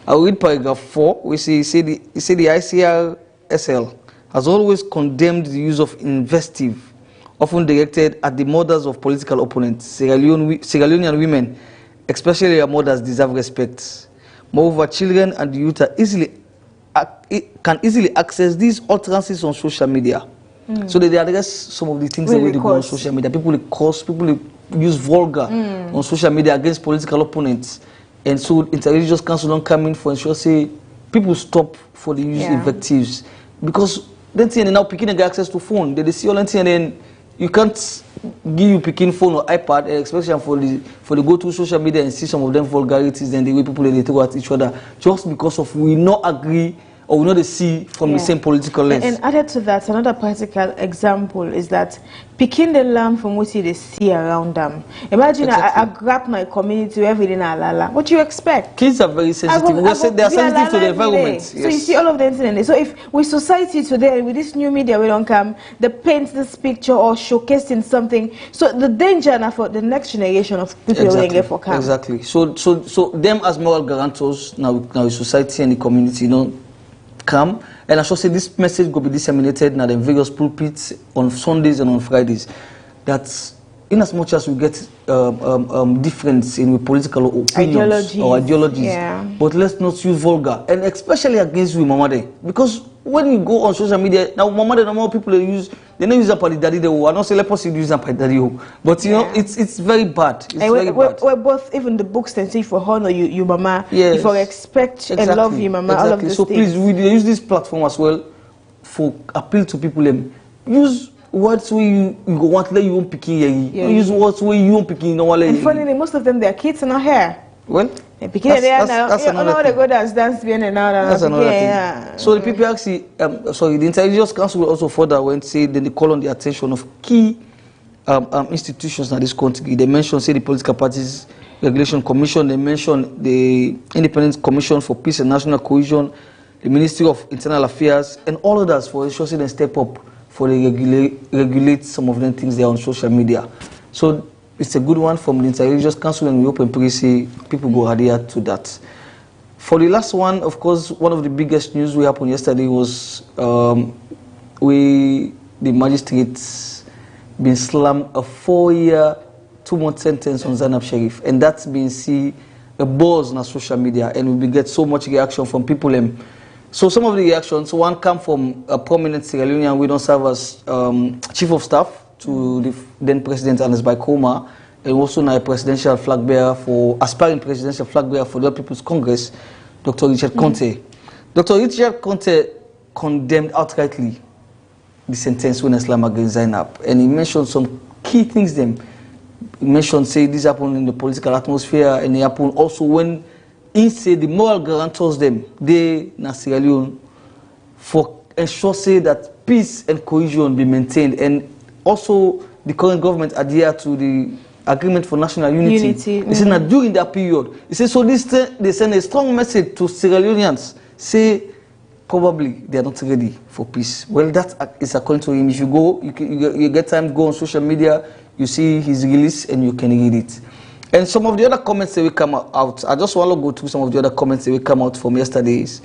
I'll read paragraph 4, which say the ICRSL has always condemned the use of invective, often directed at the mothers of political opponents. Sierra Leonean women, especially their mothers, deserve respect. Moreover, children and youth can easily access these utterances on social media. So they address some of the things that we do on social media. People use vulgar on social media against political opponents. And so Interreligious Council don't come in for ensure say people stop for the use invectives. Because then now picking get access to phone. They see all that and then you can't give you picking phone or iPad, especially for the go to social media and see some of them vulgarities and the way people they talk at each other just because of we not agree or we know they see from the same political lens.
And added to that, another practical example is that picking the lamb from what they see around them. Imagine I grab my community every day in Alala. What do you expect?
Kids are very sensitive. They are sensitive to the environment. Yes.
So you see all of the incidents. So if with society today, with this new media, we don't come, they paint this picture or showcasing something. So the danger now for the next generation of people will get for come.
Exactly. So them as moral guarantors now society and the community, you know, come. And I should say this message will be disseminated now in various pulpits on Sundays and on Fridays. That in as much as we get difference in political opinions or ideologies, but let's not use vulgar, and especially against we Mamade, because when you go on social media now, Mamade, normal people they don't use up the daddy. They will not say let us use up the daddy, but you know it's very bad. It's very bad.
We're both, even the books they say for honor you mama, if you respect and love you mama, all of these
so
things.
Please, we use this platform as well for appeal to people. Use words where you go want to let you own picking. Use words where you own picking. No one.
And funny, most of them, their kids are not here.
Well,
that's another thing. They go dance being and now.
That's another thing. So the people actually, the Intelligence Council will also further went say then they call on the attention of key institutions in this country. They mention say the Political Parties Regulation Commission. They mention the Independent Commission for Peace and National Cohesion, the Ministry of Internal Affairs, and all others for ensuring they step up for the regulate some of the things they are on social media. So it's a good one from the Intelligence Council, and we hope and pray say people go adhere to that. For the last one, of course, one of the biggest news we happened yesterday was the magistrates been slammed a 4-year, 2-month sentence on Zainab Sharif, and that's been a buzz on social media, and we get so much reaction from people. So some of the reactions, one come from a prominent Sierra Leonean, we don't serve as chief of staff to the then President Ernest Bai Koroma, and also now a presidential flag bearer aspiring presidential flag bearer for the People's Congress, Dr. Richard Conte. Dr. Richard Conte condemned outrightly the sentence when Islam against Zainab, and he mentioned some key things. He mentioned, say, this happened in the political atmosphere, and it happened also when he said the moral guarantors they na Sierra Leone for ensure say that peace and cohesion be maintained, and also the current government adhere to the agreement for national unity. He said that during that period, he said so they send a strong message to Sierra Leoneans, say probably they are not ready for peace. Well, that is according to him. If you go, you get time to go on social media, you see his release and you can read it. And some of the other comments that will come out, I just want to go through some of the other comments that will come out from yesterday's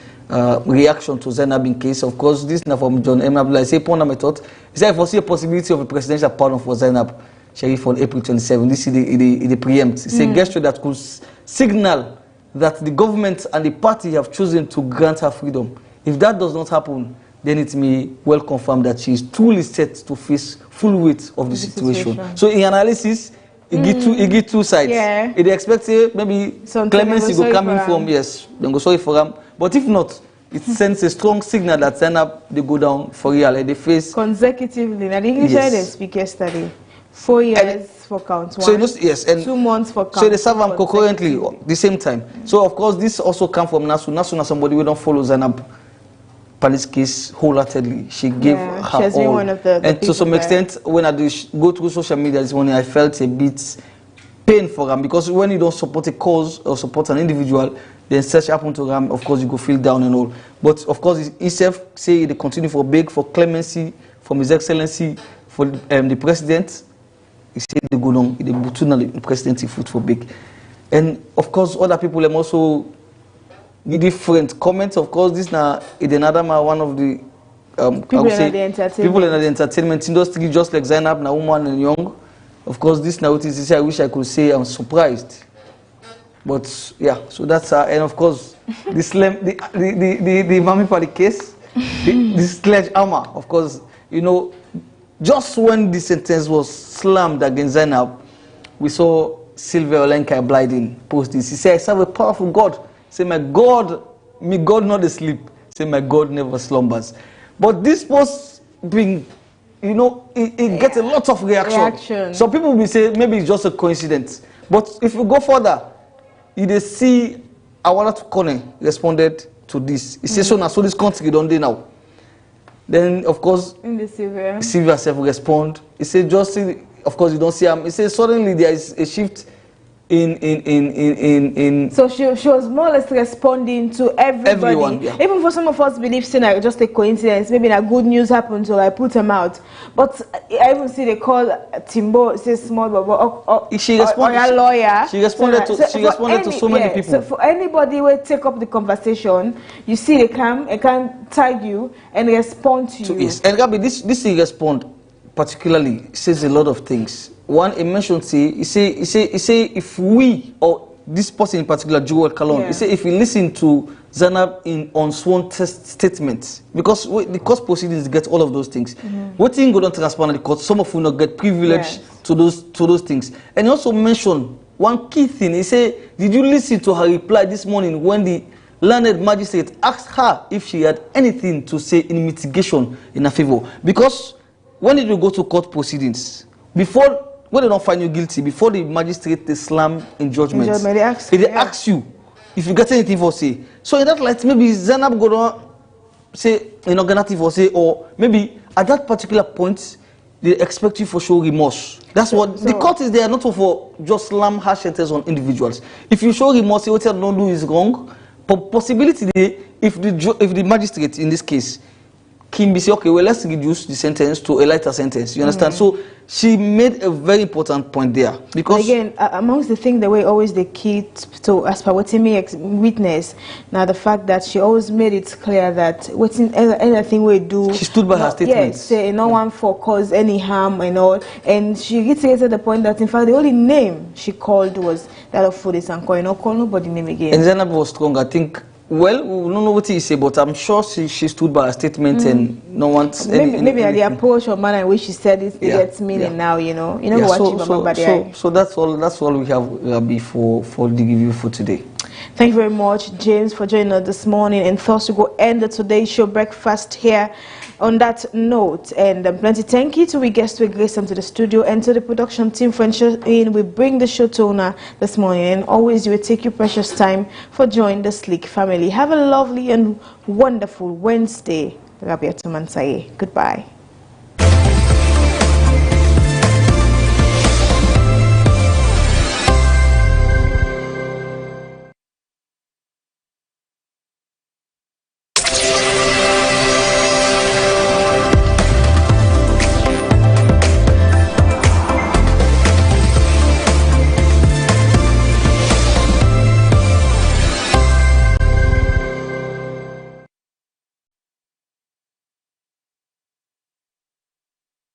reaction to Zainab in case. Of course, this is now from John M. Abdullah. He said, he said, I foresee a possibility of a presidential pardon for Zainab Sharif on April 27. This is the preempt. It's a gesture that could signal that the government and the party have chosen to grant her freedom. If that does not happen, then it may well confirm that she is truly set to face full weight of the situation. So in analysis, it get two sides.
Yeah.
They expect maybe clemency will come in from, then go sorry for them. But if not, it sends a strong signal that Zainab they go down for real and they face
consecutively. Now the English they speak yesterday. 4 years for count one.
So and
2 months for count.
So they serve them concurrently the same time. So of course this also come from Nasu. Nasu is somebody we don't follow Zainab Palis case wholeheartedly. She gave her all.
One of the
and to some extent, when I go through social media this morning, I felt a bit pain for them, because when you don't support a cause or support an individual, then such happen to them, of course you go feel down and all. But of course, himself say they continue for beg for clemency from His Excellency for the President. He said they go down, they the presidency foot for big. And of course, other people have also different comments. Of course, this now another one of the
people in the
entertainment industry, just like Zainab, now woman and young. Of course, this now it is. I wish I could say I'm surprised, but yeah. So that's and of course, the Mami Party case, the sledgehammer. Of course, you know, just when the sentence was slammed against Zainab, we saw Sylvia Olenka Blyden post this. He said, "I serve a powerful God. Say, my God, may God not asleep. Say, my God never slumbers." But this post being, you know, it gets a lot of reaction. Some people will say maybe it's just a coincidence. But if you go further, you see Awala Tukone responded to this. He says, so now, so this country don't do now. Then, of course,
in the
Sylvia self respond. He said, just see, of course, you don't see him. He says, suddenly there is a shift in.
So she was more or less responding to everybody.
Everyone, yeah.
Even for some of us believe it's like just a coincidence. Maybe a good news happened, so I put them out. But I even see they call Timbo, say small Bobo,
she responded,
or a lawyer.
She responded to so many people.
So for anybody who take up the conversation, you see they can tag you and respond to you.
Yes. And Gabi, this he respond particularly says a lot of things. One, he mentioned, he say if we, or this person in particular, Joel Kalon, he say if we listen to Zainab on sworn statements, because the court proceedings get all of those things. What thing go down transparent the court, some of you not get privilege to those things. And he also mentioned one key thing. He say, did you listen to her reply this morning when the learned magistrate asked her if she had anything to say in mitigation in her favor? Because when did you go to court proceedings? Before, when they don't find you guilty, before the magistrate they slam in judgment, they ask you if you get anything for say. So in that light, maybe Zainab go down say you're not gonna for say, or maybe at that particular point they expect you for show remorse. That's what the court is there, not for just slam harsh sentences on individuals. If you show remorse, what you don't do is wrong. But possibility if the magistrate in this case can be say, okay, well, let's reduce the sentence to a lighter sentence. You understand? So she made a very important point there. Because
again, amongst the things that were always the key to, as per what me witness, now the fact that she always made it clear that anything we do,
she stood by her statements.
Yes, say no one for cause any harm and all. And she reiterated the point that in fact the only name she called was that of Fodes and Koino. No call nobody name again.
And Zainab was strong, I think. Well, we don't know what he say, but I'm sure she stood by her statement and no one.
Maybe the approach or manner in which she said it gets meaning now. You know
So that's all we have, Rabbi, for the review for today.
Thank you very much, James, for joining us this morning. And thus we go end today's show breakfast here. On that note, and plenty thank you to we guests who graced them to the studio and to the production team for ensuring we bring the show to owner this morning. And always you will take your precious time for joining the Slik family. Have a lovely and wonderful Wednesday. Rabia Tumansaye. Goodbye.